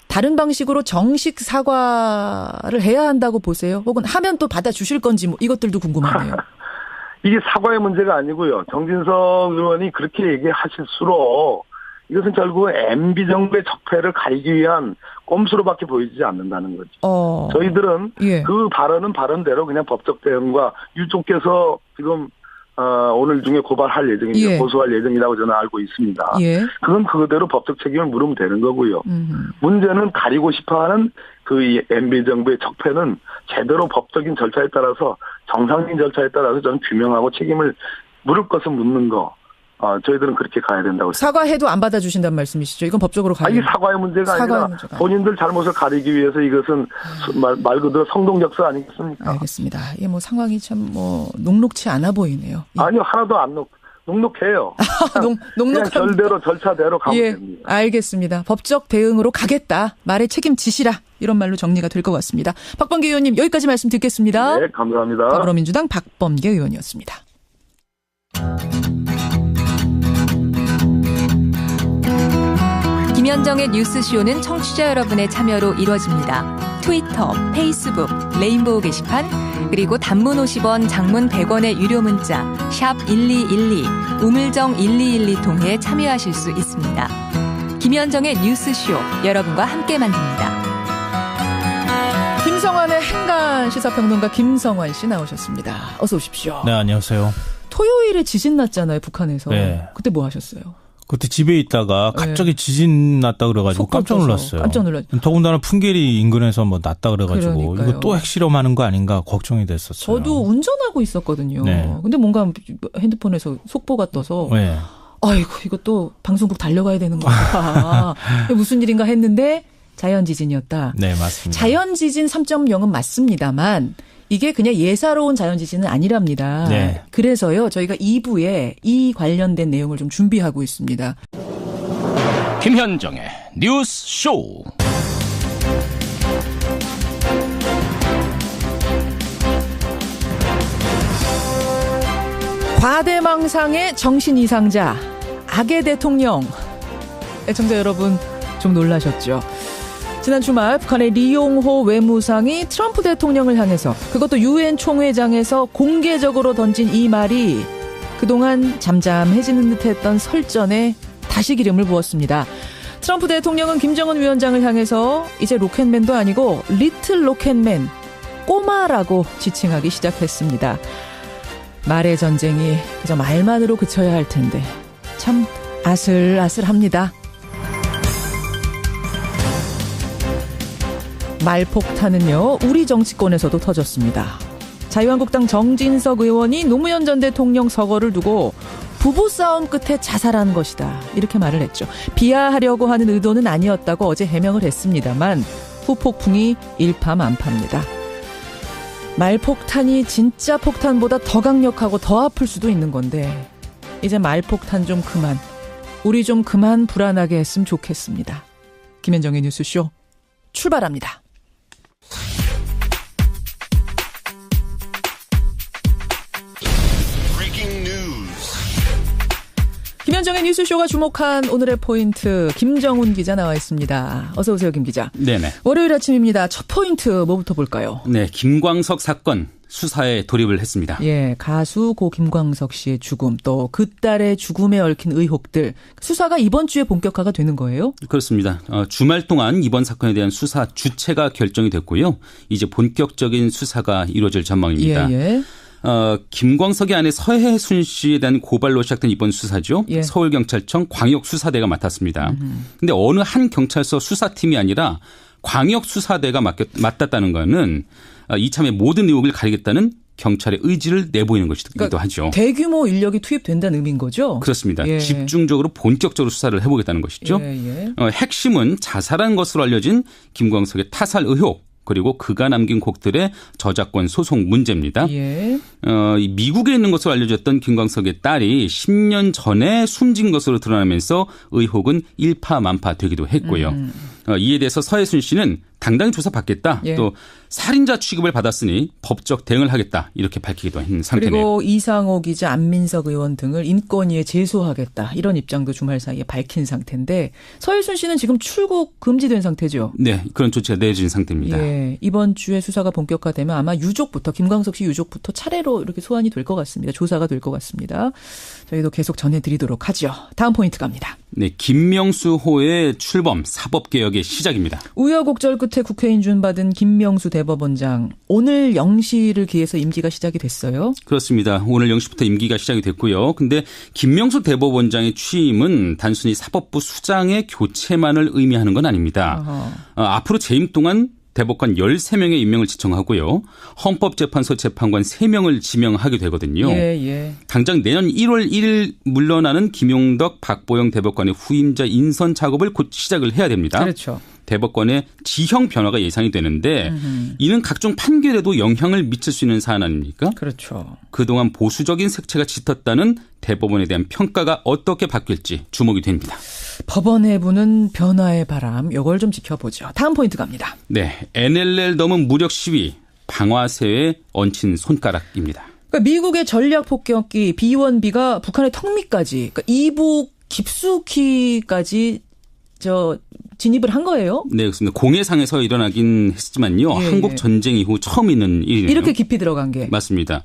[SPEAKER 2] 다른 방식으로 정식 사과를 해야 한다고 보세요? 혹은 하면 또 받아주실 건지 이것들도 궁금하네요.
[SPEAKER 7] 이게 사과의 문제가 아니고요. 정진석 의원이 그렇게 얘기하실수록 이것은 결국 MB 정부의 적폐를 가리기 위한 꼼수로밖에 보이지 않는다는 거죠. 저희들은 그 발언은 발언대로 그냥 법적 대응과 유족께서 지금 오늘 중에 고발할 예정입니다. 고소할 예정이라고 저는 알고 있습니다. 그건 그대로 법적 책임을 물으면 되는 거고요. 문제는 가리고 싶어하는 그 MB 정부의 적폐는 제대로 법적인 절차에 따라서 정상적인 절차에 따라서 저는 규명하고 책임을 물을 것은 묻는 거. 저희들은 그렇게 가야 된다고 생각합니다.
[SPEAKER 2] 사과해도 안 받아주신다는 말씀이시죠? 이건 법적으로 가야
[SPEAKER 7] 아니, 사과의 문제가 아니라 본인들 잘못을 가리기 위해서 이것은 말 그대로 성동작서 아니겠습니까?
[SPEAKER 2] 알겠습니다. 이게 뭐 상황이 참 녹록치 않아 보이네요.
[SPEAKER 7] 아니요, 하나도 안 녹록해요. 그냥 결대로 절차대로 가면 됩니다.
[SPEAKER 2] 알겠습니다. 법적 대응으로 가겠다. 말에 책임지시라. 이런 말로 정리가 될 것 같습니다. 박범계 의원님 여기까지 말씀 듣겠습니다.
[SPEAKER 7] 네, 감사합니다.
[SPEAKER 2] 더불어민주당 박범계 의원이었습니다.
[SPEAKER 8] 김현정의 뉴스쇼는 청취자 여러분의 참여로 이루어집니다. 트위터, 페이스북, 레인보우 게시판, 그리고 단문 50원, 장문 100원의 유료 문자 샵 1212, 우물정 1212 통해 참여하실 수 있습니다. 김현정의 뉴스쇼, 여러분과 함께 만듭니다.
[SPEAKER 2] 김성환의 행간 시사평론가 김성환 씨 나오셨습니다. 어서 오십시오.
[SPEAKER 9] 네, 안녕하세요.
[SPEAKER 2] 토요일에 지진 났잖아요, 북한에서. 네. 그때 뭐 하셨어요?
[SPEAKER 9] 그때 집에 있다가 갑자기 지진 났다 그래가지고 깜짝 놀랐어요.
[SPEAKER 2] 깜짝 놀랐어요.
[SPEAKER 9] 더군다나 풍계리 인근에서 뭐 났다 그래가지고 그러니까요. 이거 또 핵실험하는 거 아닌가 걱정이 됐었어요.
[SPEAKER 2] 저도 운전하고 있었거든요. 네. 근데 뭔가 핸드폰에서 속보가 떠서
[SPEAKER 9] 네.
[SPEAKER 2] 아이고 이거 또 방송국 달려가야 되는 건가. 무슨 일인가 했는데 자연지진이었다.
[SPEAKER 9] 네, 맞습니다.
[SPEAKER 2] 자연지진 3.0은 맞습니다만 이게 그냥 예사로운 자연지진은 아니랍니다.
[SPEAKER 9] 네.
[SPEAKER 2] 그래서요, 저희가 2부에 이 관련된 내용을 좀 준비하고 있습니다.
[SPEAKER 3] 김현정의 뉴스 쇼.
[SPEAKER 2] 과대망상의 정신 이상자, 악의 대통령. 애청자 여러분 좀 놀라셨죠? 지난 주말 북한의 리용호 외무상이 트럼프 대통령을 향해서 그것도 유엔 총회장에서 공개적으로 던진 이 말이 그동안 잠잠해지는 듯했던 설전에 다시 기름을 부었습니다. 트럼프 대통령은 김정은 위원장을 향해서 이제 로켓맨도 아니고 리틀 로켓맨, 꼬마라고 지칭하기 시작했습니다. 말의 전쟁이 그저 말만으로 그쳐야 할 텐데 참 아슬아슬합니다. 말폭탄은요, 우리 정치권에서도 터졌습니다. 자유한국당 정진석 의원이 노무현 전 대통령 서거를 두고 부부싸움 끝에 자살한 것이다, 이렇게 말을 했죠. 비하하려고 하는 의도는 아니었다고 어제 해명을 했습니다만 후폭풍이 일파만파입니다. 말폭탄이 진짜 폭탄보다 더 강력하고 더 아플 수도 있는 건데 이제 말폭탄 좀 그만, 우리 좀 그만 불안하게 했으면 좋겠습니다. 김현정의 뉴스쇼 출발합니다. 김현정의 뉴스쇼가 주목한 오늘의 포인트, 김정훈 기자 나와 있습니다. 어서 오세요, 김 기자.
[SPEAKER 4] 네네.
[SPEAKER 2] 월요일 아침입니다. 첫 포인트 뭐부터 볼까요?
[SPEAKER 4] 네, 김광석 사건 수사에 돌입을 했습니다.
[SPEAKER 2] 예, 가수 고 김광석 씨의 죽음, 또 그 딸의 죽음에 얽힌 의혹들, 수사가 이번 주에 본격화가 되는 거예요?
[SPEAKER 4] 그렇습니다. 주말 동안 이번 사건에 대한 수사 주체가 결정이 됐고요. 이제 본격적인 수사가 이루어질 전망입니다.
[SPEAKER 2] 예.
[SPEAKER 4] 김광석의 아내 서혜순 씨에 대한 고발로 시작된 이번 수사죠.
[SPEAKER 2] 예.
[SPEAKER 4] 서울경찰청 광역수사대가 맡았습니다. 근데 어느 한 경찰서 수사팀이 아니라 광역수사대가 맡았다는 거는 이참에 모든 의혹을 가리겠다는 경찰의 의지를 내보이는 것이기도 하죠.
[SPEAKER 2] 대규모 인력이 투입된다는 의미인 거죠?
[SPEAKER 4] 그렇습니다.
[SPEAKER 2] 예.
[SPEAKER 4] 집중적으로 본격적으로 수사를 해보겠다는 것이죠. 핵심은 자살한 것으로 알려진 김광석의 타살 의혹, 그리고 그가 남긴 곡들의 저작권 소송 문제입니다.
[SPEAKER 2] 예.
[SPEAKER 4] 미국에 있는 것으로 알려졌던 김광석의 딸이 10년 전에 숨진 것으로 드러나면서 의혹은 일파만파되기도 했고요. 이에 대해서 서혜순 씨는 당당히 조사받겠다.
[SPEAKER 2] 예.
[SPEAKER 4] 또 살인자 취급을 받았으니 법적 대응을 하겠다. 이렇게 밝히기도 한 상태네요.
[SPEAKER 2] 그리고 이상호 기자, 안민석 의원 등을 인권위에 제소하겠다. 이런 입장도 주말 사이에 밝힌 상태인데 서혜순 씨는 지금 출국 금지된 상태죠?
[SPEAKER 4] 네. 그런 조치가 내려진 상태입니다.
[SPEAKER 2] 예, 이번 주에 수사가 본격화되면 아마 유족부터, 김광석 씨 유족부터 차례로 이렇게 소환이 될 것 같습니다. 조사가 될 것 같습니다. 저희도 계속 전해드리도록 하죠. 다음 포인트 갑니다.
[SPEAKER 4] 네, 김명수 호의 출범 사법개혁의 시작입니다.
[SPEAKER 2] 우여곡절 끝에 국회 인준받은 김명수 대법원장, 오늘 0시를 기해서 임기가 시작이 됐어요.
[SPEAKER 4] 그렇습니다. 오늘 0시부터 임기가 시작이 됐고요. 근데 김명수 대법원장의 취임은 단순히 사법부 수장의 교체만을 의미하는 건 아닙니다. 앞으로 재임 동안 대법관 13명의 임명을 지청하고요. 헌법재판소 재판관 3명을 지명하게 되거든요. 당장 내년 1월 1일 물러나는 김용덕, 박보영 대법관의 후임자 인선 작업을 곧 시작을 해야 됩니다.
[SPEAKER 2] 그렇죠.
[SPEAKER 4] 대법관의 지형 변화가 예상이 되는데 이는 각종 판결에도 영향을 미칠 수 있는 사안 아닙니까?
[SPEAKER 2] 그렇죠.
[SPEAKER 4] 그동안 보수적인 색채가 짙었다는 대법원에 대한 평가가 어떻게 바뀔지 주목이 됩니다.
[SPEAKER 2] 법원에 부는 변화의 바람, 이걸 좀 지켜보죠. 다음 포인트 갑니다.
[SPEAKER 4] 네, NLL 넘은 무력 시위, 방아쇠에 얹힌 손가락입니다.
[SPEAKER 2] 그러니까 미국의 전략 폭격기 B-1B가 북한의 턱밑까지, 그러니까 이북 깊숙이까지 진입을 한 거예요?
[SPEAKER 4] 네, 그렇습니다. 공해상에서 일어나긴 했지만요. 한국 전쟁 이후 처음 있는 일이에요.
[SPEAKER 2] 이렇게 깊이 들어간 게.
[SPEAKER 4] 맞습니다.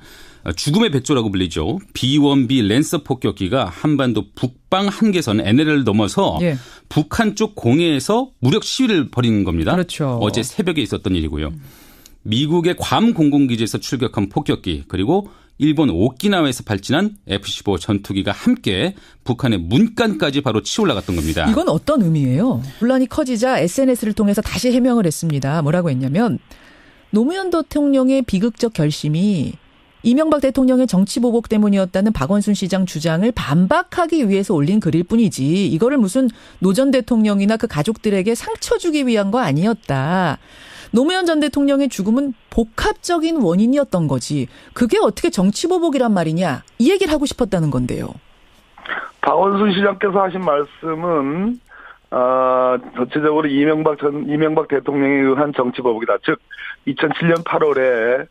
[SPEAKER 4] 죽음의 백조라고 불리죠. B-1B 랜서 폭격기가 한반도 북방 한계선 NLL을 넘어서 북한 쪽 공해에서 무력 시위를 벌인 겁니다.
[SPEAKER 2] 그렇죠.
[SPEAKER 4] 어제 새벽에 있었던 일이고요. 미국의 괌 공군기지에서 출격한 폭격기 그리고 일본 오키나와에서 발진한 F-15 전투기가 함께 북한의 문간까지 바로 치고 올라갔던 겁니다.
[SPEAKER 2] 이건 어떤 의미예요? 논란이 커지자 SNS를 통해서 다시 해명을 했습니다. 뭐라고 했냐면 노무현 대통령의 비극적 결심이 이명박 대통령의 정치보복 때문이었다는 박원순 시장 주장을 반박하기 위해서 올린 글일 뿐이지 이거를 무슨 노 전 대통령이나 그 가족들에게 상처 주기 위한 거 아니었다. 노무현 전 대통령의 죽음은 복합적인 원인이었던 거지. 그게 어떻게 정치보복이란 말이냐. 이 얘기를 하고 싶었다는 건데요.
[SPEAKER 7] 박원순 시장께서 하신 말씀은 전체적으로 이명박 대통령에 의한 정치보복이다. 즉 2007년 8월에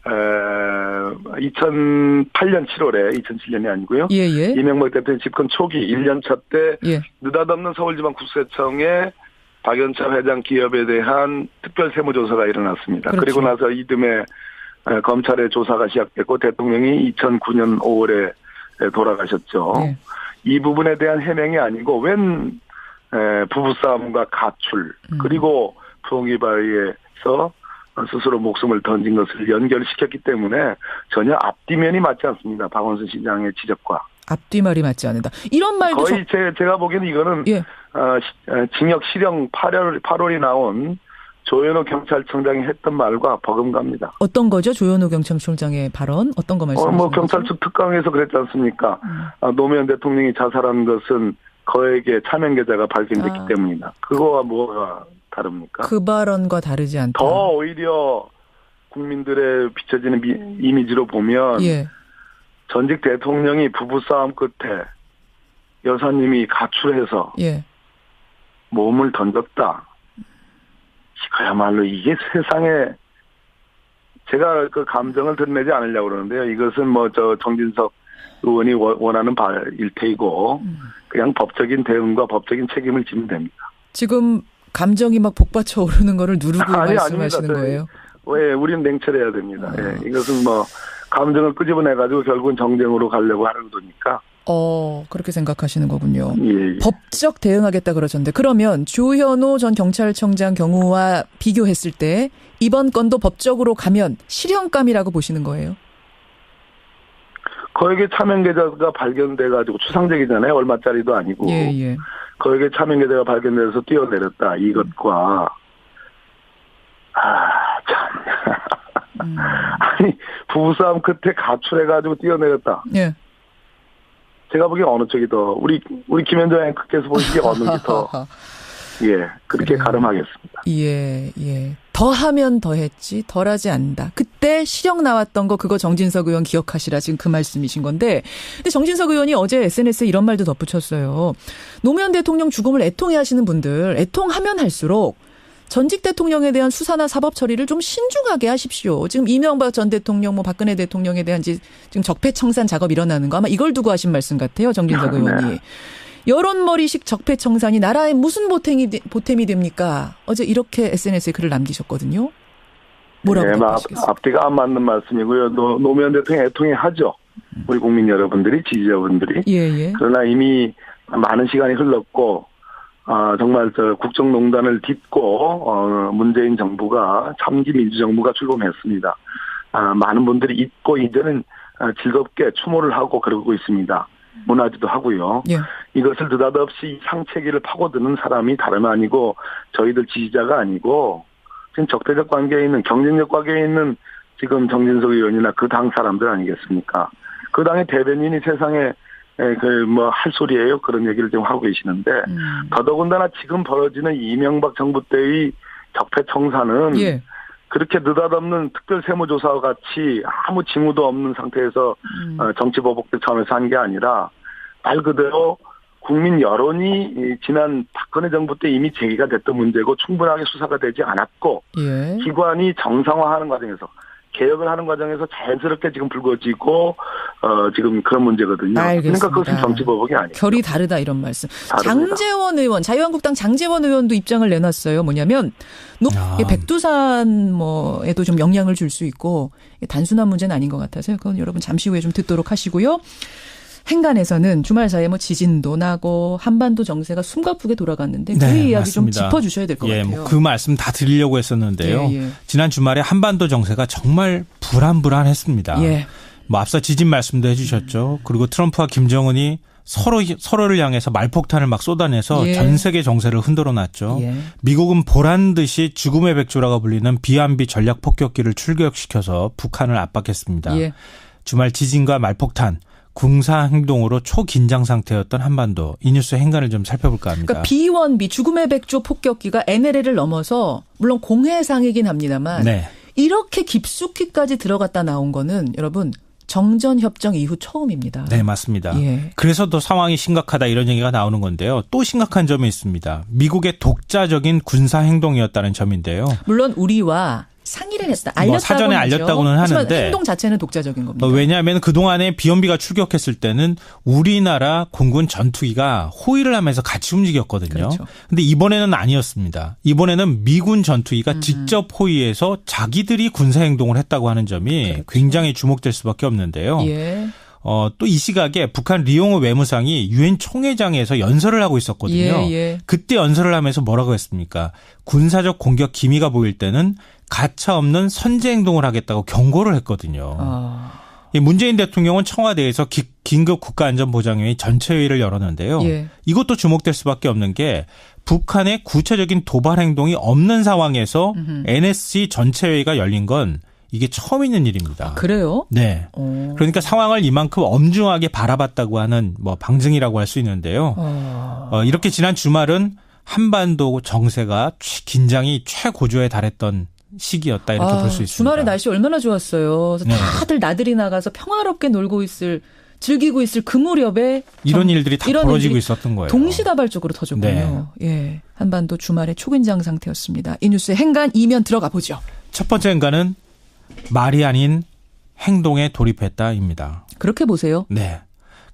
[SPEAKER 7] 2008년 7월에 2007년이 아니고요. 이명박 대통령 집권 초기 1년차 때 느닷없는 서울지방국세청에 박연차 회장 기업에 대한 특별 세무조사가 일어났습니다. 그렇죠. 그리고 나서 이듬해 검찰의 조사가 시작됐고 대통령이 2009년 5월에 돌아가셨죠. 이 부분에 대한 해명이 아니고 웬 부부싸움과 가출 그리고 부엉이바위에서 스스로 목숨을 던진 것을 연결시켰기 때문에 전혀 앞뒤면이 맞지 않습니다. 박원순 시장의 지적과.
[SPEAKER 2] 앞뒤말이 맞지 않는다. 이런 말도
[SPEAKER 7] 거의 제가 보기에는 이거는 징역 실형 8월이 나온 조현호 경찰청장이 했던 말과 버금갑니다.
[SPEAKER 2] 어떤 거죠? 조현호 경찰청장의 발언? 어떤 거 말씀하시는 거죠?
[SPEAKER 7] 경찰 측 특강에서 그랬지 않습니까? 노무현 대통령이 자살한 것은 거액의 차명 계좌가 발견됐기 때문이다. 그거와 뭐가 다릅니까?
[SPEAKER 2] 그 발언과 다르지 않다.
[SPEAKER 7] 더 오히려 국민들의 비춰지는 이미지로 보면 전직 대통령이 부부싸움 끝에 여사님이 가출해서 몸을 던졌다. 그야말로 이게 세상에 제가 그 감정을 드러내지 않으려고 그러는데요. 이것은 정진석 의원이 원하는 바일 테이고 그냥 법적인 대응과 법적인 책임을 지면 됩니다.
[SPEAKER 2] 지금 감정이 막 복받쳐 오르는 거를 누르고 말씀하시는 거예요?
[SPEAKER 7] 왜 우리는 냉철해야 됩니다. 이것은 감정을 끄집어내가지고 결국은 정쟁으로 가려고 하는 거니까.
[SPEAKER 2] 그렇게 생각하시는 거군요. 법적 대응하겠다 그러셨는데 그러면 조현호 전 경찰청장 경우와 비교했을 때 이번 건도 법적으로 가면 실형감이라고 보시는 거예요?
[SPEAKER 7] 거액의 차명 계좌가 발견돼가지고 추상적이잖아요. 얼마짜리도 아니고. 거액의 차명 계좌가 발견돼서 뛰어내렸다. 이것과 참. 아니 부부싸움 끝에 가출해가지고 뛰어내렸다. 제가 보기엔 어느 쪽이 더 우리 김현정 앵커께서 보시기에 어느 게 더 그렇게 가름하겠습니다.
[SPEAKER 2] 더 하면 더 했지 덜하지 않는다. 그때 실형 나왔던 거 그거 정진석 의원 기억하시라 지금 그 말씀이신 건데 근데 정진석 의원이 어제 SNS에 이런 말도 덧붙였어요. 노무현 대통령 죽음을 애통해하시는 분들 애통하면 할수록 전직 대통령에 대한 수사나 사법 처리를 좀 신중하게 하십시오. 지금 이명박 전 대통령, 박근혜 대통령에 대한 지금 적폐청산 작업 일어나는 거 아마 이걸 두고 하신 말씀 같아요. 정진석 의원이. 여론머리식 적폐청산이 나라에 무슨 보탬이 됩니까? 어제 이렇게 SNS에 글을 남기셨거든요. 뭐라고 답하시겠어요?
[SPEAKER 7] 앞뒤가 안 맞는 말씀이고요. 노무현 대통령 애통해하죠. 우리 국민 여러분들이 지지자분들이. 그러나 이미 많은 시간이 흘렀고 정말 국정농단을 딛고 문재인 정부가 참기 민주정부가 출범했습니다. 많은 분들이 잊고 이제는 즐겁게 추모를 하고 그러고 있습니다. 문화지도 하고요. 이것을 느닷없이 상체기를 파고드는 사람이 다름 아니고 저희들 지지자가 아니고 지금 적대적 관계에 있는 경쟁력 관계에 있는 지금 정진석 의원이나 그 당 사람들 아니겠습니까? 그 당의 대변인이 세상에 할 소리예요. 그런 얘기를 지금 하고 계시는데 더더군다나 지금 벌어지는 이명박 정부 때의 적폐청산은 예. 그렇게 느닷없는 특별세무조사와 같이 아무 징후도 없는 상태에서 정치보복대 차원에서 한 게 아니라 말 그대로 국민 여론이 지난 박근혜 정부 때 이미 제기가 됐던 문제고 충분하게 수사가 되지 않았고 예. 기관이 정상화하는 과정에서 개혁을 하는 과정에서 자연스럽게 지금 불거지고 지금 그런 문제거든요.
[SPEAKER 2] 알겠습니다.
[SPEAKER 7] 그러니까 그것은 정치보복이 아니에요.
[SPEAKER 2] 결이 다르다 이런 말씀.
[SPEAKER 7] 다릅니다.
[SPEAKER 2] 장제원 의원, 자유한국당 장제원 의원도 입장을 내놨어요. 뭐냐면 백두산에도 좀 영향을 줄 수 있고 단순한 문제는 아닌 것 같아서요. 그건 여러분 잠시 후에 좀 듣도록 하시고요. 행간에서는 주말 사이에 지진도 나고 한반도 정세가 숨가쁘게 돌아갔는데 그 이야기 맞습니다. 좀 짚어주셔야 될 것 같아요.
[SPEAKER 9] 그 말씀 다 드리려고 했었는데요.
[SPEAKER 2] 예.
[SPEAKER 9] 지난 주말에 한반도 정세가 정말 불안했습니다.
[SPEAKER 2] 예.
[SPEAKER 9] 앞서 지진 말씀도 해주셨죠. 그리고 트럼프와 김정은이 서로를 향해서 말폭탄을 막 쏟아내서
[SPEAKER 2] 예.
[SPEAKER 9] 전 세계 정세를 흔들어놨죠.
[SPEAKER 2] 예.
[SPEAKER 9] 미국은 보란 듯이 죽음의 백조라고 불리는 비한비 전략 폭격기를 출격시켜서 북한을 압박했습니다.
[SPEAKER 2] 예.
[SPEAKER 9] 주말 지진과 말폭탄. 군사 행동으로 초긴장 상태였던 한반도. 이 뉴스 행간을 좀 살펴볼까 합니다.
[SPEAKER 2] 그러니까 B1B 죽음의 백조 폭격기가 NLL을 넘어서 물론 공해상이긴 합니다만
[SPEAKER 9] 네.
[SPEAKER 2] 이렇게 깊숙이까지 들어갔다 나온 거는 여러분 정전협정 이후 처음입니다.
[SPEAKER 9] 네, 맞습니다.
[SPEAKER 2] 예.
[SPEAKER 9] 그래서 더 상황이 심각하다 이런 얘기가 나오는 건데요. 또 심각한 점이 있습니다. 미국의 독자적인 군사 행동이었다는 점인데요.
[SPEAKER 2] 물론 우리와 상의를 했다. 알렸다고
[SPEAKER 9] 사전에 알렸다고는 하는데
[SPEAKER 2] 행동 자체는 독자적인 겁니다.
[SPEAKER 9] 왜냐하면 그동안에 비연비가 출격했을 때는 우리나라 공군 전투기가 호위를 하면서 같이 움직였거든요.
[SPEAKER 2] 그런데
[SPEAKER 9] 그렇죠. 이번에는 아니었습니다. 이번에는 미군 전투기가 직접 호위해서 자기들이 군사 행동을 했다고 하는 점이 그렇죠. 굉장히 주목될 수밖에 없는데요.
[SPEAKER 2] 예.
[SPEAKER 9] 또 이 시각에 북한 리용호 외무상이 유엔 총회장에서 연설을 하고 있었거든요.
[SPEAKER 2] 예.
[SPEAKER 9] 그때 연설을 하면서 뭐라고 했습니까? 군사적 공격 기미가 보일 때는 가차없는 선제 행동을 하겠다고 경고를 했거든요. 문재인 대통령은 청와대에서 긴급 국가안전보장회의 전체회의를 열었는데요.
[SPEAKER 2] 예.
[SPEAKER 9] 이것도 주목될 수밖에 없는 게 북한의 구체적인 도발 행동이 없는 상황에서 NSC 전체회의가 열린 건 이게 처음 있는 일입니다.
[SPEAKER 2] 그래요?
[SPEAKER 9] 네. 그러니까 상황을 이만큼 엄중하게 바라봤다고 하는 방증이라고 할 수 있는데요. 이렇게 지난 주말은 한반도 정세가 긴장이 최고조에 달했던 시기였다 이렇게 볼 수 있습니다.
[SPEAKER 2] 주말에 날씨 얼마나 좋았어요. 다들 나들이 나가서 평화롭게 즐기고 있을 그 무렵에
[SPEAKER 9] 이런 일들이 다 벌어지고 있었던 거예요.
[SPEAKER 2] 동시다발적으로 터졌군요. 네. 예, 한반도 주말에 초긴장 상태였습니다. 이 뉴스의 행간 이면 들어가 보죠.
[SPEAKER 9] 첫 번째 행간은 말이 아닌 행동에 돌입했다입니다.
[SPEAKER 2] 그렇게 보세요.
[SPEAKER 9] 네.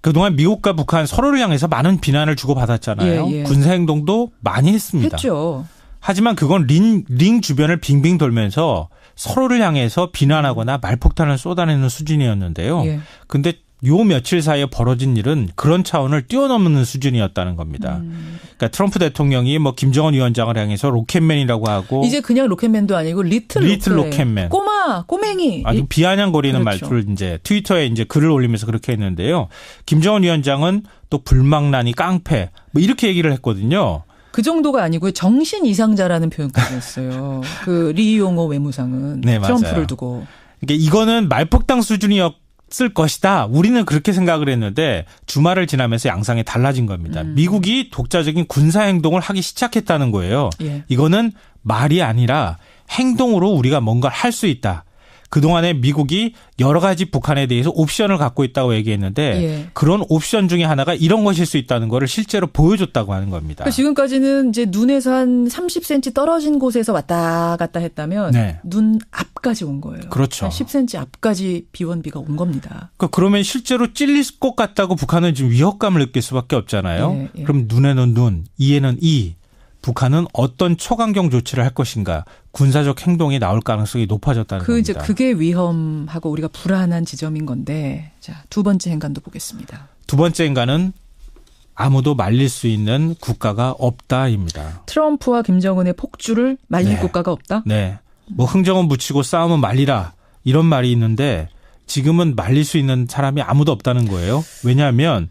[SPEAKER 9] 그동안 미국과 북한 서로를 향해서 많은 비난을 주고받았잖아요.
[SPEAKER 2] 예.
[SPEAKER 9] 군사 행동도 많이 했습니다.
[SPEAKER 2] 했죠.
[SPEAKER 9] 하지만 그건 링 주변을 빙빙 돌면서 서로를 향해서 비난하거나 말폭탄을 쏟아내는 수준이었는데요. 근데 요 며칠 사이에 벌어진 일은 그런 차원을 뛰어넘는 수준이었다는 겁니다. 그러니까 트럼프 대통령이 김정은 위원장을 향해서 로켓맨이라고 하고
[SPEAKER 2] 이제 그냥 로켓맨도 아니고 리틀
[SPEAKER 9] 로켓맨,
[SPEAKER 2] 꼬맹이
[SPEAKER 9] 아주 비아냥거리는
[SPEAKER 2] 그렇죠.
[SPEAKER 9] 말투를 이제 트위터에 이제 글을 올리면서 그렇게 했는데요. 김정은 위원장은 또 불망나니 깡패 이렇게 얘기를 했거든요.
[SPEAKER 2] 그 정도가 아니고요. 정신 이상자라는 표현까지 했어요. 그 리용호 외무상은
[SPEAKER 9] 네,
[SPEAKER 2] 트럼프를
[SPEAKER 9] 맞아요.
[SPEAKER 2] 두고.
[SPEAKER 9] 그러니까 이거는 말폭탄 수준이었을 것이다. 우리는 그렇게 생각을 했는데 주말을 지나면서 양상이 달라진 겁니다. 미국이 독자적인 군사 행동을 하기 시작했다는 거예요.
[SPEAKER 2] 예.
[SPEAKER 9] 이거는 말이 아니라 행동으로 우리가 뭔가를 할 수 있다. 그동안에 미국이 여러 가지 북한에 대해서 옵션을 갖고 있다고 얘기했는데 그런 옵션 중에 하나가 이런 것일 수 있다는 거를 실제로 보여줬다고 하는 겁니다.
[SPEAKER 2] 그러니까 지금까지는 이제 눈에서 한 30cm 떨어진 곳에서 왔다 갔다 했다면 눈 앞까지 온 거예요.
[SPEAKER 9] 그렇죠.
[SPEAKER 2] 한 10cm 앞까지 비원비가 온 겁니다.
[SPEAKER 9] 그러면 실제로 찔릴 것 같다고 북한은 지금 위협감을 느낄 수밖에 없잖아요. 그럼 눈에는 눈, 이에는 이. 북한은 어떤 초강경 조치를 할 것인가, 군사적 행동이 나올 가능성이 높아졌다는 겁니다.
[SPEAKER 2] 이제 그게 위험하고 우리가 불안한 지점인 건데, 자, 두 번째 행간도 보겠습니다.
[SPEAKER 9] 두 번째 행간은 아무도 말릴 수 있는 국가가 없다입니다.
[SPEAKER 2] 트럼프와 김정은의 폭주를 말릴 국가가 없다?
[SPEAKER 9] 네. 흥정은 묻히고 싸움은 말리라 이런 말이 있는데 지금은 말릴 수 있는 사람이 아무도 없다는 거예요. 왜냐하면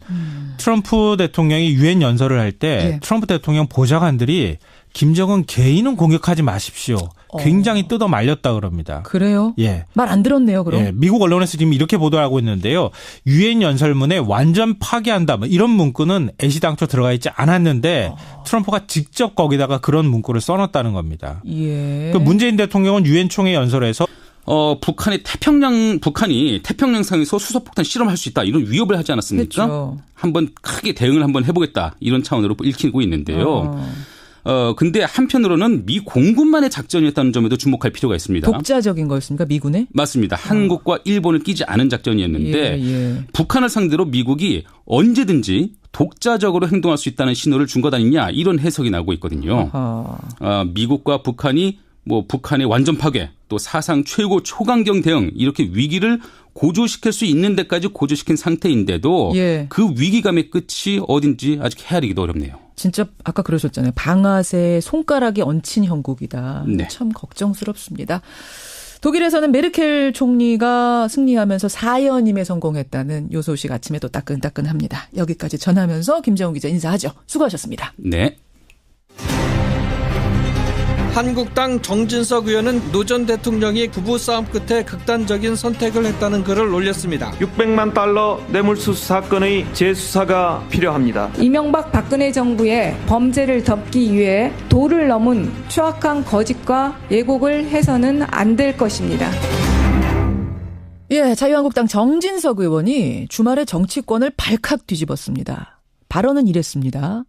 [SPEAKER 9] 트럼프 대통령이 유엔 연설을 할 때 트럼프 대통령 보좌관들이 김정은 개인은 공격하지 마십시오. 굉장히 뜯어 말렸다 그럽니다.
[SPEAKER 2] 그래요?
[SPEAKER 9] 예.
[SPEAKER 2] 말 안 들었네요, 그럼.
[SPEAKER 9] 예. 미국 언론에서 지금 이렇게 보도하고 있는데요. 유엔 연설문에 완전 파기한다. 뭐 이런 문구는 애시당초 들어가 있지 않았는데 트럼프가 직접 거기다가 그런 문구를 써놨다는 겁니다.
[SPEAKER 2] 예.
[SPEAKER 9] 그 문재인 대통령은 유엔 총회 연설에서
[SPEAKER 4] 북한이 태평양상에서 수소폭탄 실험할 수 있다. 이런 위협을 하지 않았습니까?
[SPEAKER 2] 그렇죠.
[SPEAKER 4] 한번 크게 대응을 한번 해보겠다. 이런 차원으로 읽히고 있는데요. 근데 한편으로는 미 공군만의 작전이었다는 점에도 주목할 필요가 있습니다.
[SPEAKER 2] 독자적인 거였습니까? 미군의?
[SPEAKER 4] 맞습니다. 한국과 일본을 끼지 않은 작전이었는데
[SPEAKER 2] 예.
[SPEAKER 4] 북한을 상대로 미국이 언제든지 독자적으로 행동할 수 있다는 신호를 준 것 아니냐 이런 해석이 나오고 있거든요. 미국과 북한이 북한의 완전 파괴 또 사상 최고 초강경 대응 이렇게 위기를 고조시킬 수 있는 데까지 고조시킨 상태인데도
[SPEAKER 2] 예.
[SPEAKER 4] 그 위기감의 끝이 어딘지 아직 헤아리기도 어렵네요.
[SPEAKER 2] 진짜 아까 그러셨잖아요. 방아쇠 손가락이 얹힌 형국이다.
[SPEAKER 4] 네.
[SPEAKER 2] 참 걱정스럽습니다. 독일에서는 메르켈 총리가 승리하면서 4연임에 성공했다는 요 소식 아침에 또 따끈따끈합니다. 여기까지 전하면서 김정우 기자 인사하죠. 수고하셨습니다.
[SPEAKER 4] 네.
[SPEAKER 5] 한국당 정진석 의원은 노 전 대통령이 부부싸움 끝에 극단적인 선택을 했다는 글을 올렸습니다.
[SPEAKER 6] 600만 달러 뇌물수수 사건의 재수사가 필요합니다.
[SPEAKER 10] 이명박 박근혜 정부의 범죄를 덮기 위해 도를 넘은 추악한 거짓과 예곡을 해서는 안 될 것입니다.
[SPEAKER 2] 예, 자유한국당 정진석 의원이 주말에 정치권을 발칵 뒤집었습니다. 발언은 이랬습니다.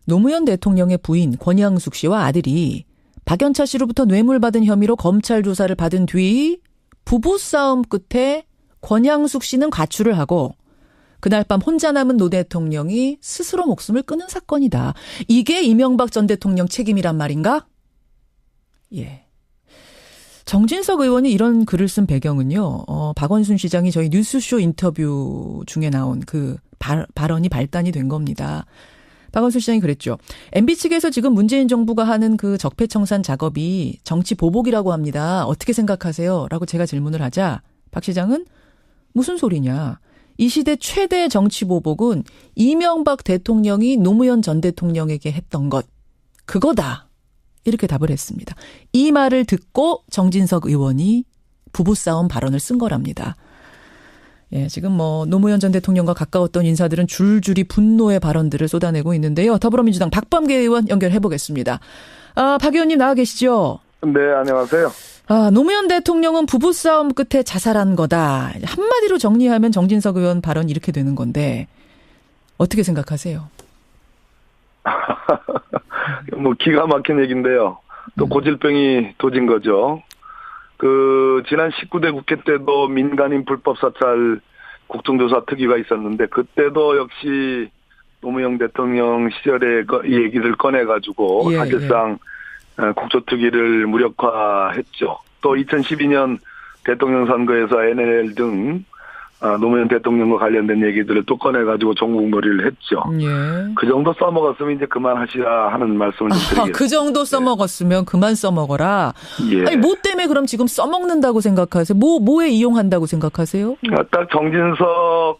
[SPEAKER 2] 노무현 대통령의 부인 권양숙 씨와 아들이 박연차 씨로부터 뇌물받은 혐의로 검찰 조사를 받은 뒤 부부싸움 끝에 권양숙 씨는 가출을 하고 그날 밤 혼자 남은 노 대통령이 스스로 목숨을 끊은 사건이다. 이게 이명박 전 대통령 책임이란 말인가? 예. 정진석 의원이 이런 글을 쓴 배경은요. 박원순 시장이 저희 뉴스쇼 인터뷰 중에 나온 그 발언이 발단이 된 겁니다. 박원순 시장이 그랬죠. MB 측에서 지금 문재인 정부가 하는 그 적폐청산 작업이 정치 보복이라고 합니다. 어떻게 생각하세요? 라고 제가 질문을 하자 박 시장은 무슨 소리냐. 이 시대 최대 정치 보복은 이명박 대통령이 노무현 전 대통령에게 했던 것. 그거다. 이렇게 답을 했습니다. 이 말을 듣고 정진석 의원이 부부싸움 발언을 쓴 거랍니다. 예, 지금 노무현 전 대통령과 가까웠던 인사들은 줄줄이 분노의 발언들을 쏟아내고 있는데요. 더불어민주당 박범계 의원 연결해 보겠습니다. 박 의원님 나와 계시죠?
[SPEAKER 7] 네, 안녕하세요.
[SPEAKER 2] 노무현 대통령은 부부싸움 끝에 자살한 거다. 한마디로 정리하면 정진석 의원 발언 이렇게 되는 건데 어떻게 생각하세요?
[SPEAKER 7] 기가 막힌 얘기인데요. 또 고질병이 도진 거죠. 지난 19대 국회 때도 민간인 불법 사찰 국정조사 특위가 있었는데 그때도 역시 노무현 대통령 시절에 이 얘기를 꺼내가지고 사실상 국조특위를 무력화했죠. 또 2012년 대통령 선거에서 NLL 등 노무현 대통령과 관련된 얘기들을 또 꺼내가지고 종국머리를 했죠.
[SPEAKER 2] 예.
[SPEAKER 7] 그 정도 써먹었으면 이제 그만하시라 하는 말씀을 좀 드리겠습니다.
[SPEAKER 2] 그 정도 써먹었으면 그만 써먹어라.
[SPEAKER 7] 예.
[SPEAKER 2] 아니, 뭐 때문에 그럼 지금 써먹는다고 생각하세요? 뭐에 이용한다고 생각하세요?
[SPEAKER 7] 딱 정진석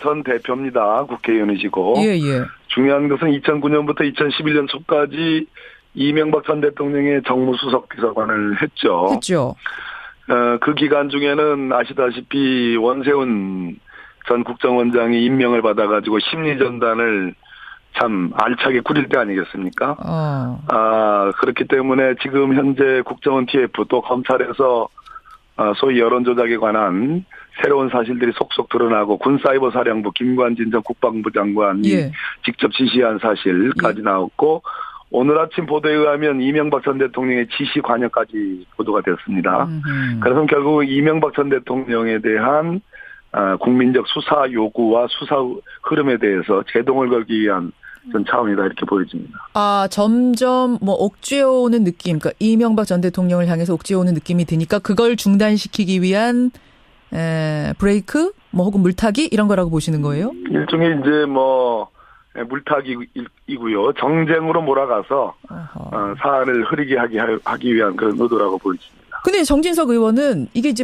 [SPEAKER 7] 전 대표입니다. 국회의원이시고.
[SPEAKER 2] 예.
[SPEAKER 7] 중요한 것은 2009년부터 2011년 초까지 이명박 전 대통령의 정무수석 비서관을 했죠. 그 기간 중에는 아시다시피 원세훈 전 국정원장이 임명을 받아가지고 심리전단을 참 알차게 꾸릴 때 아니겠습니까? 그렇기 때문에 지금 현재 국정원 TF 또 검찰에서 소위 여론조작에 관한 새로운 사실들이 속속 드러나고 군사이버사령부 김관진 전 국방부 장관이 직접 지시한 사실까지 나왔고 오늘 아침 보도에 의하면 이명박 전 대통령의 지시 관여까지 보도가 됐습니다. 그래서 결국 이명박 전 대통령에 대한 국민적 수사 요구와 수사 흐름에 대해서 제동을 걸기 위한 전 차원이다 이렇게 보여집니다.
[SPEAKER 2] 점점 옥죄어오는 느낌, 그러니까 이명박 전 대통령을 향해서 옥죄어오는 느낌이 드니까 그걸 중단시키기 위한 브레이크, 혹은 물타기 이런 거라고 보시는 거예요?
[SPEAKER 7] 일종의 이제 물타기이고요. 정쟁으로 몰아가서 사안을 흐리게 하기 위한 그런 의도라고 보여집니다.
[SPEAKER 2] 근데 정진석 의원은 이게 이제